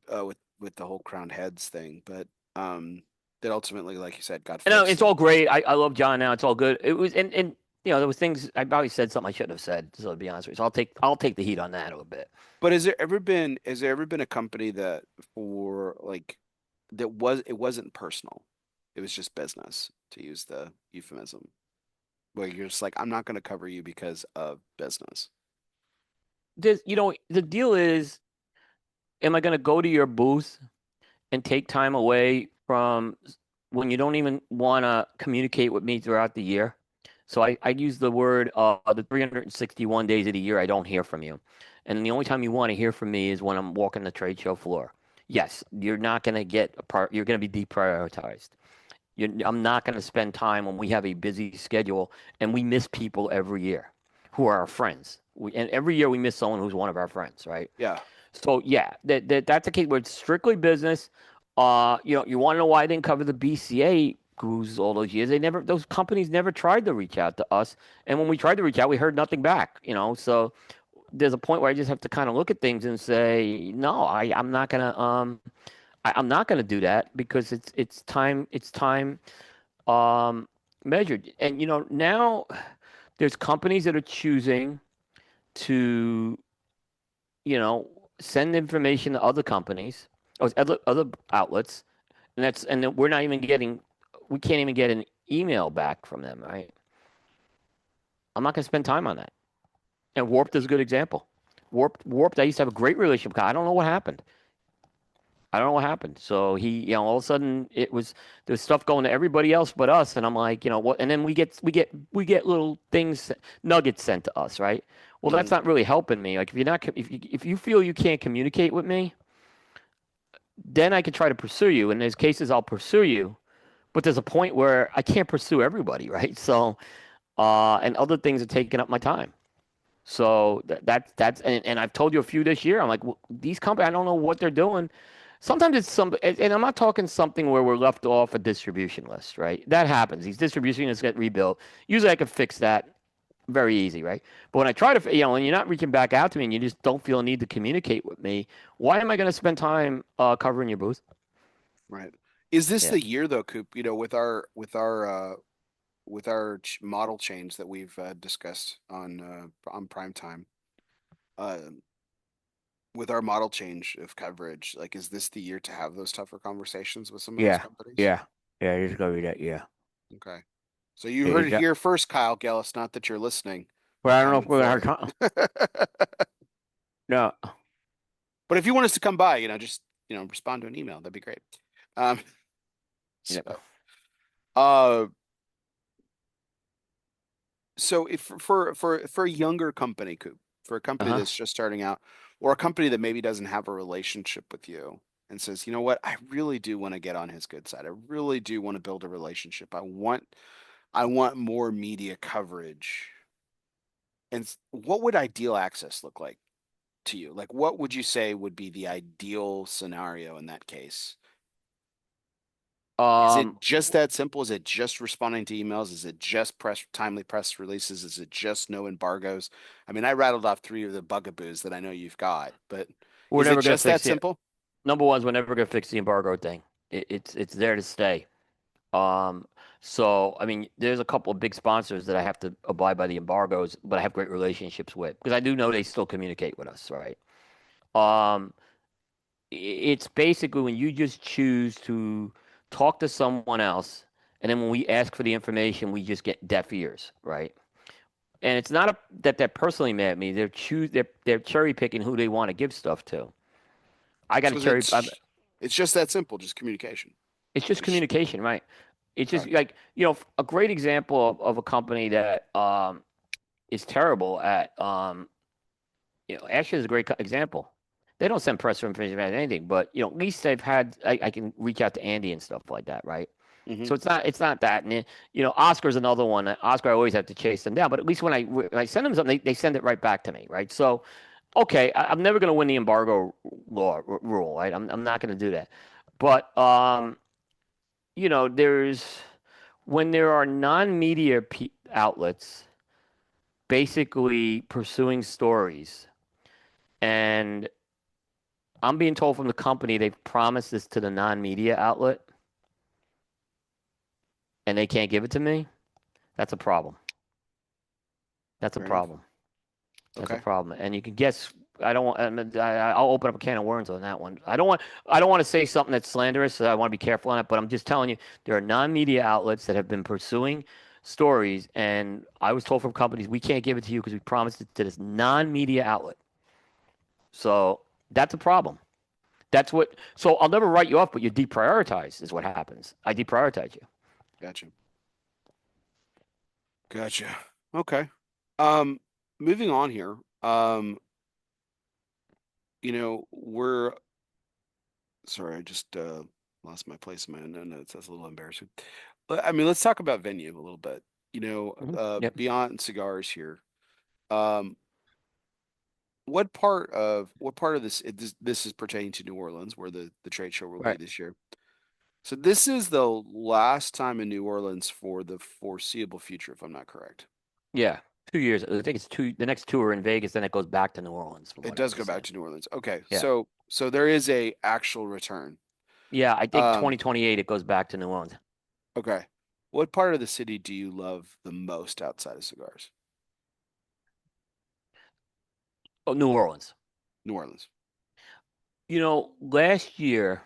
A: with the whole Crowned Heads thing, but um, that ultimately, like you said, got
B: No,
A: fixed.
B: it's all great. I love John now. It's all good. It was and there was things I probably said something I shouldn't have said. So to be honest with you, so I'll take the heat on that a little bit.
A: But has there ever been a company that, for like, it wasn't personal, it was just business, to use the euphemism, where you're just like, I'm not going to cover you because of business.
B: The deal is, am I going to go to your booth and take time away from when you don't even want to communicate with me throughout the year? So I use the word the 361 days of the year I don't hear from you. And the only time you want to hear from me is when I'm walking the trade show floor. Yes, you're not going to get a part, you're going to be deprioritized. I'm not going to spend time when we have a busy schedule and we miss people every year who are our friends. And every year we miss someone who's one of our friends, right?
A: Yeah.
B: So yeah, that's a case where it's strictly business. You want to know why I didn't cover the BCA schools all those years. Those companies never tried to reach out to us. And when we tried to reach out, we heard nothing back, So there's a point where I just have to kind of look at things and say, no, I'm not gonna do that because it's time um, measured. And now there's companies that are choosing to send information to other companies or other outlets, and then we can't even get an email back from them, right? I'm not gonna spend time on that. And Warped is a good example. Warped. I used to have a great relationship. I don't know what happened. I don't know what happened. So all of a sudden there's stuff going to everybody else but us, and I'm like, what? And then we get little things, nuggets sent to us, right? Well, that's
A: Mhm.
B: not really helping me. Like if you feel you can't communicate with me, then I can try to pursue you. And there's cases I'll pursue you, but there's a point where I can't pursue everybody, right? So, and other things are taking up my time. So that's and I've told you a few this year. I'm like, well, these companies, I don't know what they're doing. Sometimes it's and I'm not talking something where we're left off a distribution list, right? That happens. These distribution lists get rebuilt. Usually I can fix that very easy, right? But when I try to, when you're not reaching back out to me and you just don't feel a need to communicate with me, why am I going to spend time covering your booth?
A: Right. Is this
B: Yeah.
A: the year though, Coop? With our model change that we've discussed on prime time, uh, with our model change of coverage, like, is this the year to have those tougher conversations with some of those
B: Yeah.
A: companies?
B: Yeah. Yeah. It's gonna be that. Yeah.
A: Okay. So you
B: Yeah.
A: heard it here first, Kyle Gillis. Not that you're listening.
B: But
A: We're
B: I don't know if
A: coming
B: we're gonna
A: for
B: have time.
A: it.
B: No.
A: But if you want us to come by, just respond to an email. That'd be great. Um,
B: Yeah.
A: so, uh, so if for a younger company, Coop, for a
B: Uh
A: company
B: huh.
A: that's just starting out, or a company that maybe doesn't have a relationship with you, and says, you know what, I really do want to get on his good side. I really do want to build a relationship. I want more media coverage. And what would ideal access look like to you? Like, what would you say would be the ideal scenario in that case? Is
B: Um.
A: it just that simple? Is it just responding to emails? Is it just timely press releases? Is it just no embargoes? I mean, I rattled off three of the bugaboos that I know you've got, but
B: We're
A: is it
B: never gonna
A: just that
B: fix it.
A: simple?
B: Number one is we're never gonna fix the embargo thing. It's there to stay. Um, so I mean, there's a couple of big sponsors that I have to abide by the embargoes, but I have great relationships with because I do know they still communicate with us, right? Um, it's basically when you just choose to talk to someone else, and then when we ask for the information, we just get deaf ears, right? And it's not that they're personally mad at me. They're cherry picking who they want to give stuff to. I got a
A: So
B: cherry.
A: it's just that simple, just communication.
B: It's just
A: Just
B: communication, right? It's just
A: okay.
B: like a great example of a company that is terrible at Asher is a great example. They don't send press information about anything, but at least they've had I can reach out to Andy and stuff like that, right?
A: Hmm.
B: So it's not that, and Oscar's another one. Oscar, I always have to chase them down, but at least when I send them something, they send it right back to me, right? So okay, I'm never going to win the embargo rule, right? I'm not going to do that, but there's when there are non-media outlets basically pursuing stories, and I'm being told from the company they've promised this to the non-media outlet, and they can't give it to me. That's a problem. That's a
A: Fair enough.
B: problem. That's a
A: Okay.
B: problem. And you can guess. I don't want. I'll open up a can of worms on that one. I don't want. I don't want to say something that's slanderous. So I want to be careful on it. But I'm just telling you, there are non-media outlets that have been pursuing stories, and I was told from companies we can't give it to you because we promised it to this non-media outlet. So that's a problem. That's what. So I'll never write you off, but you deprioritize is what happens. I deprioritize you.
A: Gotcha. Gotcha. Okay. Um, moving on here. We're sorry, I just lost my place in my notes. That's a little embarrassing. I mean, let's talk about venue a little bit.
B: Yep.
A: Beyond cigars here. Um, what part of this is pertaining to New Orleans, where the trade show will be
B: Right.
A: this year. So this is the last time in New Orleans for the foreseeable future, if I'm not correct.
B: Yeah, 2 years. I think it's two. The next two are in Vegas, then it goes back to New Orleans, from
A: It
B: what I
A: does go back
B: understand.
A: to New Orleans. Okay,
B: Yeah,
A: so there is a actual return.
B: yeah. I think
A: Um,
B: 2028 it goes back to New Orleans.
A: okay. What part of the city do you love the most outside of cigars?
B: Oh, New Orleans.
A: New Orleans.
B: Last year,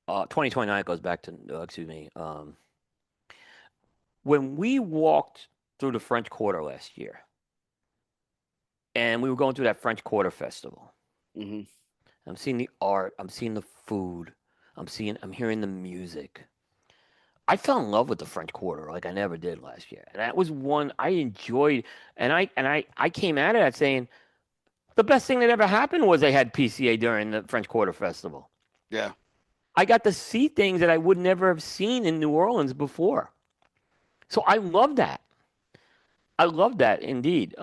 B: 2029 goes back to. Excuse me. When we walked through the French Quarter last year, and we were going through that French Quarter festival.
A: Hmm.
B: I'm seeing the art. I'm seeing the food. I'm hearing the music. I fell in love with the French Quarter like I never did last year. And that was one I enjoyed. And I came at it saying the best thing that ever happened was they had PCA during the French Quarter Festival.
A: Yeah.
B: I got to see things that I would never have seen in New Orleans before. So I love that. I love that indeed.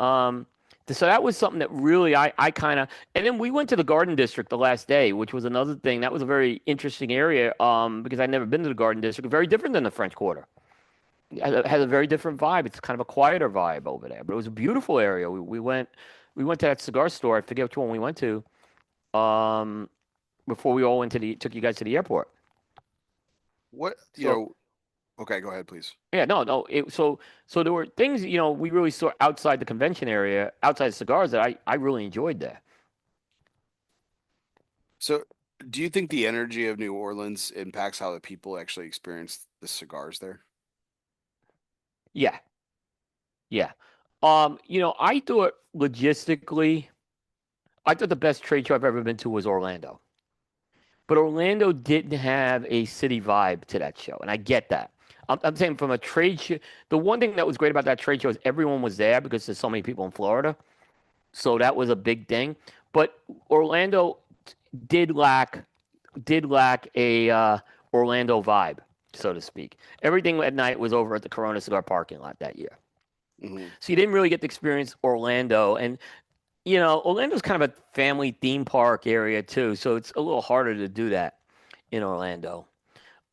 B: So that was something that really I kind of, and then we went to the Garden District the last day, which was another thing. That was a very interesting area because I'd never been to the Garden District. Very different than the French Quarter. Has a very different vibe. It's kind of a quieter vibe over there, but it was a beautiful area. We went to that cigar store. I forget which one we went to. Um, Before we all took you guys to the airport.
A: What,
B: So
A: okay, go ahead, please.
B: yeah, no, no. So there were things we really saw outside the convention area, outside the cigars that I really enjoyed there.
A: So, do you think the energy of New Orleans impacts how the people actually experience the cigars there?
B: Yeah, yeah. I thought logistically, I thought the best trade show I've ever been to was Orlando. But Orlando didn't have a city vibe to that show, and I get that. I'm saying from a trade show, the one thing that was great about that trade show is everyone was there because there's so many people in Florida, so that was a big thing. But Orlando did lack did lack a Orlando vibe, so to speak. Everything at night was over at the Corona Cigar parking lot that year,
A: Hmm.
B: so you didn't really get to experience Orlando. And Orlando's kind of a family theme park area too, so it's a little harder to do that in Orlando.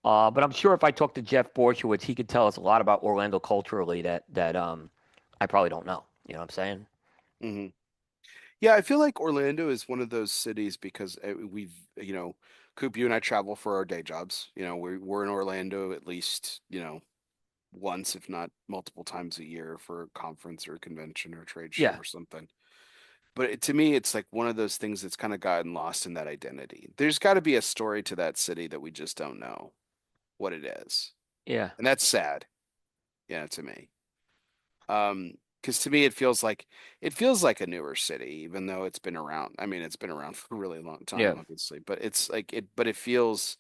B: But I'm sure if I talked to Jeff Borchowitz, he could tell us a lot about Orlando culturally that I probably don't know. You know what I'm saying?
A: Hmm. Yeah, I feel like Orlando is one of those cities because we've, Coop, you and I travel for our day jobs. We're in Orlando at least, once, if not multiple times a year for a conference or a convention or a trade show
B: Yeah,
A: or something. But to me, it's like one of those things that's kind of gotten lost in that identity. There's got to be a story to that city that we just don't know what it is.
B: yeah,
A: And that's sad, to me. Because to me it feels like a newer city, even though it's been around. I mean, it's been around for a really long time,
B: yeah,
A: obviously. But it's like but it feels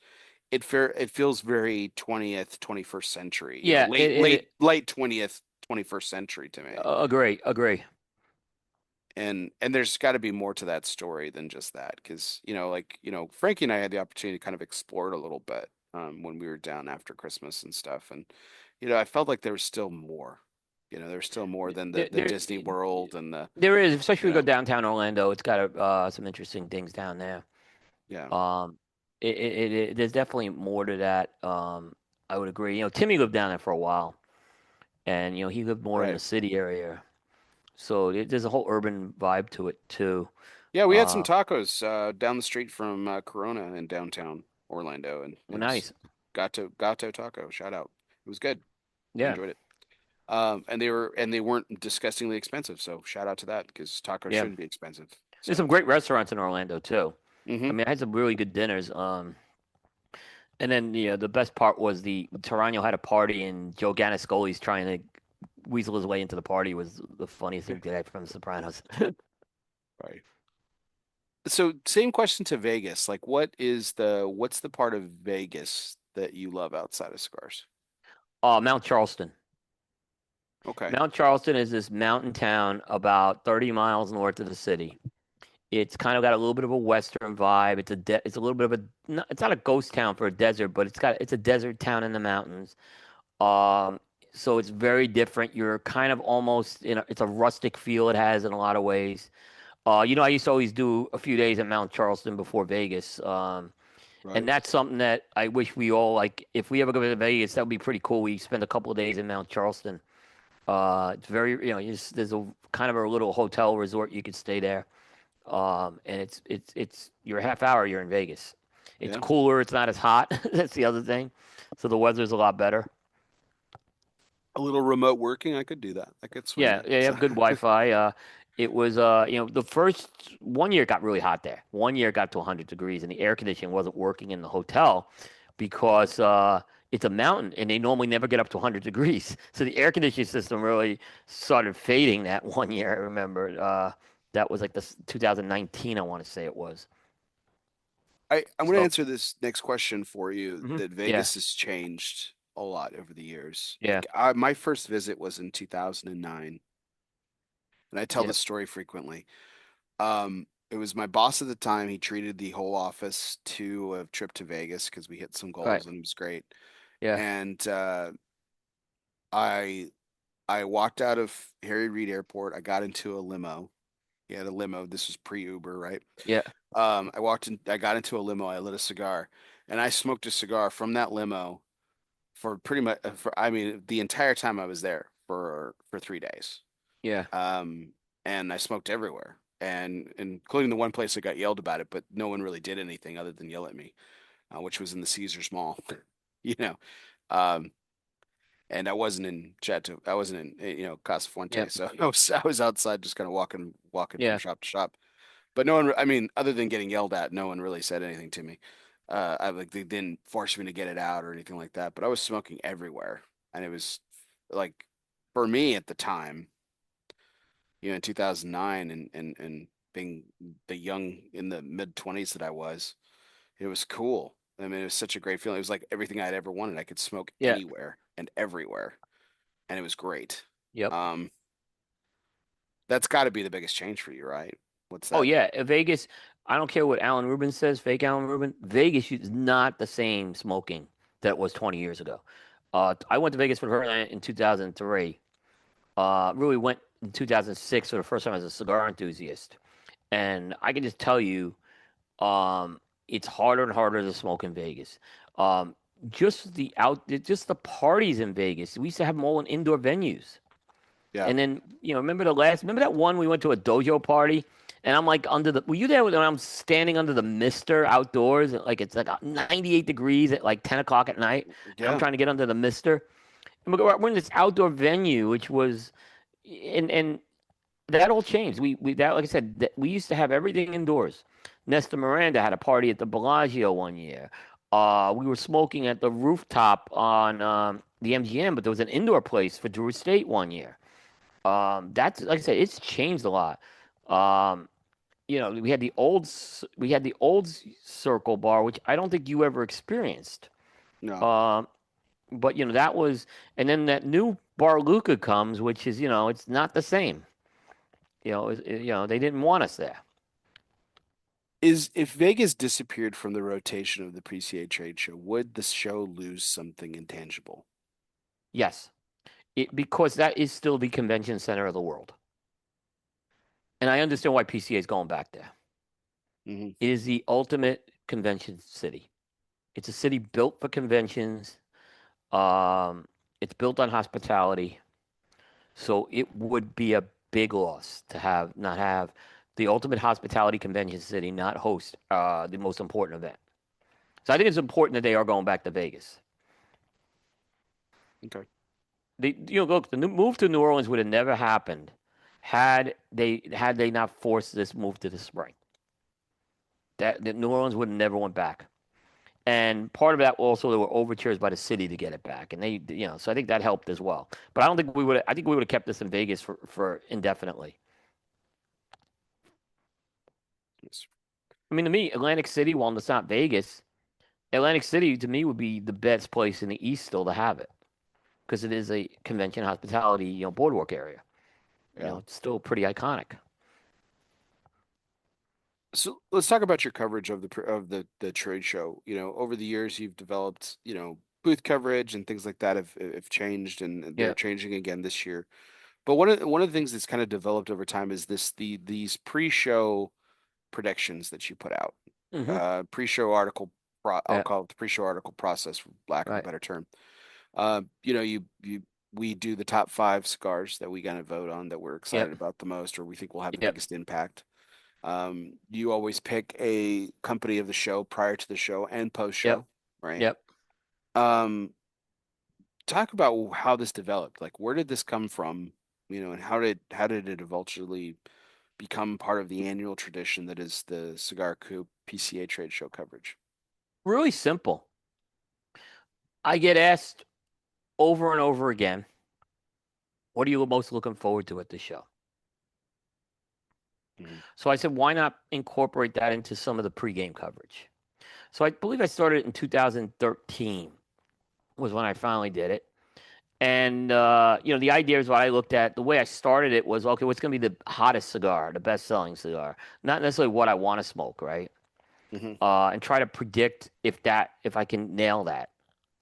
A: very 20th, 21st century,
B: yeah.
A: late 20th, 21st century to me.
B: Agree, agree.
A: And there's got to be more to that story than just that, because Frankie and I had the opportunity to kind of explore it a little bit when we were down after Christmas and stuff, and I felt like there was still more. There's still more than the
B: There,
A: the
B: there,
A: Disney World and the
B: there is, especially
A: you
B: if we go
A: know
B: downtown Orlando. It's got some interesting things down there.
A: yeah,
B: Um, there's definitely more to that. I would agree. Timmy lived down there for a while, and he lived more in the
A: right.
B: city area, so there's a whole urban vibe to it too.
A: Yeah, we had some
B: Uh,
A: tacos down the street from Corona in downtown Orlando, and it was
B: Nice.
A: Gato Taco. Shout out. It was good. I
B: Yeah,
A: enjoyed it. And they weren't disgustingly expensive, so shout out to that because tacos
B: yeah.
A: shouldn't be expensive.
B: There's some
A: So,
B: great restaurants in Orlando too. I
A: hmm.
B: mean, I had some really good dinners. And then the best part was the Tarano had a party, and Joe Ganiscoli's trying to weasel his way into the party was the funniest thing today from The Sopranos.
A: Right. So, same question to Vegas. Like, what's the part of Vegas that you love outside of cigars?
B: Mount Charleston.
A: Okay.
B: Mount Charleston is this mountain town about 30 miles north of the city. It's kind of got a little bit of a western vibe. It's a little bit of it's not a ghost town for a desert, but it's a desert town in the mountains. Um, so it's very different. You're kind of almost it's a rustic feel it has in a lot of ways. I used to always do a few days in Mount Charleston before Vegas.
A: Right.
B: And that's something that I wish we all like. If we ever go to Vegas, that would be pretty cool. We spend a couple of days in Mount Charleston. It's very, there's a kind of a little hotel resort you could stay there. And it's you're a half hour, you're in Vegas. It's
A: Yeah.
B: cooler. It's not as hot. That's the other thing. So the weather's a lot better.
A: A little remote working, I could do that. I could swing
B: Yeah,
A: that.
B: yeah, you
A: So,
B: have good Wi-Fi. It was, the first 1 year it got really hot there. 1 year it got to 100 degrees, and the air conditioning wasn't working in the hotel because it's a mountain, and they normally never get up to 100 degrees. So the air conditioning system really started fading that 1 year. I remember that was like the 2019, I want to say it was.
A: I'm going to
B: So,
A: answer this next question for you. That
B: yeah,
A: Vegas has changed a lot over the years.
B: yeah,
A: My first visit was in 2009, and I tell
B: yeah,
A: this story frequently. It was my boss at the time. He treated the whole office to a trip to Vegas because we hit some
B: right,
A: goals and it was great.
B: yeah,
A: And I I walked out of Harry Reid Airport. I got into a limo. He had a limo. This was pre-Uber, right?
B: yeah,
A: I walked in. I got into a limo. I lit a cigar, and I smoked a cigar from that limo for pretty much. I mean, the entire time I was there for 3 days.
B: yeah,
A: Um, and I smoked everywhere, and including the one place I got yelled about it, but no one really did anything other than yell at me, which was in the Caesars Mall. You know, um, and I wasn't in Chateau. I wasn't in Casa
B: yeah,
A: Fuente, so I was outside just kind of walking from
B: yeah,
A: shop to shop. But no one, I mean, other than getting yelled at, no one really said anything to me. They didn't force me to get it out or anything like that. But I was smoking everywhere, and it was like, for me at the time, in 2009, and being the young in the mid 20s that I was, it was cool. I mean, it was such a great feeling. It was like everything I'd ever wanted. I could smoke
B: yeah,
A: anywhere and everywhere, and it was great.
B: yep.
A: Um, that's got to be the biggest change for you, right? What's
B: Oh
A: that?
B: yeah, Vegas. I don't care what Alan Rubin says, fake Alan Rubin. Vegas is not the same smoking that it was 20 years ago. I went to Vegas for the first time in 2003. Really went in 2006 for the first time as a cigar enthusiast, and I can just tell you, it's harder and harder to smoke in Vegas. Um, just the parties in Vegas. We used to have them all in indoor venues.
A: Yeah,
B: And then, remember that one we went to a dojo party and I'm like were you there when I'm standing under the mister outdoors? Like it's like 98 degrees at like 10 o'clock at night and I'm
A: yeah.
B: trying to get under the mister. And we're in this outdoor venue, which was, and that all changed. That, like I said, that we used to have everything indoors. Nesta Miranda had a party at the Bellagio one year. We were smoking at the rooftop on the MGM, but there was an indoor place for Drew Estate one year. That's like I said, it's changed a lot. Um, we had the old Circle Bar, which I don't think you ever experienced.
A: No.
B: Um, but that was, and then that new Bar Luca comes, which is it's not the same. They didn't want us there.
A: Is If Vegas disappeared from the rotation of the PCA trade show, would the show lose something intangible?
B: Yes, because that is still the convention center of the world, and I understand why PCA is going back there.
A: Hmm.
B: It is the ultimate convention city. It's a city built for conventions. Um, it's built on hospitality, so it would be a big loss to have not have the ultimate hospitality convention city not host the most important event. So I think it's important that they are going back to Vegas.
A: Okay.
B: Look, the move to New Orleans would have never happened had they not forced this move to the spring. That New Orleans would have never went back. And part of that also there were overtures by the city to get it back, and so I think that helped as well. But I don't think we would. I think we would have kept this in Vegas for indefinitely.
A: Yes.
B: I mean, to me, Atlantic City, while it's not Vegas, Atlantic City to me would be the best place in the East still to have it because it is a convention hospitality, boardwalk area.
A: Yeah.
B: It's still pretty iconic.
A: So let's talk about your coverage of the trade show. Over the years, you've developed, booth coverage and things like that have changed, and they're
B: Yeah.
A: changing again this year. But one of the things that's kind of developed over time is these pre-show predictions that you put out,
B: Hmm.
A: pre-show article I'll
B: Yeah.
A: call it the pre-show article process, for lack of a
B: Right.
A: better term. You know, we do the top 5 cigars that we kind of vote on that we're excited
B: Yep.
A: about the most, or we think will have the
B: Yep.
A: biggest impact. You always pick a company of the show prior to the show and post
B: Yep.
A: show, right?
B: Yep.
A: Um, Talk about how this developed. Like, where did this come from? You know, and how did it eventually become part of the annual tradition that is the Cigar Coop PCA trade show coverage?
B: Really simple. I get asked over and over again, what are you most looking forward to at the show?
A: Mhm.
B: So I said, why not incorporate that into some of the pregame coverage? So I believe I started in 2013 was when I finally did it. And the idea is what I looked at. The way I started it was, okay, what's going to be the hottest cigar, the best-selling cigar? Not necessarily what I want to smoke, right?
A: Hmm.
B: And try to predict if I can nail that.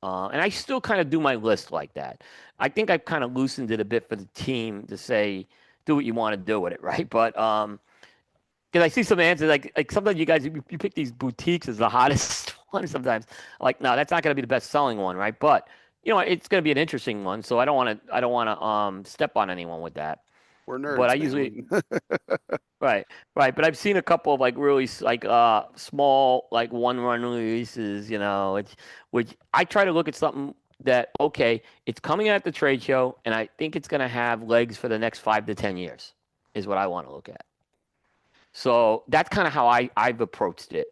B: And I still kind of do my list like that. I think I've kind of loosened it a bit for the team to say, do what you want to do with it, right? But because I see some answers like sometimes you guys you pick these boutiques as the hottest one. Sometimes like no, that's not going to be the best selling one, right? But it's going to be an interesting one. So I don't want to step on anyone with that.
A: We're
B: But I
A: nerds, man.
B: usually right, right. But I've seen a couple of like really like small like one run releases, which I try to look at something that okay, it's coming at the trade show, and I think it's going to have legs for the next 5 to 10 years, is what I want to look at. So that's kind of how I've approached it.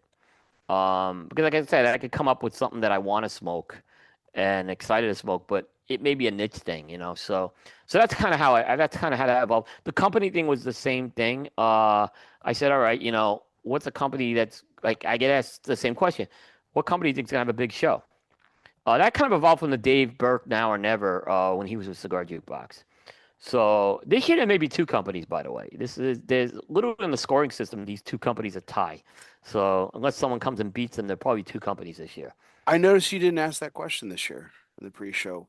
B: Because like I said, I could come up with something that I want to smoke and excited to smoke, but it may be a niche thing. So that's kind of how that evolved. The company thing was the same thing. I said, all right, what's a company that's like I get asked the same question. What company do you think's gonna have a big show? That kind of evolved from the Dave Burke Now or Never when he was with Cigar Jukebox. So this year there may be two companies, by the way. There's literally in the scoring system, these two companies are tie. So unless someone comes and beats them, there are probably two companies this year.
A: I noticed you didn't ask that question this year in the pre-show.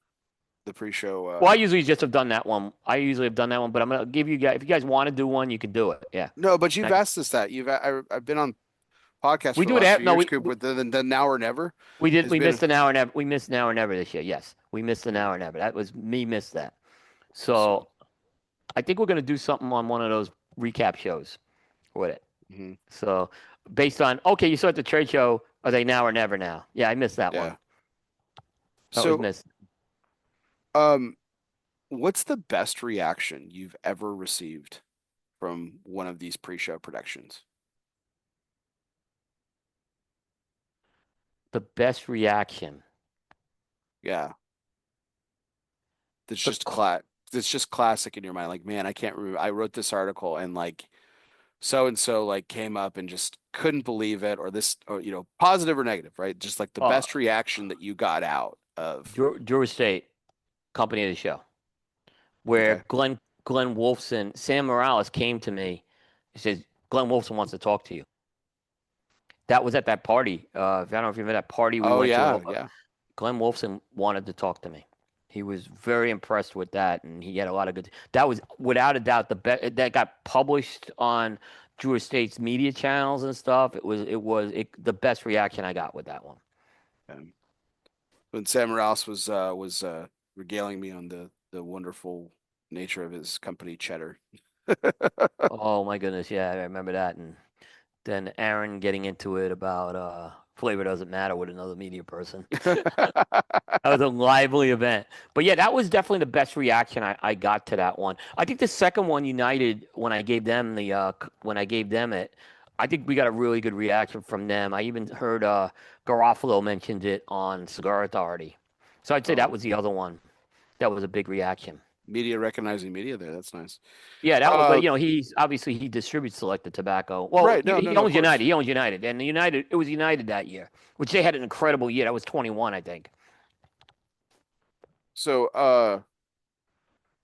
A: The pre-show.
B: Well, I usually just have done that one. But I'm gonna give you guys if you guys want to do one, you can do it. Yeah.
A: No, but you've
B: I-
A: asked us that. I've been on podcasts
B: we
A: for the
B: do it.
A: last few
B: No,
A: years, Coop, with the now or never
B: we did.
A: has
B: We
A: been
B: missed an hour never. We missed an hour never this year. Yes, we missed an hour never. That was me missed that.
A: so.
B: So I think we're gonna do something on one of those recap shows with it.
A: Mhm.
B: So based on okay, you saw at the trade show. Are they now or never now? Yeah, I missed that one.
A: Yeah.
B: That was
A: So,
B: missed.
A: um, what's the best reaction you've ever received from one of these pre-show productions?
B: The best reaction.
A: Yeah, that's
B: The
A: just that's just classic in your mind. Like, man, I can't remember. I wrote this article and like so and so like came up and just couldn't believe it, or this, or positive or negative, right? Just like the
B: uh,
A: best reaction that you got out of.
B: Drew State company of the show where
A: Okay.
B: Glenn Wolfson, Sam Morales came to me. He says Glenn Wolfson wants to talk to you. That was at that party. I don't know if you remember that party we
A: Oh
B: went to.
A: yeah, yeah.
B: Glenn Wolfson wanted to talk to me. He was very impressed with that, and he had a lot of good. That was without a doubt the best. That got published on Drew Estate's media channels and stuff. It was the best reaction I got with that one.
A: Um, when Sam Rouse was regaling me on the wonderful nature of his company, Cheddar.
B: Oh my goodness, yeah, I remember that. And then Aaron getting into it about flavor doesn't matter with another media person. That was a lively event. But yeah, that was definitely the best reaction I got to that one. I think the second one, United, when I gave them when I gave them it, I think we got a really good reaction from them. I even heard Garofalo mentioned it on Cigar Authority. So I'd say that
A: Oh,
B: was the other one. That was a big reaction.
A: media recognizing media there. That's nice.
B: Yeah, that was, but
A: Uh,
B: he's obviously he distributes selected tobacco. Well,
A: right. No, no,
B: he
A: no, of
B: owns
A: course.
B: United. He owns United, and United it was United that year, which they had an incredible year. That was 21, I think.
A: So,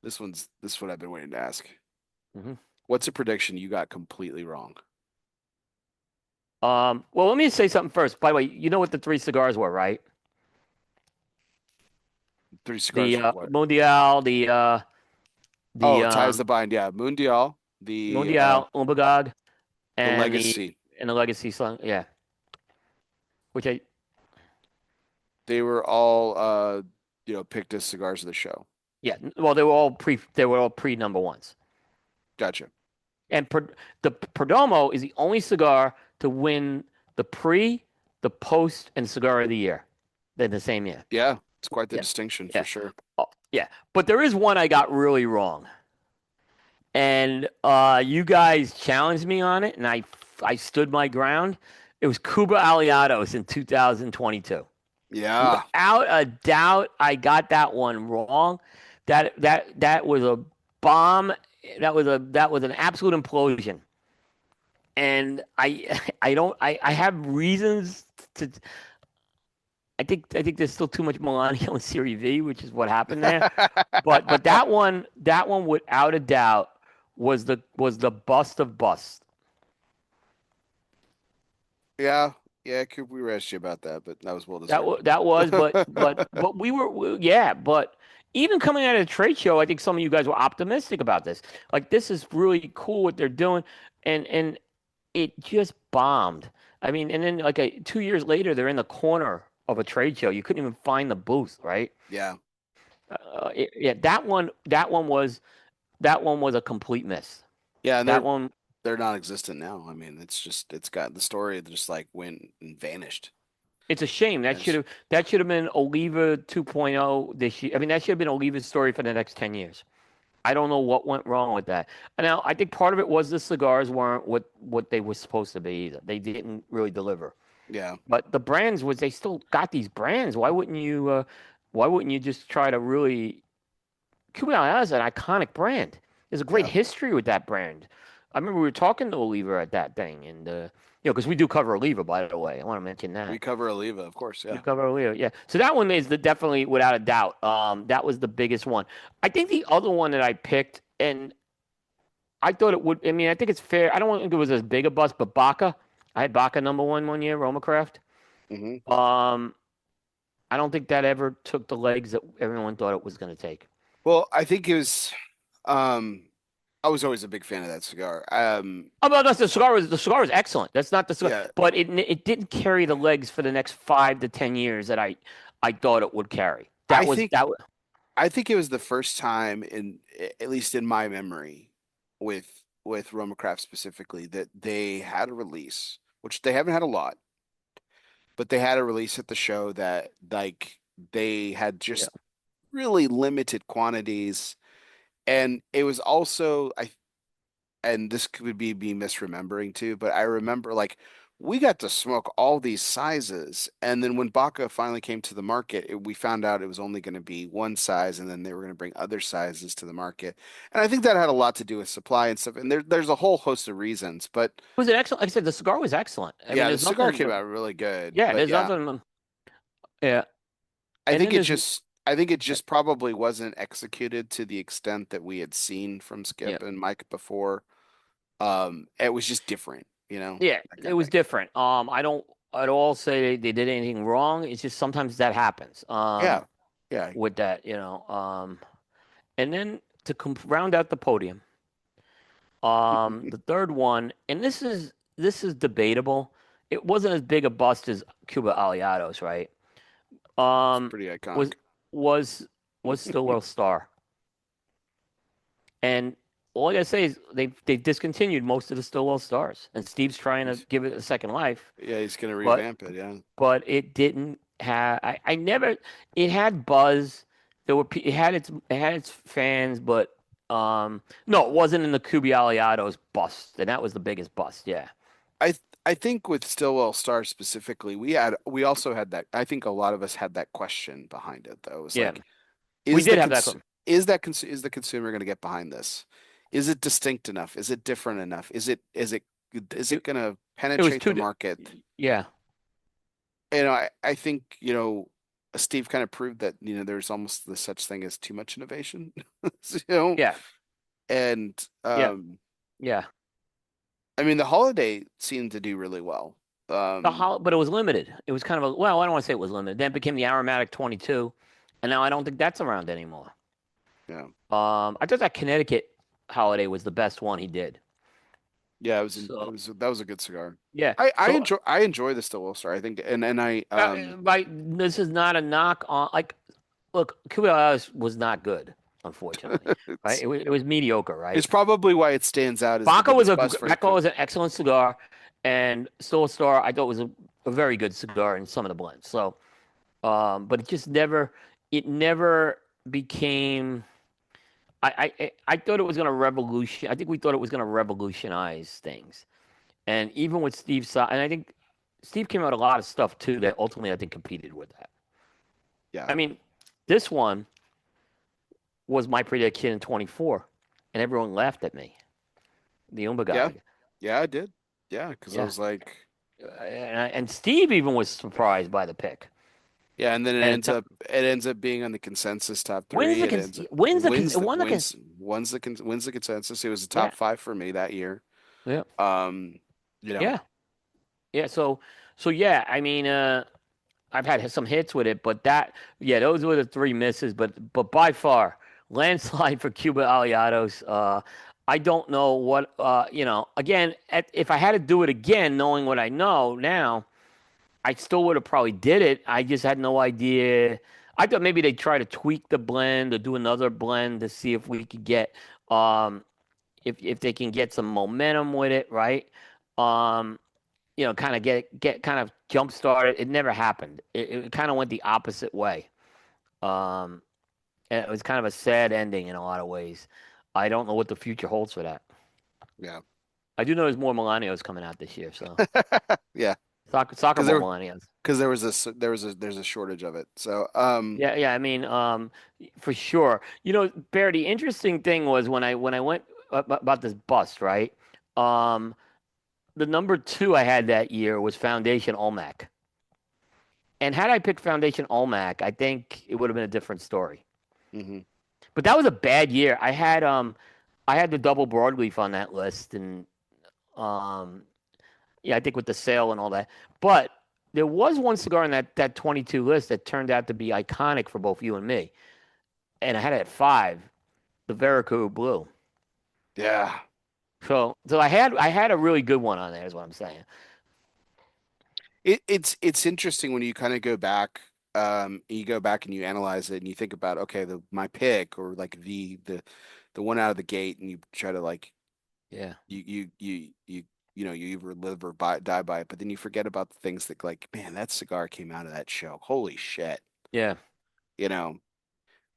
A: this one I've been waiting to ask.
B: hmm
A: What's a prediction you got completely wrong?
B: Well, let me say something first. By the way, you know what the three cigars were, right?
A: Three cigars
B: The
A: of what?
B: Mundial, the
A: Oh, ties the bind. Yeah, Mundial,
B: Mundial, Umbagog,
A: the
B: and
A: Legacy.
B: the Legacy Slung. Yeah, which I
A: They were all picked as cigars of the show.
B: Yeah, well, they were all pre number ones.
A: Gotcha.
B: And the Perdomo is the only cigar to win the pre, the post, and cigar of the year. They're the same year.
A: Yeah, it's quite the
B: Yeah,
A: distinction for
B: yeah,
A: sure.
B: oh, yeah. But there is one I got really wrong, and you guys challenged me on it, and I stood my ground. It was Cuba Aliados in 2022.
A: Yeah.
B: Without a doubt, I got that one wrong. That was a bomb. That was an absolute implosion. And I have reasons to. I think there's still too much Milano in Serie V, which is what happened there. But that one without a doubt was the bust of bust.
A: Yeah. Yeah, Coop, we were asked you about that, but that was well
B: That
A: deserved.
B: was that was, but yeah, but even coming out of the trade show, I think some of you guys were optimistic about this. Like this is really cool what they're doing, and it just bombed. I mean, and then 2 years later, they're in the corner of a trade show. You couldn't even find the booth, right?
A: Yeah.
B: Yeah, that one was a complete miss.
A: Yeah, and
B: That one,
A: they're non-existent now. I mean, it's got the story just like went and vanished.
B: it's a shame. That should
A: It's,
B: have that should have been Oliva 2.0 this year. I mean, that should have been Oliva's story for the next 10 years. I don't know what went wrong with that. And now I think part of it was the cigars weren't what they were supposed to be either. They didn't really deliver.
A: yeah.
B: But the brands was they still got these brands. Why wouldn't you just try to really Cuban is an iconic brand. There's a great
A: Yeah.
B: history with that brand. I remember we were talking to Oliva at that thing, and because we do cover Oliva, by the way. I want to mention
A: We
B: that.
A: cover Oliva, of course.
B: We
A: Yeah.
B: cover Oliva, yeah. So that one is definitely without a doubt. That was the biggest one. I think the other one that I picked, and I thought it would. I mean, I think it's fair. I don't think it was as big a bust, but Baca. I had Baca number one year, Roma Craft.
A: Hmm.
B: Um, I don't think that ever took the legs that everyone thought it was going to take.
A: Well, I think it was. Um, I was always a big fan of that cigar.
B: Oh, no, the cigar was excellent. That's not the cigar,
A: Yeah,
B: but it didn't carry the legs for the next 5 to 10 years that I thought it would carry.
A: I
B: That was
A: think
B: that was
A: I think it was the first time at least in my memory, with Roma Craft specifically, that they had a release, which they haven't had a lot, but they had a release at the show that like they had
B: yeah.
A: just really limited quantities, and it was also and this could be misremembering too, but I remember like we got to smoke all these sizes, and then when Baca finally came to the market, we found out it was only going to be one size, and then they were going to bring other sizes to the market, and I think that had a lot to do with supply and stuff. And there's a whole host of reasons, but
B: It was an excellent. Like I said, the cigar was excellent. I mean,
A: yeah, the
B: there's
A: cigar
B: nothing.
A: came out really good.
B: Yeah,
A: But
B: there's
A: yeah,
B: nothing. Yeah,
A: I
B: and
A: think
B: then
A: it
B: there's
A: just I think it just probably wasn't executed to the extent that we had seen from
B: yeah,
A: Skip and Mike before. It was just different,
B: yeah.
A: that
B: It
A: kind of
B: was
A: thing.
B: different. I don't at all say they did anything wrong. It's just sometimes that happens.
A: Yeah, yeah.
B: With that, and then to round out the podium. The third one, and this is debatable. It wasn't as big a bust as Cuba Aliados, right?
A: It's
B: Um,
A: pretty
B: was
A: iconic.
B: was was Stillwell Star, and all I gotta say is they've discontinued most of the Stillwell Stars, and Steve's trying to
A: He's,
B: give it a second life,
A: yeah, he's gonna
B: but
A: revamp it. Yeah.
B: but it didn't have. I never. It had buzz. It had its fans, but no, it wasn't in the Cuba Aliados bust, and that was the biggest bust. Yeah,
A: I think with Stillwell Star specifically, we also had that. I think a lot of us had that question behind it though. It was
B: yeah,
A: like,
B: we
A: is
B: did have that.
A: is the consumer going to get behind this? Is it distinct enough? Is it different enough? Is it
B: It,
A: going to
B: it was
A: penetrate the
B: too.
A: market?
B: Yeah,
A: I think, Steve kind of proved that, there's almost the such thing as too much innovation. you know,
B: yeah,
A: and
B: yeah, yeah.
A: I mean the holiday seemed to do really well.
B: But it was limited. It was kind of well, I don't want to say it was limited. Then it became the Aromatic 22, and now I don't think that's around anymore.
A: Yeah.
B: I thought that Connecticut holiday was the best one he did.
A: Yeah, it
B: So
A: was that was a good cigar.
B: yeah.
A: I
B: So
A: enjoy the Stillwell Star. I think and I
B: by this is not a knock on like look, Cuba was not good, unfortunately. Right?
A: it's
B: It was mediocre, right?
A: it's probably why it stands out as the
B: Baca was
A: biggest
B: a
A: bust for
B: Baca was an excellent cigar, and Still a Star I thought was a very good cigar in some of the blends. So, but it never became. I thought it was going to revolution. I think we thought it was going to revolutionize things, and even with and I think Steve came out with a lot of stuff too that ultimately I think competed with that.
A: Yeah.
B: I mean, this one was my prediction in 24, and everyone laughed at me. The
A: Yeah.
B: Umbagog.
A: Yeah, I did. Yeah, because I
B: Yeah.
A: was like,
B: And Steve even was surprised by the pick.
A: yeah, and then
B: And
A: it ends up being on the consensus top
B: wins
A: three.
B: the
A: It ends up
B: wins the it won the
A: wins the consensus. It was the
B: yeah
A: top five for me that year.
B: yeah
A: Um, you know,
B: yeah yeah. So yeah, I mean, I've had some hits with it, but those were the three misses. But by far, landslide for Cuba Aliados. I don't know what Again, if I had to do it again, knowing what I know now, I still would have probably did it. I just had no idea. I thought maybe they'd try to tweak the blend or do another blend to see if we could get um if they can get some momentum with it, right? Um, kind of get kind of jump started. It never happened. It kind of went the opposite way. Um, and it was kind of a sad ending in a lot of ways. I don't know what the future holds for that.
A: yeah,
B: I do know there's more Millennials coming out this year, so
A: yeah,
B: soccer
A: because
B: ball Millennials.
A: there's a shortage of it. So,
B: Yeah, yeah. I mean, for sure. Barry, the interesting thing was when I went about this bust, right? Um, the number two I had that year was Foundation Olmec, and had I picked Foundation Olmec, I think it would have been a different story.
A: mhm.
B: But that was a bad year. I had the double broadleaf on that list, and um, yeah, I think with the sale and all that. But there was one cigar on that 22 list that turned out to be iconic for both you and me, and I had it at five, the Veracruz Blue.
A: Yeah,
B: So I had a really good one on there, is what I'm saying.
A: it's interesting when you kind of go back, you go back and you analyze it and you think about, okay, my pick or like the one out of the gate, and you try to like
B: Yeah,
A: you you either live or die by it, but then you forget about the things that like, man, that cigar came out of that show. Holy shit.
B: yeah,
A: You know,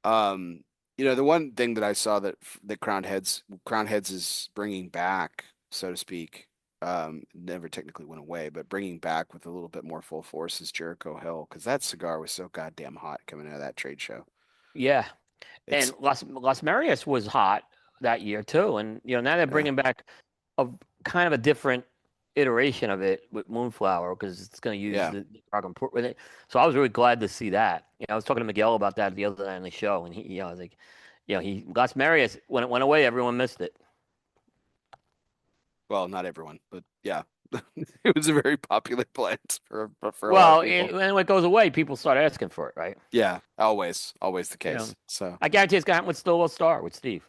A: um, the one thing that I saw that Crown Heads is bringing back, so to speak, never technically went away, but bringing back with a little bit more full force is Jericho Hill, because that cigar was so goddamn hot coming out of that trade show.
B: yeah.
A: It's
B: And Las Marias was hot that year too. And now they're
A: yeah,
B: bringing back a kind of a different iteration of it with Moonflower because it's going to use
A: yeah.
B: the Dragon Port with it. So I was really glad to see that. I was talking to Miguel about that the other night on the show, and I was like, he Las Marias when it went away, everyone missed it.
A: Well, not everyone, but yeah, it was a very popular plant for a lot of
B: Well,
A: people.
B: when it goes away, people start asking for it, right?
A: Yeah, always the
B: You know,
A: case. So,
B: I guarantee it's gotten with Stillwell Star with Steve.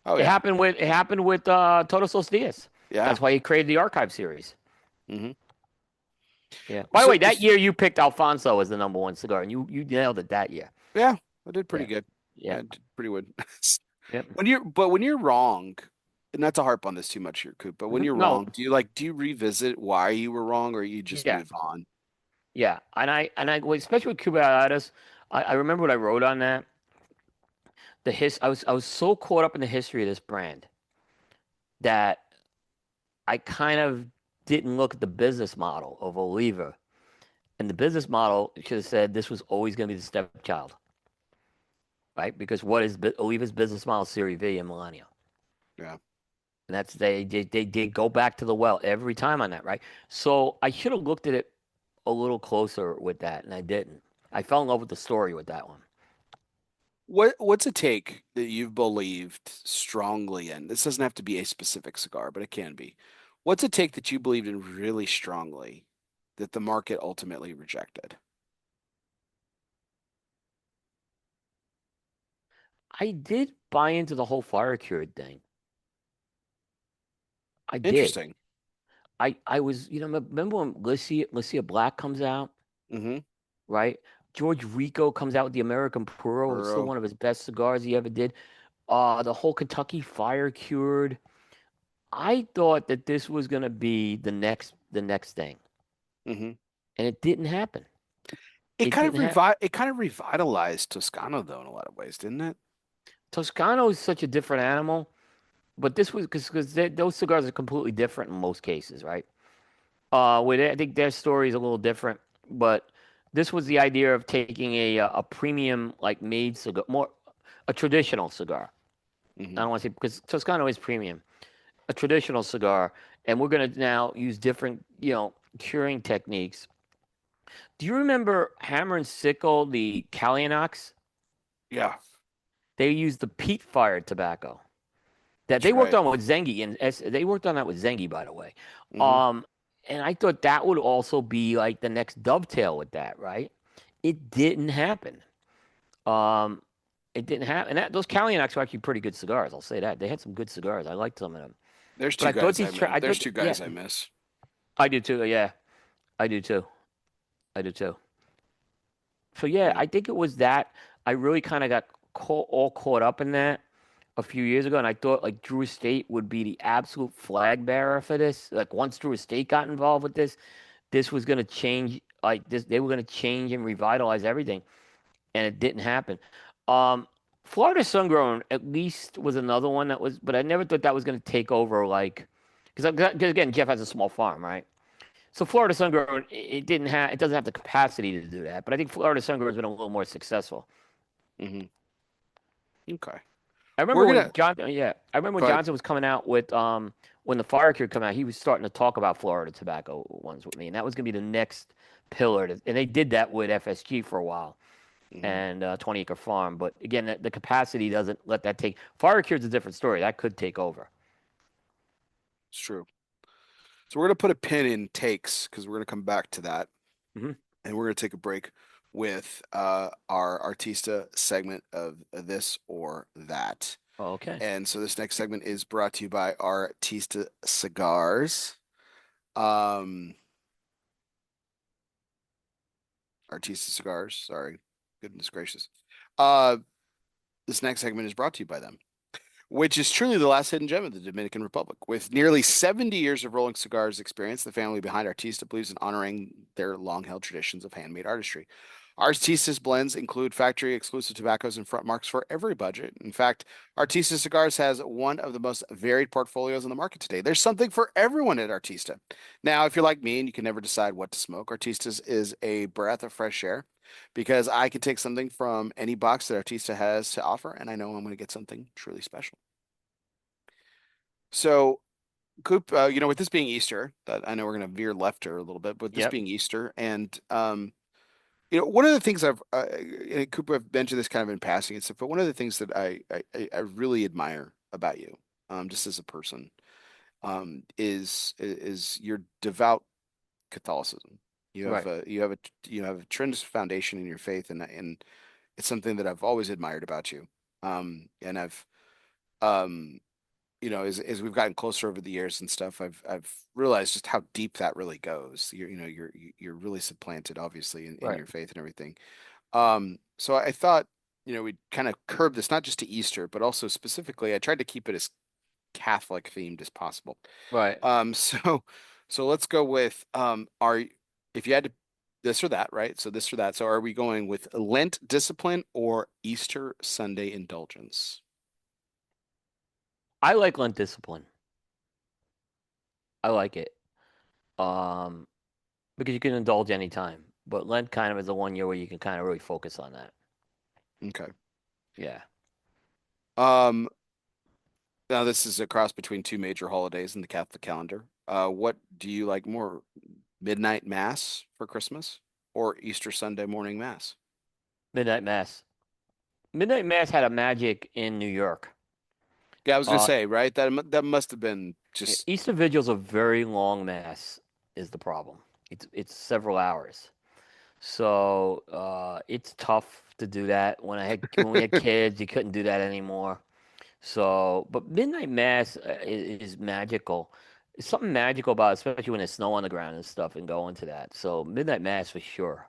A: oh yeah,
B: It happened with Todos Los Dias.
A: yeah.
B: That's why he created the archive series.
A: Hmm.
B: Yeah. By the
A: So,
B: way, that year you picked Alfonso as the number one cigar, and you nailed it that year.
A: yeah, I did pretty
B: Yeah.
A: good. I
B: Yeah.
A: did pretty good.
B: Yep.
A: When you're wrong, and not to harp on this too much here, Coop, but when you're
B: No.
A: wrong, do you revisit why you were wrong, or you just
B: Yeah.
A: move on?
B: Yeah. Well, especially with Cuba Cubatus, I remember what I wrote on that. I was so caught up in the history of this brand that I kind of didn't look at the business model of Oliva. And the business model should have said this was always going to be the stepchild, right? Because what is Oliva's business model? Series V and Millennium.
A: Yeah.
B: And that's they did go back to the well every time on that, right? So I should have looked at it a little closer with that, and I didn't. I fell in love with the story with that one.
A: What's a take that you've believed strongly in? This doesn't have to be a specific cigar, but it can be. What's a take that you believed in really strongly that the market ultimately rejected?
B: I did buy into the whole fire cured thing. I did.
A: Interesting.
B: I was, remember when Lucia Black comes out,
A: Mm-hmm.
B: right? George Rico comes out with the American Puro. It's still
A: Burrow.
B: one of his best cigars he ever did. The whole Kentucky Fire Cured. I thought that this was gonna be the next thing,
A: Mm-hmm.
B: and it didn't happen.
A: It
B: It
A: kind of
B: didn't happen.
A: revitalized Toscano though in a lot of ways, didn't it?
B: Toscano is such a different animal, but this was because those cigars are completely different in most cases, right? I think their story is a little different, but this was the idea of taking a premium like made cigar, more a traditional cigar. I
A: Mm-hmm.
B: don't want to say because Toscano is premium, a traditional cigar, and we're going to now use different, curing techniques. Do you remember Hammer and Sickle, the Calianox?
A: Yeah,
B: They used the peat fired tobacco that
A: that's
B: they worked
A: right.
B: on with Zengi, and they worked on that with Zengi, by the way.
A: Mm-hmm.
B: Um, and I thought that would also be like the next dovetail with that, right? It didn't happen. Um, it didn't happen. And those Calianax were actually pretty good cigars. I'll say that they had some good cigars. I liked some of them.
A: There's
B: But
A: two
B: I thought
A: guys I miss.
B: I
A: There's
B: thought,
A: two
B: yeah,
A: guys I miss.
B: I do too. Yeah, I do too. I do too. So yeah,
A: Yeah.
B: I think it was that. I really kind of got all caught up in that a few years ago, and I thought like Drew Estate would be the absolute flag bearer for this. Like once Drew Estate got involved with this was going to change. Like this, they were going to change and revitalize everything, and it didn't happen. Um, Florida Sungrown at least was another one that was, but I never thought that was going to take over. Like, because again, Jeff has a small farm, right? So Florida Sungrown, it doesn't have the capacity to do that. But I think Florida Sungrown has been a little more successful.
A: Mm-hmm. Okay.
B: I remember
A: We're
B: when
A: gonna
B: I remember when
A: go ahead.
B: Johnson was coming out with when the Fire Cure came out, he was starting to talk about Florida tobacco ones with me, and that was gonna be the next pillar. And they did that with FSG for a while
A: Mm-hmm.
B: and 20 Acre Farm. But again, the capacity doesn't let that take. Fire Cure's a different story. That could take over.
A: It's true. So we're gonna put a pin in takes because we're gonna come back to that,
B: Hmm.
A: and we're gonna take a break with our Artista segment of this or that.
B: Oh, okay.
A: And so this next segment is brought to you by Artista Cigars. Um, Artista Cigars. Sorry, goodness gracious. Uh, this next segment is brought to you by them, which is truly the last hidden gem of the Dominican Republic. With nearly 70 years of rolling cigars experience, the family behind Artista believes in honoring their long-held traditions of handmade artistry. Artista's blends include factory-exclusive tobaccos and front marks for every budget. In fact, Artista Cigars has one of the most varied portfolios on the market today. There's something for everyone at Artista. Now, if you're like me and you can never decide what to smoke, Artista's is a breath of fresh air because I can take something from any box that Artista has to offer, and I know I'm going to get something truly special. So, Coop, with this being Easter, that I know we're going to veer left here a little bit, but this
B: Yep.
A: being Easter, and one of the things and Coop, I've mentioned this kind of in passing and stuff, but one of the things that I really admire about you, just as a person, is your devout Catholicism.
B: Right.
A: You have a tremendous foundation in your faith, and it's something that I've always admired about you. And I've um as we've gotten closer over the years and stuff, I've realized just how deep that really goes. You're really supplanted, obviously, in
B: Right.
A: your faith and everything. So I thought, we'd kind of curb this not just to Easter, but also specifically, I tried to keep it as Catholic themed as possible.
B: Right.
A: So let's go with are if you had to this or that, right? So this or that. So are we going with Lent discipline or Easter Sunday indulgence?
B: I like Lent discipline. I like it. Um, because you can indulge anytime. But Lent kind of is the 1 year where you can kind of really focus on that.
A: Okay.
B: Yeah.
A: Um, Now this is a cross between two major holidays in the Catholic calendar. What do you like more, midnight mass for Christmas or Easter Sunday morning mass?
B: Midnight Mass. Midnight Mass had a magic in New York.
A: Yeah, I was gonna
B: Uh,
A: say, right? That must have been just
B: Easter Vigil's a very long mass, is the problem. It's several hours. So it's tough to do that. When we had kids, you couldn't do that anymore. So, but midnight mass is magical. There's something magical about it, especially when there's snow on the ground and stuff, and going to that. So midnight mass for sure.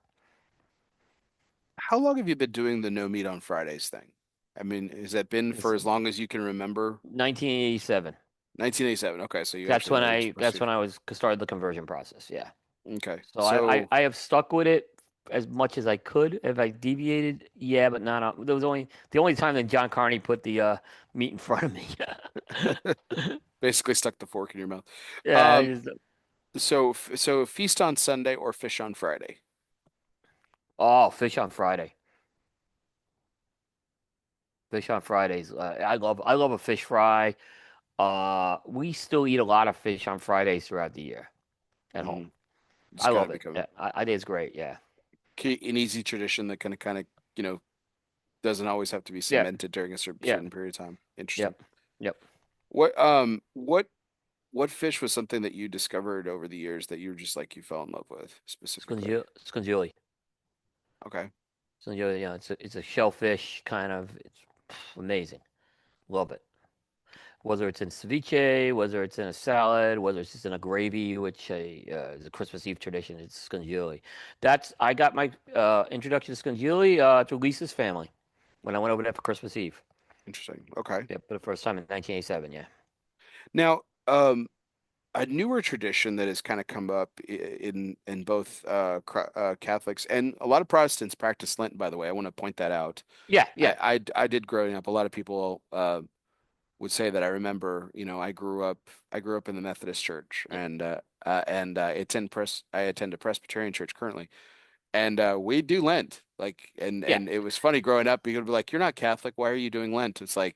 A: How long have you been doing the no meat on Fridays thing? I mean, has that been for
B: It's
A: as long as you can remember?
B: 1987.
A: 1987. Okay, so you
B: That's
A: actually
B: when
A: know what you're
B: I
A: supposed
B: that's
A: to
B: when I was started the conversion process. Yeah.
A: do. Okay,
B: So
A: so
B: I have stuck with it as much as I could. If I deviated, yeah, but not on. There was only the only time that John Carney put the meat in front of me.
A: basically stuck the fork in your mouth.
B: Yeah.
A: Um, so feast on Sunday or fish on Friday?
B: Oh, fish on Friday. Fish on Fridays. I love a fish fry. We still eat a lot of fish on Fridays throughout the year at home.
A: Mm, it's
B: I
A: kind of
B: love it.
A: become
B: Yeah, I think it's great. Yeah.
A: an easy tradition that you know, doesn't always have to be
B: Yeah.
A: cemented during a
B: Yeah.
A: certain period of time. Interesting.
B: Yep. Yep.
A: What fish was something that you discovered over the years that you were just like you fell in love with specifically?
B: Scungili.
A: Okay,
B: So it's a shellfish kind of. It's amazing. Love it. Whether it's in ceviche, whether it's in a salad, whether it's just in a gravy, which is a Christmas Eve tradition. It's scungili. That's I got my introduction to scungili through Lisa's family when I went over there for Christmas Eve.
A: interesting. Okay.
B: Yeah, for the first time in 1987. Yeah.
A: Now, a newer tradition that has kind of come up in both Catholics and a lot of Protestants practice Lent, by the way. I want to point that out.
B: Yeah. Yeah.
A: I did growing up. A lot of people would say that I remember, I grew up in the Methodist church and I attend a Presbyterian church currently. And we do Lent. Like
B: Yeah.
A: and it was funny growing up, people would be like, "You're not Catholic, why are you doing Lent?" It's like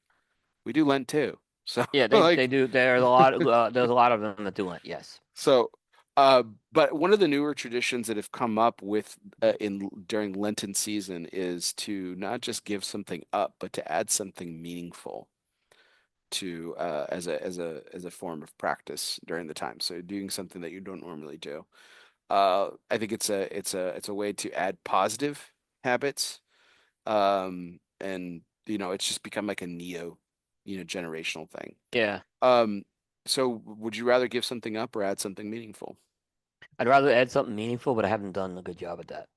A: we do Lent too. So
B: Yeah. They
A: like
B: do. There's a lot. There's a lot of them that do it. Yes.
A: so but one of the newer traditions that have come up with in during Lenten season is to not just give something up, but to add something meaningful to as a form of practice during the time. So doing something that you don't normally do. I think it's a way to add positive habits. And it's just become like a generational thing.
B: Yeah.
A: Um, so would you rather give something up or add something meaningful?
B: I'd rather add something meaningful, but I haven't done a good job at that.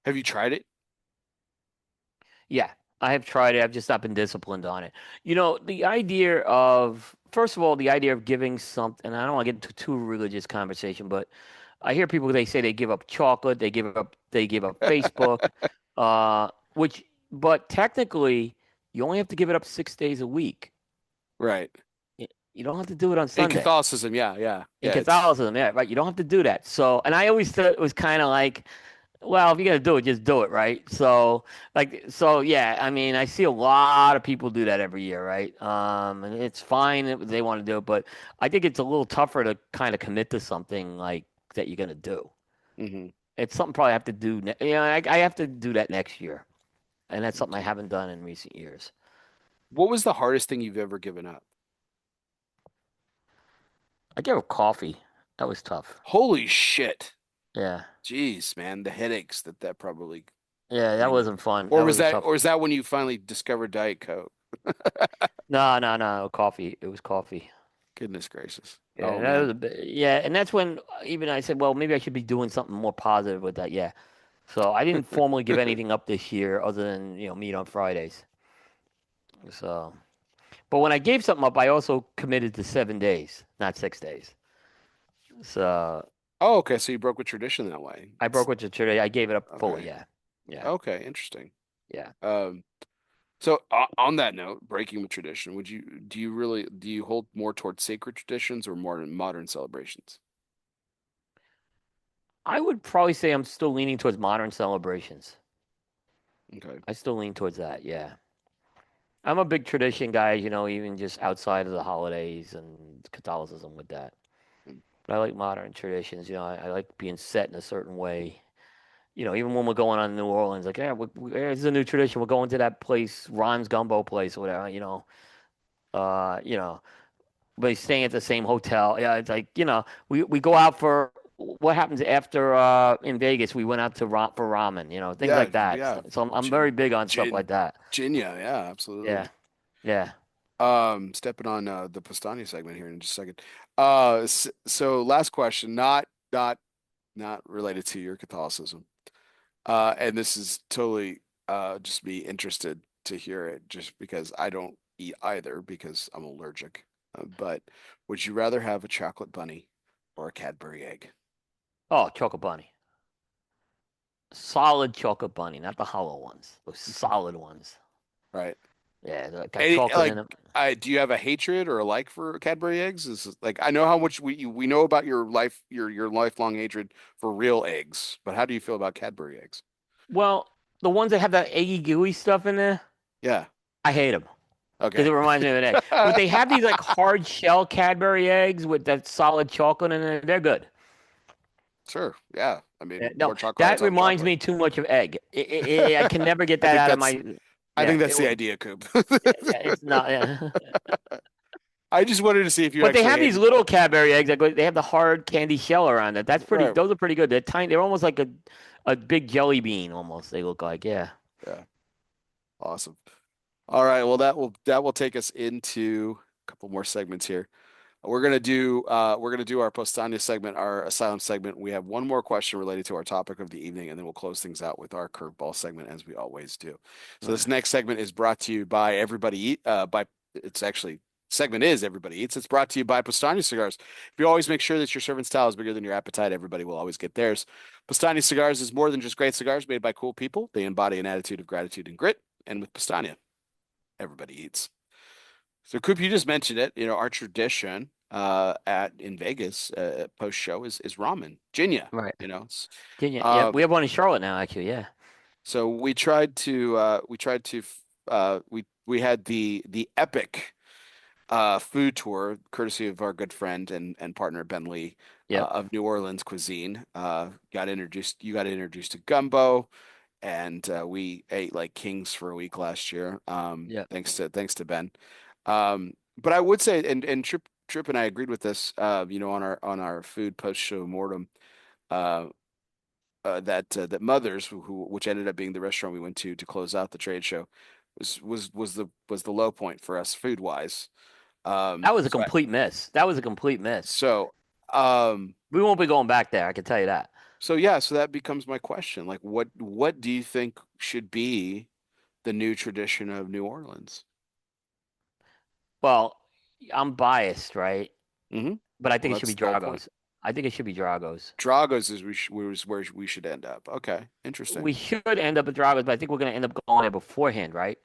A: Have you tried it?
B: Yeah, I have tried it. I've just not been disciplined on it. The idea of, first of all, the idea of giving something, and I don't want to get into too religious conversation, but I hear people, they say they give up chocolate, they give up Facebook, which, but technically, you only have to give it up 6 days a week.
A: Right.
B: You don't have to do it on
A: In
B: Sunday.
A: Catholicism, yeah, yeah,
B: In
A: yeah. It's
B: Catholicism, yeah, right. You don't have to do that. So, and I always thought it was kind of like, well, if you're gonna do it, just do it, right? So yeah. I mean, I see a lot of people do that every year, right? And it's fine if they want to do it, but I think it's a little tougher to kind of commit to something like that you're gonna do.
A: hmm
B: It's something probably I have to do. I have to do that next year, and that's something I
A: Okay.
B: haven't done in recent years.
A: What was the hardest thing you've ever given up?
B: I gave up coffee. That was tough.
A: Holy shit.
B: Yeah,
A: Jeez, man, the headaches that probably,
B: yeah, that
A: you know.
B: wasn't fun. That was a tough.
A: Or is that when you finally discovered Diet Coke?
B: No, no, no, coffee. It was coffee.
A: Goodness gracious.
B: Yeah,
A: Oh
B: that was
A: man.
B: a bit, yeah, and that's when even I said, well, maybe I should be doing something more positive with that. Yeah, so I didn't formally give anything up this year, other than meet on Fridays. So, but when I gave something up, I also committed to 7 days, not 6 days. So
A: Oh, okay. So you broke with tradition that way.
B: I broke with the today. I gave it up fully.
A: Okay.
B: Yeah, yeah,
A: Okay, interesting.
B: yeah.
A: Um, so on that note, breaking with tradition, do you hold more towards sacred traditions or more modern celebrations?
B: I would probably say I'm still leaning towards modern celebrations.
A: Okay.
B: I still lean towards that. Yeah. I'm a big tradition guy, even just outside of the holidays and Catholicism with that.
A: Mm.
B: But I like modern traditions. I like being set in a certain way. Even when we're going on to New Orleans, like, yeah, there's a new tradition. We're going to that place, Ron's Gumbo place, or whatever. Uh, you know, but he's staying at the same hotel. Yeah, it's like, we go out for what happens after in Vegas. We went out to for ramen. Things
A: Yeah,
B: like that.
A: yeah.
B: So I'm very
A: Gin,
B: big on stuff
A: gin,
B: like that.
A: Ginya, yeah, absolutely.
B: Yeah, yeah.
A: Stepping on the Pastania segment here in just a second. So last question, not related to your Catholicism. And this is totally just me interested to hear it, just because I don't eat either because I'm allergic. But would you rather have a chocolate bunny or a Cadbury egg?
B: Oh, chocolate bunny. Solid chocolate bunny, not the hollow ones. Those solid ones.
A: Right.
B: Yeah, they got
A: Any
B: chocolate in
A: like
B: them.
A: do you have a hatred or a like for Cadbury eggs? Like I know how much we know about your life, your lifelong hatred for real eggs, but how do you feel about Cadbury eggs?
B: Well, the ones that have that eggy gooey stuff in there,
A: Yeah.
B: I hate them because
A: Okay.
B: it reminds me of an egg. But they have these like hard shell Cadbury eggs with that solid chocolate in it. They're good.
A: Sure. Yeah. I
B: Yeah,
A: mean,
B: no,
A: more chocolate on
B: that
A: top of
B: reminds
A: chocolate.
B: me too much of egg. I can never get
A: I
B: that
A: think
B: out of
A: that's
B: my.
A: I
B: Yeah,
A: think that's the idea, Coop.
B: yeah, it's not. Yeah.
A: I just wanted to see if you
B: But they
A: actually
B: have these
A: hated.
B: little Cadbury eggs that they have the hard candy shell around it. That's pretty.
A: Right.
B: Those are pretty good. They're tiny. They're almost like a big jelly bean. Almost they look like. Yeah.
A: Yeah. Awesome. All right. Well, that will take us into a couple more segments here. We're gonna do our Postania segment, our asylum segment. We have one more question related to our topic of the evening, and then we'll close things out with our curveball segment as we always do. So this
B: Okay.
A: next segment is brought to you by Everybody Eat. By it's actually segment is Everybody Eats. It's brought to you by Postania Cigars. If you always make sure that your servant style is bigger than your appetite, everybody will always get theirs. Postania Cigars is more than just great cigars made by cool people. They embody an attitude of gratitude and grit. And with Postania, everybody eats. So, Coop, you just mentioned it. Our tradition at in Vegas post show is ramen, Jinya.
B: Right. Yeah.
A: Um,
B: We have one in Charlotte now. Actually. Yeah.
A: so we had the epic food tour courtesy of our good friend and partner Ben Lee
B: Yep.
A: of New Orleans cuisine. You got introduced to gumbo, and we ate like kings for a week last year.
B: Yep.
A: Thanks to Ben. But I would say, and Trip and I agreed with this, on our food post show mortem, uh, that Mothers, which ended up being the restaurant we went to close out the trade show, was the low point for us food wise.
B: That was a
A: So
B: complete miss. That was a complete miss.
A: so um,
B: We won't be going back there. I can tell you that.
A: so yeah, so that becomes my question. Like, what do you think should be the new tradition of New Orleans?
B: Well, I'm biased, right?
A: Hmm.
B: But I think
A: Well,
B: it should
A: that's
B: be
A: the whole point.
B: Drago's. I think it should be Drago's.
A: Dragos is where we should end up. Okay, interesting.
B: We should end up at Drago's, but I think we're going to end up going there beforehand, right?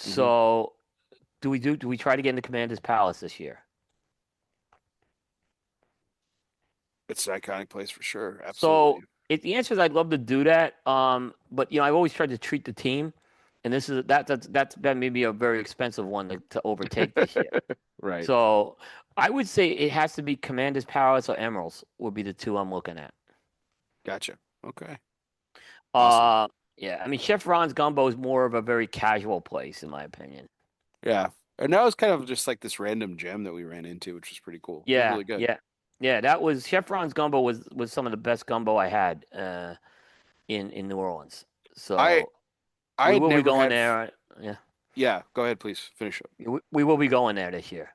A: Hmm.
B: So, do we try to get into Commander's Palace this year?
A: It's an iconic place for sure. Absolutely.
B: So, the answer is I'd love to do that. But I've always tried to treat the team, and that's been maybe a very expensive one to overtake this year.
A: Right.
B: So, I would say it has to be Commander's Palace or Emerald's would be the two I'm looking at.
A: Gotcha. Okay. Awesome.
B: Uh, yeah, I mean Chef Ron's Gumbo is more of a very casual place in my opinion.
A: Yeah. And that was kind of just like this random gem that we ran into, which was pretty cool. It was
B: Yeah,
A: really good.
B: yeah, yeah. That was Chef Ron's Gumbo was some of the best gumbo I had in New Orleans.
A: I
B: So
A: I
B: we
A: had
B: will be
A: never
B: going
A: had.
B: there. Yeah,
A: Yeah. Go ahead, please finish up.
B: we will be going there this year.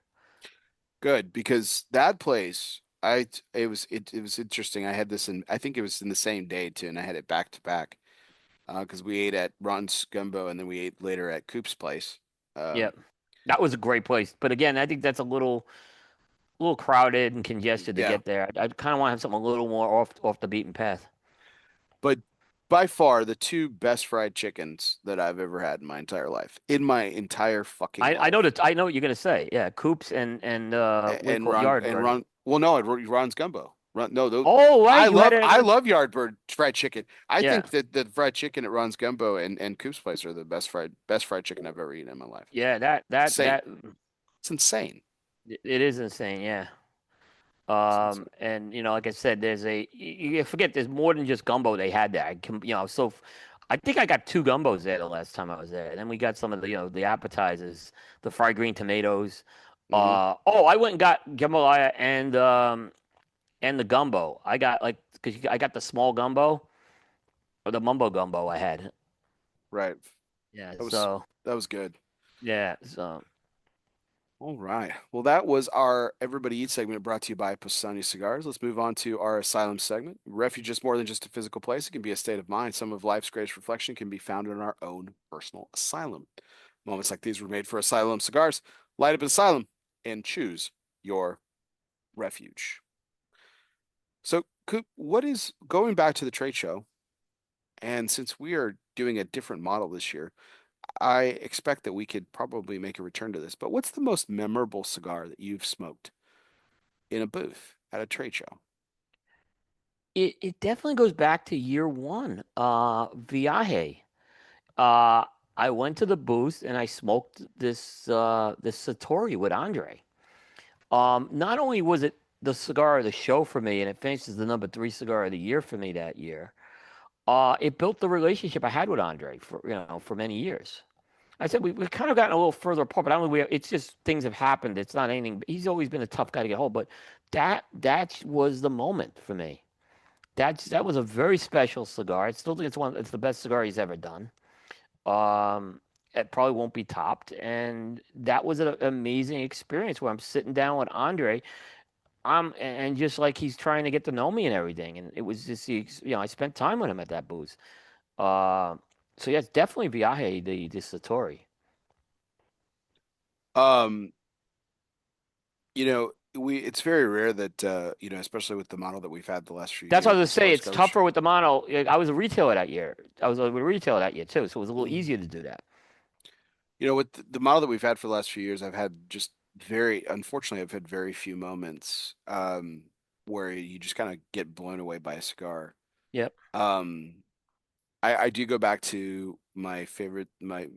A: Good, because that place, it was interesting. I had this in, I think it was in the same day too, and I had it back to back. Because we ate at Ron's Gumbo and then we ate later at Coop's place.
B: Yeah,
A: Um,
B: that was a great place. But again, I think that's a little crowded and congested to
A: yeah,
B: get there. I kind of want to have something a little more off the beaten path.
A: but by far the two best fried chickens that I've ever had in my entire fucking
B: I know
A: life.
B: that I know what you're gonna say. Yeah, Coops and what do you
A: And
B: call it,
A: Ron and
B: Yardbird.
A: Ron, well, no, Ron's Gumbo. No,
B: Oh, right,
A: I
B: you had
A: love
B: it at
A: I
B: your
A: love Yardbird fried chicken. I
B: yeah,
A: think that the fried chicken at Ron's Gumbo and Coop's place are the best fried chicken I've ever eaten in my life.
B: yeah. That
A: It's
B: that
A: insane.
B: that
A: It's insane.
B: it is insane. Yeah.
A: It's insane.
B: And like I said, you forget there's more than just gumbo they had there. I think I got two gumbos there the last time I was there. And then we got some of the appetizers, the fried green tomatoes.
A: Hmm.
B: Oh, I went and got jambalaya and the gumbo. I got because I got the small gumbo or the mumbo gumbo I had.
A: Right.
B: Yeah.
A: That was
B: So
A: that was good.
B: yeah. So
A: All right. Well, that was our Everybody Eats segment brought to you by Posani Cigars. Let's move on to our Asylum segment. Refuge is more than just a physical place, it can be a state of mind. Some of life's greatest reflection can be found in our own personal asylum. Moments like these were made for Asylum Cigars. Light up an asylum and choose your refuge. So, Coop, what is going back to the trade show? And since we are doing a different model this year, I expect that we could probably make a return to this. But what's the most memorable cigar that you've smoked in a booth at a trade show?
B: It definitely goes back to year one. Viaje. Uh, I went to the booth and I smoked this Satori with Andre. Not only was it the cigar of the show for me, and it finishes the number three cigar of the year for me that year. It built the relationship I had with Andre for many years. I said we've kind of gotten a little further apart, but I don't think it's just things have happened. It's not anything. He's always been a tough guy to get hold, but that was the moment for me. That was a very special cigar. I still think it's the best cigar he's ever done. Um, it probably won't be topped, and that was an amazing experience where I'm sitting down with Andre. And just like he's trying to get to know me and everything, and it was just I spent time with him at that booth. Uh, so yeah, it's definitely Viaje the Satori.
A: Um, we it's very rare that especially with the model that we've had the last few
B: That's what
A: years,
B: I
A: the
B: was gonna say.
A: cigars
B: It's
A: coach.
B: tougher with the mono. I was a retailer that year. I was a retailer that year too, so it was a little
A: Mm.
B: easier to do that.
A: With the model that we've had for the last few years, I've had just very, unfortunately, I've had very few moments where you just kind of get blown away by a cigar.
B: Yep.
A: Um, I do go back to my favorite, my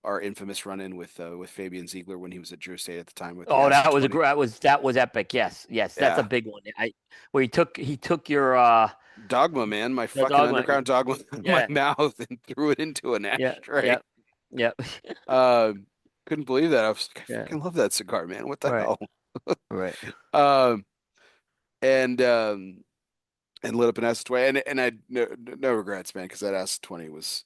A: our infamous run-in with Fabian Ziegler when he was at Drew Estate at the time with the
B: Oh,
A: Acid
B: that was
A: 20.
B: that was epic. Yes, yes, that's a
A: Yeah.
B: big one. Where he took your
A: Dogma, man, my
B: the
A: fucking
B: dogma.
A: underground dogma in my
B: Yeah,
A: mouth and threw it into an
B: yeah,
A: ashtray.
B: yeah, yeah,
A: Uh, couldn't believe that. I was like, I
B: yeah.
A: fucking love that cigar, man. What the
B: Right,
A: hell?
B: right.
A: Um, and lit up an acid 20, and I no regrets, man, because that acid 20 is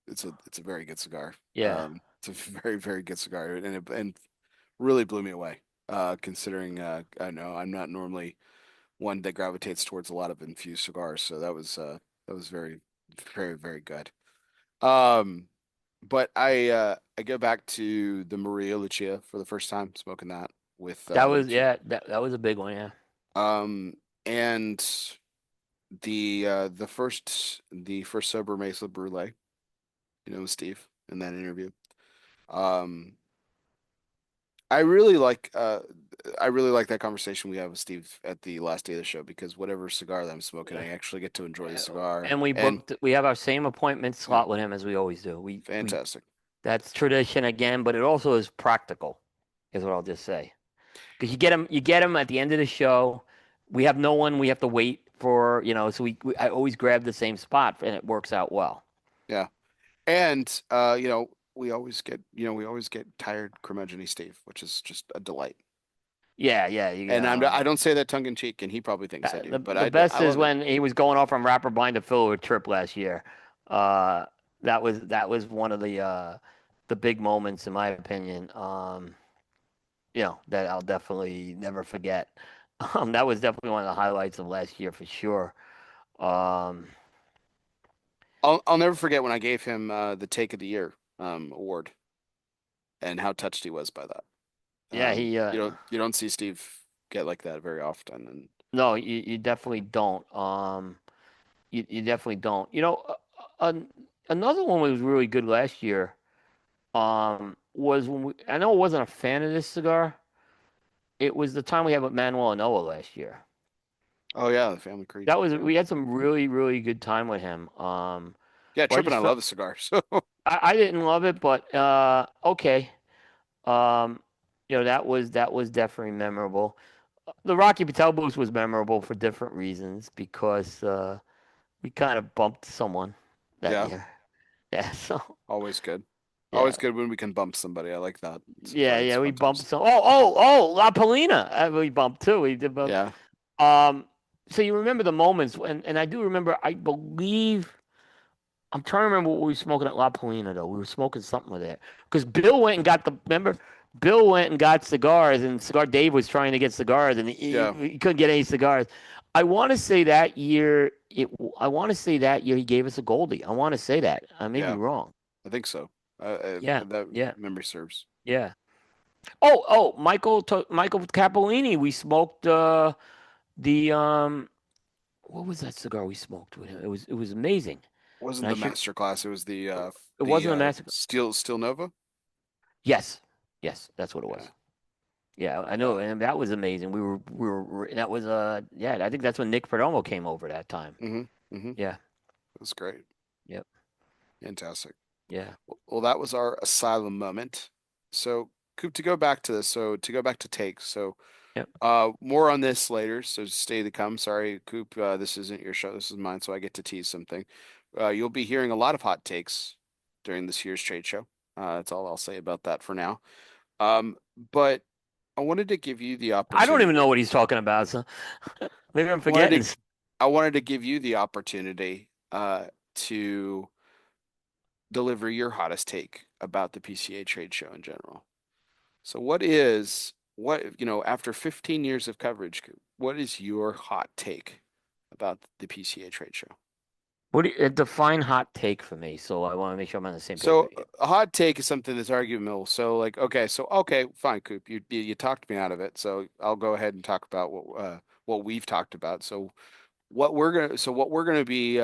A: it's a very good cigar.
B: Yeah.
A: It's a very very good cigar, and really blew me away. Considering I know I'm not normally one that gravitates towards a lot of infused cigars, so that was very very very good. Um, but I go back to the Maria Lucia for the first time, smoking that
B: That was
A: with you.
B: that was a big one. Yeah.
A: And the first sober Mesa Brulee, Steve in that interview. Um, I really like I really like that conversation we have with Steve at the last day of the show because whatever cigar that I'm smoking,
B: Yeah.
A: I actually get to enjoy the
B: Yeah,
A: cigar.
B: and
A: And
B: we have our same appointment
A: yeah,
B: slot with him as we always do. We
A: fantastic.
B: That's tradition again, but it also is practical, is what I'll just say. Because you get him at the end of the show. We have no one we have to wait for, so I always grab the same spot and it works out well.
A: Yeah. And we always get tired curmudgeon Steve, which is just a delight.
B: Yeah, yeah.
A: And I don't say that tongue in cheek, and he probably thinks I do, but
B: The best
A: I
B: is
A: love it.
B: when he was going off on Rapper Blind to Phil trip last year. Uh, that was one of the big moments in my opinion. That I'll definitely never forget. That was definitely one of the highlights of last year for sure. Um,
A: I'll never forget when I gave him the Take of the Year award and how touched he was by that.
B: yeah, he
A: You don't see Steve get like that very often, and
B: no, you definitely don't. You definitely don't. Another one was really good last year. Was when I know I wasn't a fan of this cigar. It was the time we had with Manuel Anoa last year.
A: oh yeah, the Family Creed,
B: That was
A: yeah,
B: we had some really really good time with him.
A: yeah.
B: Where I
A: Trip and
B: just
A: I
B: felt
A: love the cigar, so
B: I didn't love it, but okay. Um, that was definitely memorable. The Rocky Patel boost was memorable for different reasons because we kind of bumped someone that
A: yeah,
B: year. Yeah, so
A: always good,
B: yeah,
A: always good when we can bump somebody. I like that. It's
B: yeah,
A: fun. It's
B: yeah. We
A: fun
B: bumped
A: times.
B: some. Oh, La Polina. We bumped too. We did both.
A: Yeah.
B: Um, so you remember the moments and I do remember. I believe I'm trying to remember what we were smoking at La Polina though. We were smoking something with it because Bill went and got the. Remember, Bill went and got cigars, and Cigar Dave was trying to get cigars, and
A: Yeah,
B: he couldn't get any cigars. I want to say that year. I want to say that year he gave us a Goldie. I want to say that. I may be
A: yeah,
B: wrong.
A: I think so.
B: Yeah,
A: That
B: yeah,
A: memory serves.
B: yeah. Michael Capolini. We smoked the what was that cigar we smoked with him? It was amazing,
A: Wasn't
B: and I
A: the
B: should.
A: master class? It was
B: It
A: the
B: wasn't a massacre.
A: Steel Nova.
B: Yes, yes, that's what it
A: Yeah.
B: was. Yeah, I know,
A: Uh,
B: and that was amazing. That was yeah. I think that's when Nick Perdomo came over that time.
A: mm-hmm. Mm-hmm.
B: Yeah.
A: It was great.
B: Yep.
A: Fantastic.
B: Yeah.
A: Well, that was our asylum moment. So, Coop, to go back to this, so to go back to takes, so
B: Yep.
A: more on this later. So stay to come. Sorry, Coop, this isn't your show. This is mine, so I get to tease something. You'll be hearing a lot of hot takes during this year's trade show. That's all I'll say about that for now. Um, but I wanted to give you the
B: I don't even
A: opportunity.
B: know what he's talking about. So maybe I'm
A: I wanted
B: forgetting.
A: to, I wanted to give you the opportunity to deliver your hottest take about the PCA trade show in general. So after 15 years of coverage, what is your hot take about the PCA trade show?
B: What do you, define hot take for me? So I want to make sure I'm on the same page
A: So
B: with you.
A: a hot take is something that's arguable. So like, okay, fine, Coop, you talked me out of it. So I'll go ahead and talk about what we've talked about. So what we're gonna be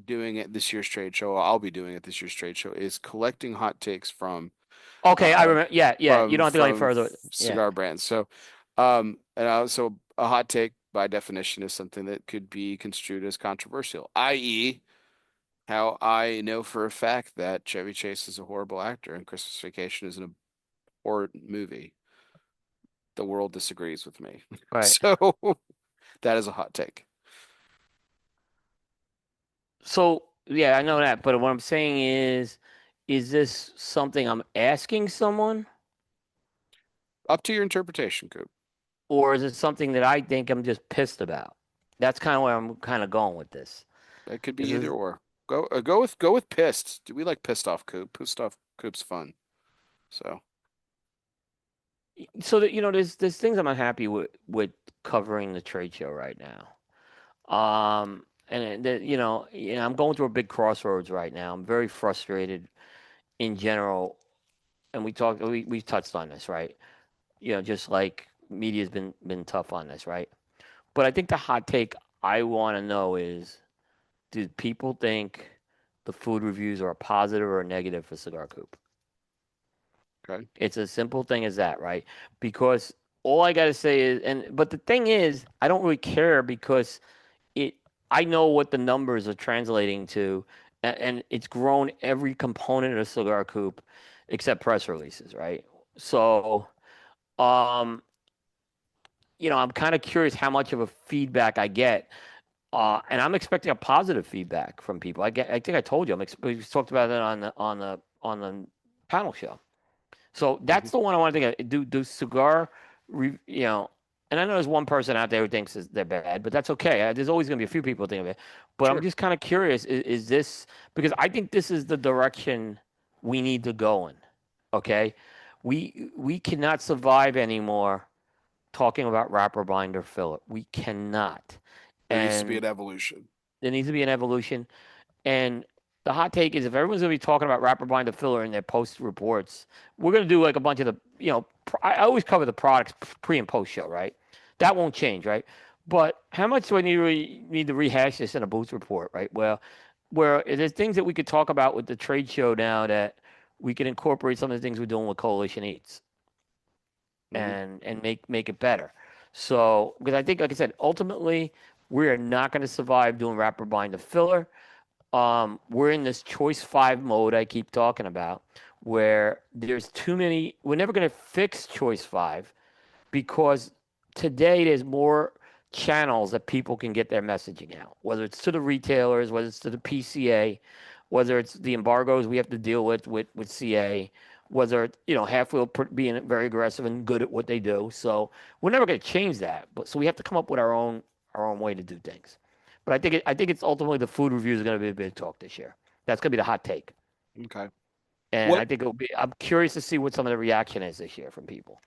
A: doing at this year's trade show, I'll be doing at this year's trade show, is collecting hot takes
B: Okay, I
A: uh
B: remember. Yeah, yeah. You don't have to go any further. Yeah.
A: cigar brands. So and also a hot take by definition is something that could be construed as controversial, i.e., how I know for a fact that Chevy Chase is a horrible actor and Christmas Vacation is an abhorrent movie. The world disagrees with me.
B: Right.
A: So that is a hot take.
B: So yeah, I know that. But what I'm saying is this something I'm asking someone,
A: Up to your interpretation, Coop.
B: or is it something that I think I'm just pissed about? That's kind of where I'm kind of going with this.
A: It could be
B: This
A: either
B: is
A: or. Go with pissed. Do we like pissed off Coop? Pissed off Coop's fun. So
B: so that there's things I'm unhappy with covering the trade show right now. And I'm going through a big crossroads right now. I'm very frustrated in general, and we've touched on this, right? Just like media's been tough on this, right? But I think the hot take I want to know is, do people think the food reviews are a positive or a negative for Cigar Coop?
A: okay.
B: It's a simple thing as that, right? Because all I got to say is, but the thing is, I don't really care because it I know what the numbers are translating to, and it's grown every component of Cigar Coop except press releases, right? So, um, I'm kind of curious how much of a feedback I get, and I'm expecting a positive feedback from people. I think I told you, we talked about it on the panel show. So
A: Hmm.
B: that's the one I want to think of. Do cigar, and I know there's one person out there who thinks they're bad, but that's okay. There's always going to be a few people think of it. But I'm
A: Sure.
B: just kind of curious: is this because I think this is the direction we need to go in? Okay, we cannot survive anymore talking about wrapper binder filler. We cannot,
A: There needs to be
B: and
A: an evolution.
B: there needs to be an evolution. And the hot take is if everyone's going to be talking about wrapper binder filler in their post reports, we're going to do like a bunch of I always cover the products pre and post show, right? That won't change, right? But how much do I need to rehash this in a booth report, right? Well, where there's things that we could talk about with the trade show now that we can incorporate some of the things we're doing with Coalition Eats
A: Hmm.
B: and make it better. So, because I think, like I said, ultimately, we are not going to survive doing wrapper binder filler. We're in this choice five mode I keep talking about, where there's too many. We're never going to fix choice five because today there's more channels that people can get their messaging out, whether it's to the retailers, whether it's to the PCA, whether it's the embargoes we have to deal with CA, whether Half Wheel being very aggressive and good at what they do. So we're never going to change that, but so we have to come up with our own way to do things. But I think it's ultimately the food reviews are going to be a big talk this year. That's going to be the hot take.
A: Okay.
B: And I
A: What
B: think it'll be. I'm curious to see what some of the reaction is this year from people.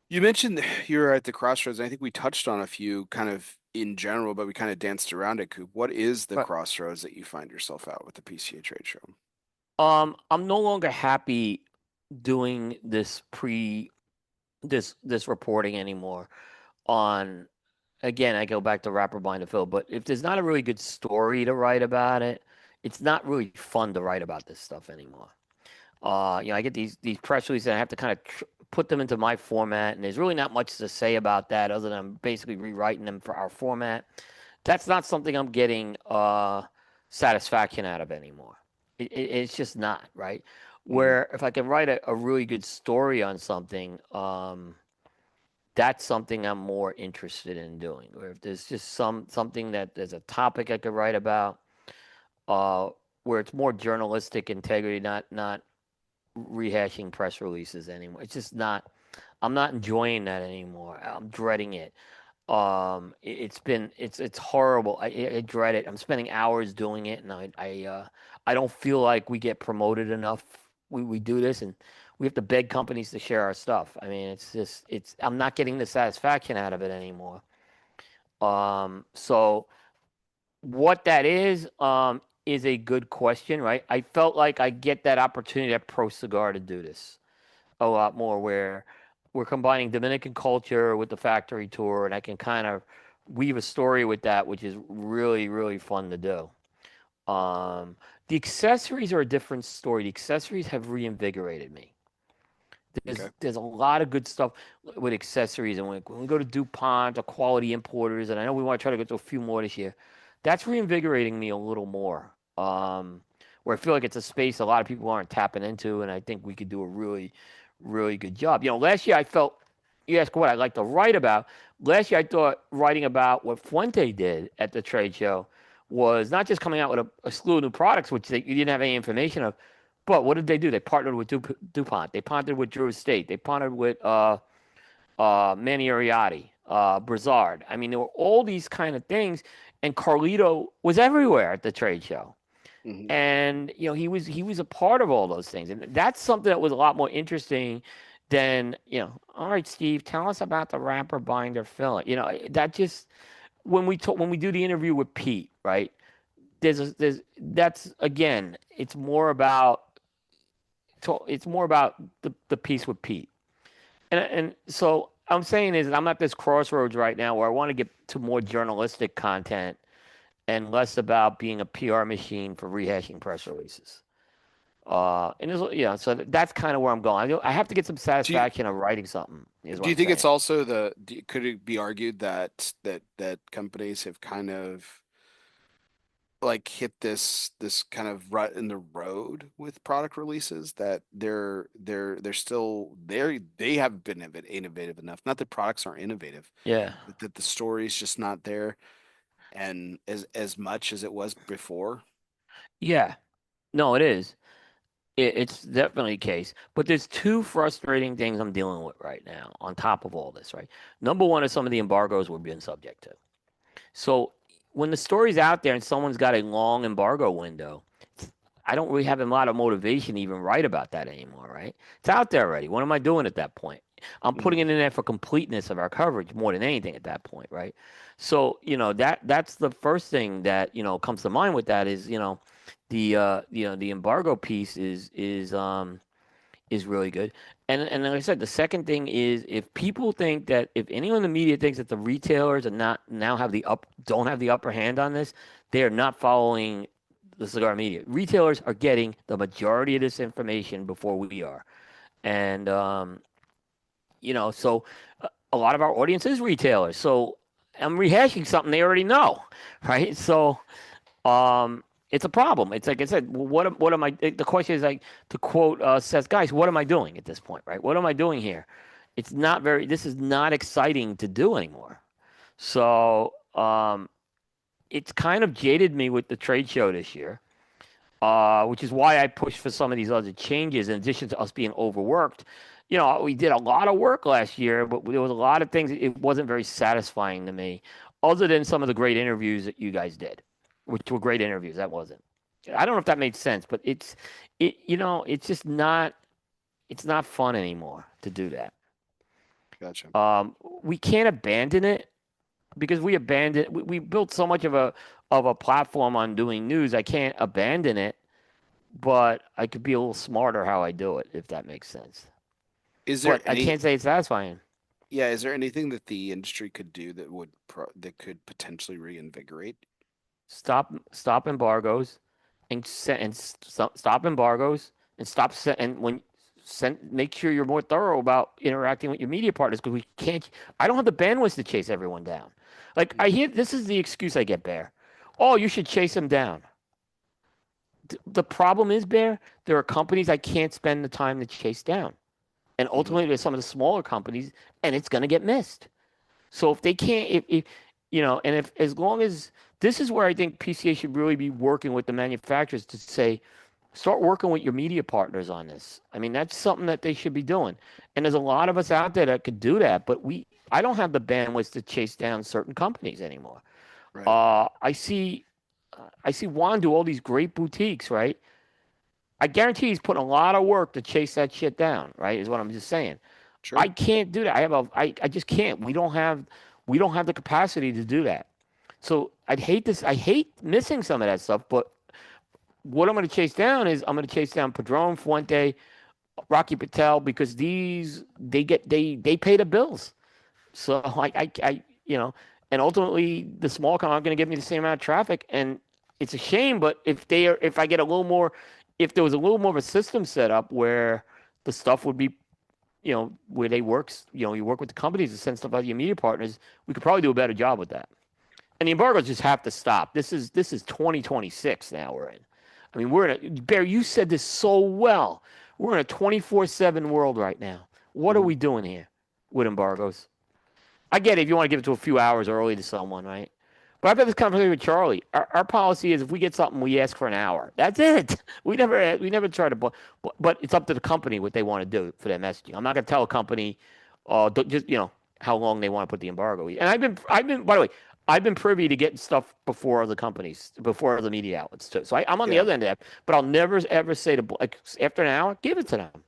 A: you mentioned you were at the crossroads, and I think we touched on a few kind of in general, but we kind of danced around it, Coop. What is the
B: But
A: crossroads that you find yourself at with the PCA trade show?
B: I'm no longer happy doing this reporting anymore. On again, I go back to rapper bind and fill. But if there's not a really good story to write about it, it's not really fun to write about this stuff anymore. I get these press releases and I have to kind of put them into my format, and there's really not much to say about that other than I'm basically rewriting them for our format. That's not something I'm getting satisfaction out of anymore. It's just not, right?
A: Hmm.
B: Where if I can write a really good story on something, that's something I'm more interested in doing. Or if there's just something that there's a topic I could write about, uh, where it's more journalistic integrity, not rehashing press releases anymore. It's just not. I'm not enjoying that anymore. I'm dreading it. It's horrible. I dread it. I'm spending hours doing it, and I don't feel like we get promoted enough. We do this, and we have to beg companies to share our stuff. I mean, it's just it's. I'm not getting the satisfaction out of it anymore. So what that is a good question, right? I felt like I get that opportunity at Pro Cigar to do this a lot more, where we're combining Dominican culture with the factory tour, and I can kind of weave a story with that, which is really, really fun to do. Um, the accessories are a different story. The accessories have reinvigorated me.
A: Okay.
B: There's a lot of good stuff with accessories, and when we go to DuPont or quality importers, and I know we want to try to go to a few more this year, that's reinvigorating me a little more. Where I feel like it's a space a lot of people aren't tapping into, and I think we could do a really, really good job. Last year I felt, you ask what I like to write about. Last year I thought writing about what Fuente did at the trade show was not just coming out with a slew of new products, which you didn't have any information of, but what did they do? They partnered with DuPont. They partnered with Drew Estate. They partnered with Manny Ariotti, Brizard. I mean, there were all these kind of things, and Carlito was everywhere at the trade show.
A: Hmm.
B: And he was a part of all those things, and that's something that was a lot more interesting than All right, Steve, tell us about the wrapper binder fill. That just when we do the interview with Pete, right? There's that's again, it's more about the piece with Pete. And so I'm saying is I'm at this crossroads right now where I want to get to more journalistic content and less about being a PR machine for rehashing press releases. So that's kind of where I'm going. I have to get some
A: Do you
B: satisfaction of writing something, is
A: do
B: what
A: you
B: I'm
A: think it's
B: saying.
A: also could it be argued that companies have kind of like hit this kind of rut in the road with product releases that they're still they haven't been innovative enough. Not that products aren't innovative,
B: Yeah.
A: but that the story's just not there and as much as it was before.
B: Yeah. No, it is. It's definitely the case. But there's two frustrating things I'm dealing with right now on top of all this, right? Number one is some of the embargoes we're being subject to. So when the story's out there and someone's got a long embargo window, I don't really have a lot of motivation to even write about that anymore, right? It's out there already. What am I doing at that point? I'm putting
A: Mhm.
B: it in there for completeness of our coverage more than anything at that point, right? So, that's the first thing that, comes to mind with that is, the embargo piece is really good. And like I said, the second thing is if anyone in the media thinks that the retailers are not now have the up don't have the upper hand on this, they are not following the cigar media. Retailers are getting the majority of this information before we are. And so a lot of our audience is retailers. So I'm rehashing something they already know, right? So um, it's a problem. It's like I said, what am I? The question is like to quote Seth, guys, what am I doing at this point, right? What am I doing here? This is not exciting to do anymore. So it's kind of jaded me with the trade show this year, which is why I pushed for some of these other changes in addition to us being overworked. We did a lot of work last year, but there was a lot of things. It wasn't very satisfying to me, other than some of the great interviews that you guys did, which were great interviews. That wasn't. I don't know if that made sense, but it's just not. It's not fun anymore to do that.
A: Gotcha.
B: We can't abandon it because we built so much of a platform on doing news. I can't abandon it, but I could be a little smarter how I do it, if that makes sense.
A: Is there
B: But I
A: any,
B: can't say it's satisfying.
A: yeah, is there anything that the industry could do that that could potentially reinvigorate?
B: Stop embargoes, stop embargoes, and and when make sure you're more thorough about interacting with your media partners because we can't. I don't have the bandwidth to chase everyone down. Like I hear this is the excuse I get, Bear. Oh, you should chase them down. The problem is, Bear, there are companies I can't spend the time to chase down. And
A: Mhm.
B: ultimately, there's some of the smaller companies, and it's going to get missed. So if they can't, if and if as long as this is where I think PCA should really be working with the manufacturers to say, start working with your media partners on this. I mean, that's something that they should be doing. And there's a lot of us out there that could do that, but I don't have the bandwidth to chase down certain companies anymore.
A: Right.
B: I see Juan do all these great boutiques, right? I guarantee he's putting a lot of work to chase that shit down, right? Is what I'm just saying. I
A: Sure.
B: can't do that. I just can't. We don't have the capacity to do that. So I'd hate this. I hate missing some of that stuff. But what I'm going to chase down is I'm going to chase down Padron, Fuente, Rocky Patel because they pay the bills. So and ultimately the small con aren't going to give me the same amount of traffic, and it's a shame. But if I get a little more, if there was a little more of a system set up where the stuff would be, where they works, you work with the companies to send stuff out to your media partners, we could probably do a better job with that. And the embargoes just have to stop. This is 2026 now we're in. I mean, Bear, you said this so well. We're in a 24/7 world right now. What are
A: Mhm.
B: we doing here with embargoes? I get it if you want to give it to a few hours early to someone, right? But I've had this conversation with Charlie. Our policy is if we get something, we ask for an hour. That's it. We never try to, but it's up to the company what they want to do for their messaging. I'm not going to tell a company, just how long they want to put the embargo. And I've been, by the way, I've been privy to getting stuff before other companies, before other media outlets too. So I'm on the
A: Yeah.
B: other end of that. But I'll never ever say to like after an hour, give it to them.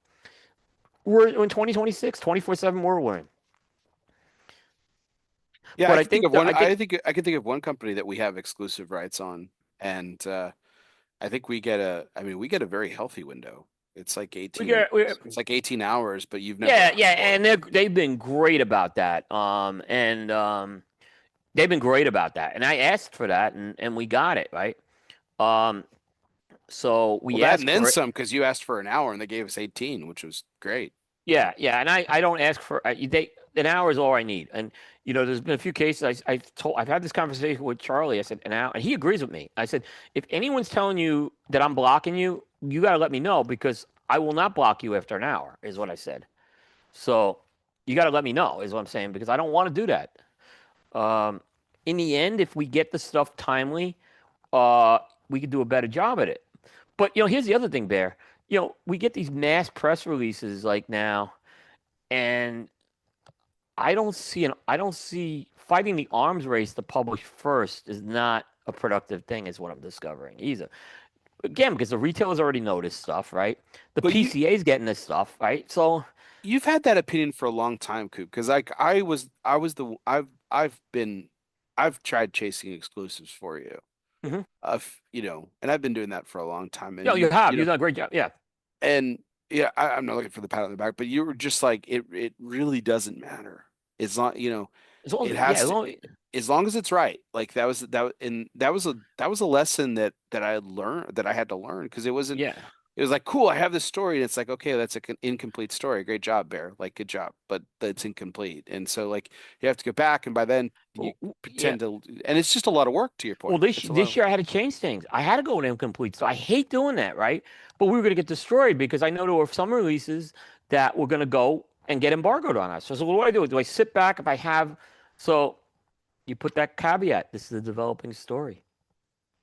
B: We're in 2026, 24/7 world we're in.
A: Yeah,
B: But I think that I think
A: I can think of one company that we have exclusive rights on, and I think we get a very healthy window. It's like
B: we
A: 18,
B: get we
A: it's like 18 hours, but you've never
B: Yeah, yeah,
A: asked for it.
B: and they've been great about that. And they've been great about that. And I asked for that, and we got it right. Um, so
A: Well,
B: we
A: that and
B: asked
A: then
B: for it.
A: some because you asked for an hour and they gave us 18, which was great.
B: Yeah, yeah, and I don't ask for an hour is all I need. And there's been a few cases I've had this conversation with Charlie. I said an hour, and he agrees with me. I said if anyone's telling you that I'm blocking you, you got to let me know because I will not block you after an hour. Is what I said. So you got to let me know, is what I'm saying, because I don't want to do that. Um, in the end, if we get the stuff timely, uh, we could do a better job at it. But here's the other thing, Bear. We get these mass press releases like now, and I don't see fighting the arms race to publish first is not a productive thing, is what I'm discovering either. Again, because the retailers already know this stuff, right? The
A: But
B: PCA's getting this stuff, right? So,
A: you've had that opinion for a long time, Coop, because like I was the I've tried chasing exclusives for you.
B: mhm.
A: And I've been doing that for a long time. And
B: You have. You've done a great job. Yeah.
A: and yeah, I'm not looking for the pat on the back, but you were just like it really doesn't matter. It's not,
B: As long
A: it
B: as, yeah,
A: has
B: as
A: to,
B: long as,
A: as long as it's right. Like that was a lesson that I learned that I had to learn because
B: yeah.
A: it was like, cool, I have this story, and it's like, okay, that's an incomplete story. Great job, Bear. Like, good job, but that's incomplete. And so, like, you have to go back, and by then you
B: Yeah.
A: pretend to, and it's just a lot of work. To your
B: Well,
A: point,
B: this
A: it's a lot
B: this
A: of,
B: year I had to change things. I had to go with incomplete. So I hate doing that, right? But we were going to get destroyed because I know there were some releases that were going to go and get embargoed on us. So what do? Do I sit back if I have? So you put that caveat. This is a developing story,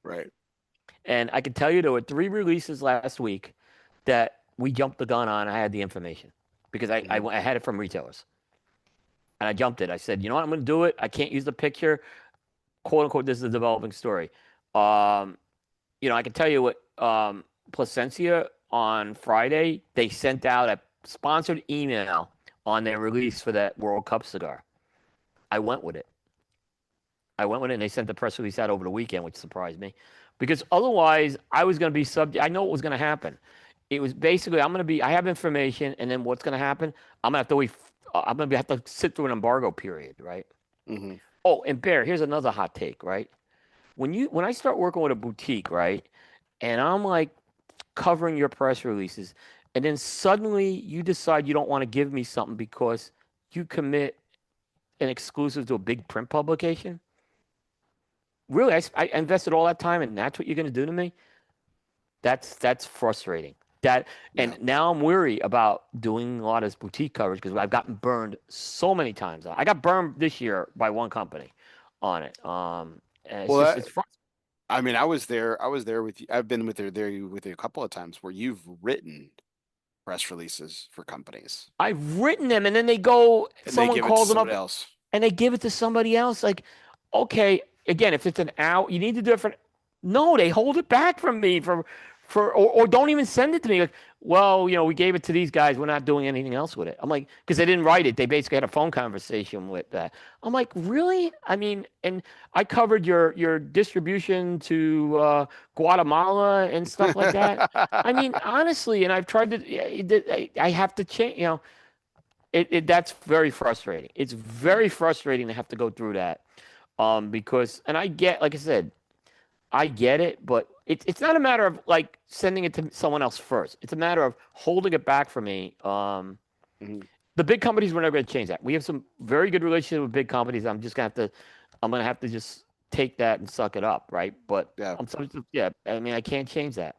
A: right.
B: and I can tell you there were 3 releases last week that we jumped the gun on. I had the information because
A: Mhm.
B: I had it from retailers, and I jumped it. I said, you know what, I'm going to do it. I can't use the picture, quote unquote. This is a developing story. I can tell you what Placencia. on Friday, they sent out a sponsored email on their release for that World Cup cigar. I went with it. I went with it, and they sent the press release out over the weekend, which surprised me, because otherwise I was going to be subject. I know what was going to happen. It was basically I'm going to be. I have information, and then what's going to happen? I'm going to have to wait. I'm going to have to sit through an embargo period, right?
A: Hmm.
B: Oh, and Bear, here's another hot take, right? When I start working with a boutique, right, and I'm like covering your press releases, and then suddenly you decide you don't want to give me something because you commit an exclusive to a big print publication. Really, I invested all that time, and that's what you're going to do to me? That's frustrating. That
A: Yeah.
B: and now I'm weary about doing a lot of this boutique coverage because I've gotten burned so many times. I got burned this year by one company on it. And it's
A: Well,
B: just it's frustrating.
A: I mean, I was there. I was there with you. I've been with you a couple of times where you've written press releases for companies
B: I've written them, and then they go.
A: and they
B: Someone
A: give it to
B: calls them
A: somebody
B: up,
A: else.
B: and they give it to somebody else. Like, okay, again, if it's an hour, you need to do it for. No, they hold it back from me or don't even send it to me. Like, well, we gave it to these guys. We're not doing anything else with it. I'm like, because they didn't write it. They basically had a phone conversation with that. I'm like, really? I mean, and I covered your distribution to Guatemala and stuff like that. I mean, honestly, and I've tried to. I have to change. That's very frustrating. It's very frustrating to have to go through that. Because, and I get, like I said, I get it, but it's not a matter of like sending it to someone else first. It's a matter of holding it back for me.
A: Mhm.
B: The big companies, we're never going to change that. We have some very good relationships with big companies. I'm gonna have to just take that and suck it up, right? But
A: Yeah.
B: yeah. I mean, I can't change that.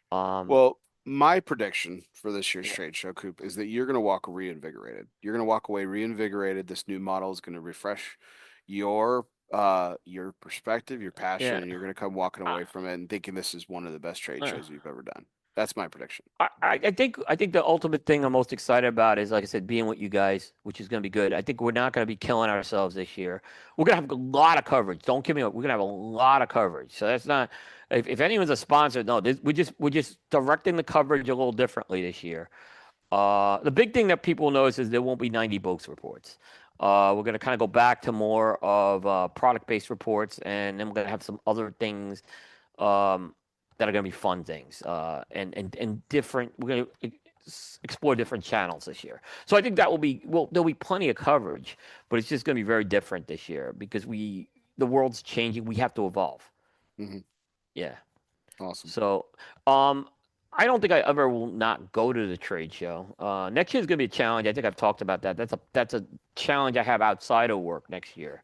B: Um,
A: Well, my prediction for this year's
B: yeah,
A: trade show, Coop, is that you're going to walk reinvigorated. You're going to walk away reinvigorated. This new model is going to refresh your perspective, your passion,
B: yeah.
A: and you're going to come walking
B: I,
A: away from it and thinking this is one of the best trade shows you've ever done. That's my prediction.
B: I think the ultimate thing I'm most excited about is, like I said, being with you guys, which is going to be good. I think we're not going to be killing ourselves this year. We're going to have a lot of coverage. Don't give me. We're going to have a lot of coverage. So that's not. If anyone's a sponsor, no, we're just directing the coverage a little differently this year. The big thing that people notice is there won't be 90 books reports. We're going to kind of go back to more of product-based reports, and then we're going to have some other things um, that are going to be fun things and different. We're going to explore different channels this year. So I think that will be well. There'll be plenty of coverage, but it's just going to be very different this year because the world's changing. We have to evolve.
A: Hmm.
B: Yeah.
A: Awesome.
B: So, I don't think I ever will not go to the trade show. Next year is going to be a challenge. I think I've talked about that. That's a challenge I have outside of work next year,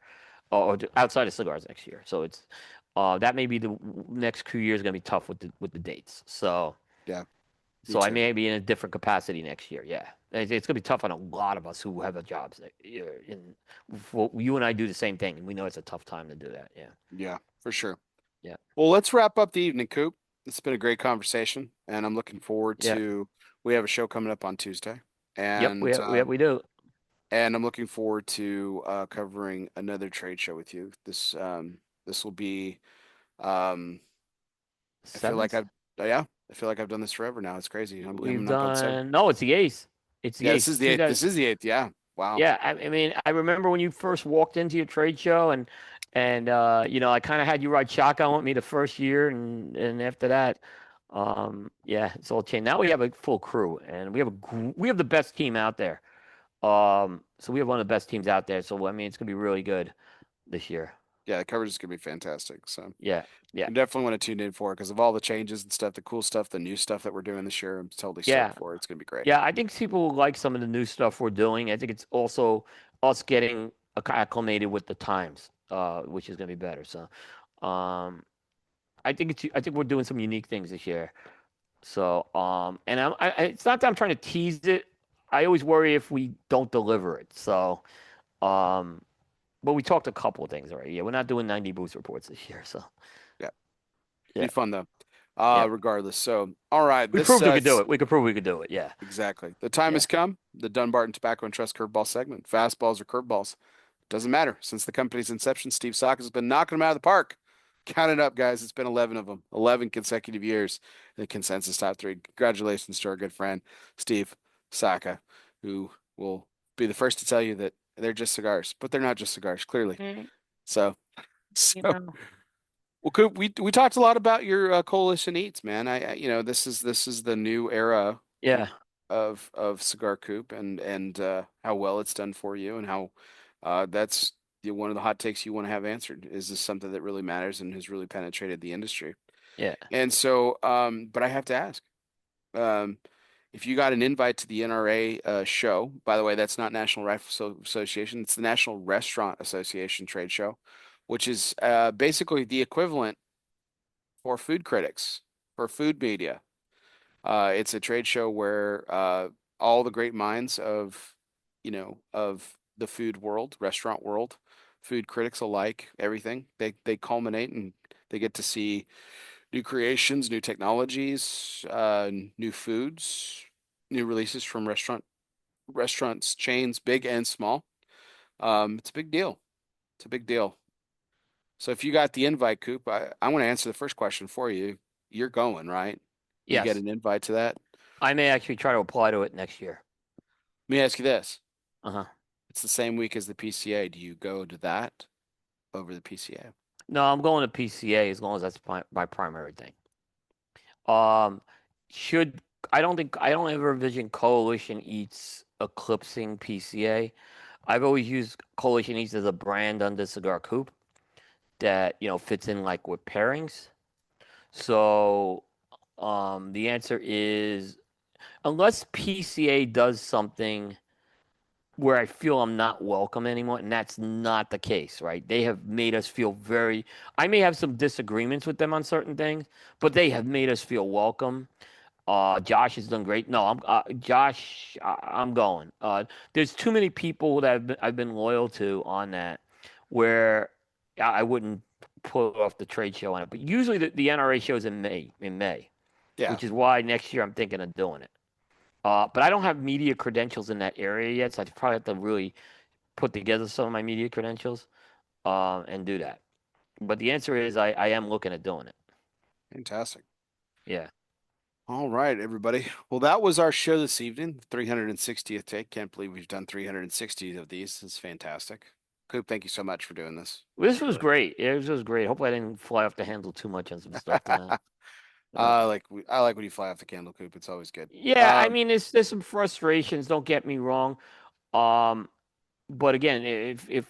B: or outside of cigars next year. So that may be the next 2 years going to be tough with the dates. So
A: Yeah, me
B: so I
A: too.
B: may be in a different capacity next year. Yeah, it's going to be tough on a lot of us who have a jobs. And you and I do the same thing, and we know it's a tough time to do that. Yeah,
A: Yeah, for sure.
B: yeah,
A: Well, let's wrap up the evening, Coop. It's been a great conversation, and I'm looking forward
B: yeah.
A: to. We have a show coming up on Tuesday,
B: Yep,
A: and
B: we do.
A: I'm looking forward to covering another trade show with you. This will be. Um, I feel like
B: Seventh.
A: yeah, I feel like I've done this forever now. It's crazy. I'm
B: We've
A: coming up on seven.
B: done no, it's the eighth. It's the
A: Yeah, this
B: eighth.
A: is the
B: Two
A: eighth.
B: guys.
A: This is the eighth. Yeah. Wow.
B: Yeah, I mean, I remember when you first walked into your trade show, and I kind of had you ride shotgun with me the first year, and after that, yeah, it's all changed. Now we have a full crew, and we have the best team out there. So we have one of the best teams out there. So I mean, it's gonna be really good this year.
A: Yeah, the coverage is gonna be fantastic. So
B: Yeah, yeah,
A: you definitely want to tune in for it because of all the changes and stuff, the cool stuff, the new stuff that we're doing this year. I'm totally
B: yeah,
A: stoked for it. It's gonna be great.
B: yeah. I think people like some of the new stuff we're doing. I think it's also us getting acclimated with the times, which is gonna be better. So, um, I think we're doing some unique things this year. So, and it's not that I'm trying to tease it. I always worry if we don't deliver it. So, um, but we talked a couple of things already. Yeah, we're not doing 90 boost reports this year. So,
A: Yeah,
B: yeah,
A: be fun though.
B: yeah.
A: Regardless. So, all right,
B: We
A: this
B: proved we could do it. We could prove we could do it. Yeah,
A: exactly. The time
B: yeah.
A: has come. The Dunbarton Tobacco and Trust curveball segment. Fastballs or curveballs. Doesn't matter. Since the company's inception, Steve Sock has been knocking them out of the park. Count it up, guys. It's been 11 of them, 11 consecutive years. The consensus top three. Congratulations to our good friend Steve Saka, who will be the first to tell you that they're just cigars, but they're not just cigars, clearly.
B: Mm,
A: So,
B: you
A: so
B: know.
A: well, Coop, we talked a lot about your coalition eats, man. This is the new era
B: Yeah.
A: of Cigar Coop and how well it's done for you and how that's one of the hot takes you want to have answered. Is this something that really matters and has really penetrated the industry?
B: Yeah.
A: And so, but I have to ask, um, if you got an invite to the NRA show, by the way, that's not National Rifle Association, it's the National Restaurant Association trade show, which is basically the equivalent for food critics, for food media. It's a trade show where all the great minds of the food world, restaurant world, food critics alike, everything, they culminate and they get to see new creations, new technologies, new foods, new releases from restaurants, chains, big and small. It's a big deal. It's a big deal. So if you got the invite, Coop, I want to answer the first question for you. You're going, right? You get
B: Yes.
A: an invite to that?
B: I may actually try to apply to it next year.
A: Let me ask you this.
B: Uh-huh.
A: It's the same week as the PCA. Do you go to that over the PCA?
B: No, I'm going to PCA as long as that's my primary thing. Um, should I don't ever envision Coalition Eats eclipsing PCA. I've always used Coalition Eats as a brand under Cigar Coop that, fits in like with pairings. So, the answer is unless PCA does something where I feel I'm not welcome anymore, and that's not the case, right? They have made us feel I may have some disagreements with them on certain things, but they have made us feel welcome. Josh has done great. No, Josh. I'm going. There's too many people that I've been loyal to on that, where I wouldn't put off the trade show on it. But usually the NRA shows in May,
A: Yeah,
B: which is why next year I'm thinking of doing it. But I don't have media credentials in that area yet, so I probably have to really put together some of my media credentials and do that. But the answer is I am looking at doing it.
A: fantastic.
B: Yeah.
A: All right, everybody. Well, that was our show this evening, 360th take. Can't believe we've done 360 of these. It's fantastic. Coop, thank you so much for doing this.
B: This was great. This was great. Hopefully, I didn't fly off the handle too much on some stuff tonight.
A: I like when you fly off the candle, Coop. It's always good.
B: Yeah, I mean, there's some frustrations. Don't get me wrong. Um, but again, if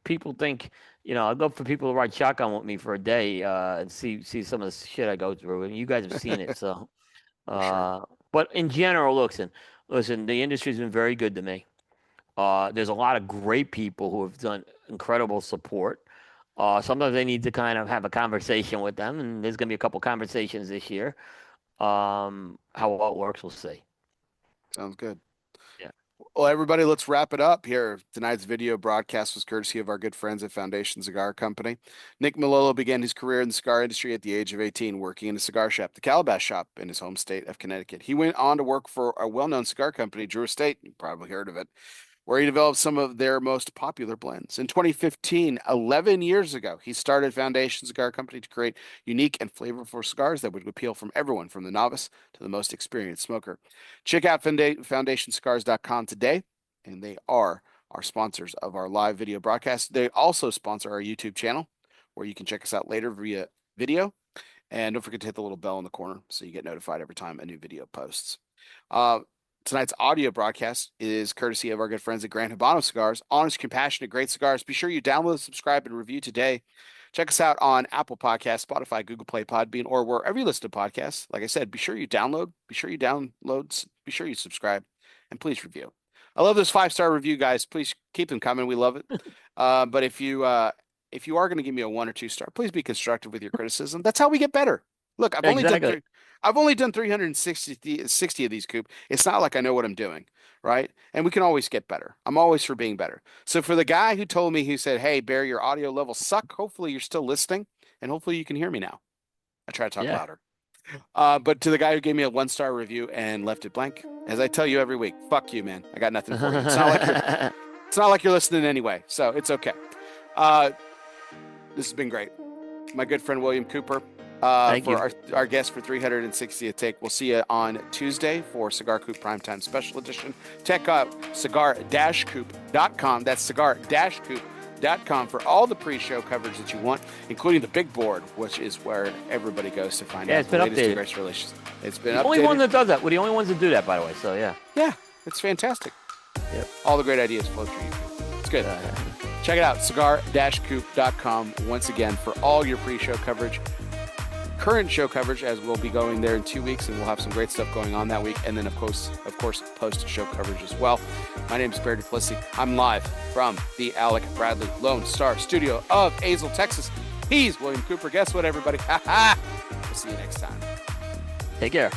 B: people think, I'd love for people to ride shotgun with me for a day and see some of the shit I go through, and you guys have seen it. So,
A: For sure.
B: but in general, listen, the industry's been very good to me. There's a lot of great people who have done incredible support. Sometimes I need to kind of have a conversation with them, and there's going to be a couple conversations this year. How well it works, we'll see.
A: Sounds good.
B: Yeah.
A: Well, everybody, let's wrap it up here. Tonight's video broadcast was courtesy of our good friends at Foundation Cigar Company. Nick Melillo began his career in the cigar industry at the age of 18, working in a cigar shop, the Calabash Shop, in his home state of Connecticut. He went on to work for a well-known cigar company, Drew Estate. You probably heard of it, where he developed some of their most popular blends. In 2015, 11 years ago, he started Foundation Cigar Company to create unique and flavorful cigars that would appeal from everyone, from the novice to the most experienced smoker. Check out foundationscigars.com today, and they are our sponsors of our live video broadcast. They also sponsor our YouTube channel, where you can check us out later via video. And don't forget to hit the little bell in the corner so you get notified every time a new video posts. Uh, Tonight's audio broadcast is courtesy of our good friends at Grand Habano Cigars. Honest, compassionate, great cigars. Be sure you download, subscribe, and review today. Check us out on Apple Podcasts, Spotify, Google Play, Podbean, or wherever you listen to podcasts. Like I said, be sure you download, be sure you subscribe, and please review. I love those 5-star review, guys. Please keep them coming. We love it. But if you are going to give me a 1 or 2 star, please be constructive with your criticism. That's how we get better. Look,
B: Exactly.
A: I've only done 360 of these, Coop. It's not like I know what I'm doing, right? And we can always get better. I'm always for being better. So for the guy who told me, who said, "Hey, Barry, your audio levels suck," hopefully you're still listening, and hopefully you can hear me now. I try to talk
B: Yeah.
A: louder. But to the guy who gave me a 1-star review and left it blank, as I tell you every week, fuck you, man. I got nothing for you. It's not like you're listening anyway, so it's okay. This has been great. my good friend William Cooper,
B: Thank
A: for
B: you.
A: our guest for 360th Take. We'll see you on Tuesday for Cigar Coop Primetime Special Edition. Check out cigar-coop.com. That's cigar-coop.com for all the pre-show coverage that you want, including the big board, which is where everybody goes to find out
B: It's been
A: the latest
B: updated.
A: and greatest relations. It's been
B: The
A: updated.
B: only one that does that. We're the only ones that do that, by the way. So yeah.
A: Yeah, it's fantastic.
B: Yep.
A: All the great ideas flow through you. It's good. Check it out, cigar-coop.com, once again, for all your pre-show coverage. Current show coverage, as we'll be going there in 2 weeks, and we'll have some great stuff going on that week. And then, of course, post-show coverage as well. My name is Barry Duplessis. I'm live from the Alec Bradley Lone Star Studio of Azle, Texas. He's William Cooper. Guess what, everybody? Ha-ha! We'll see you next time.
B: Take care.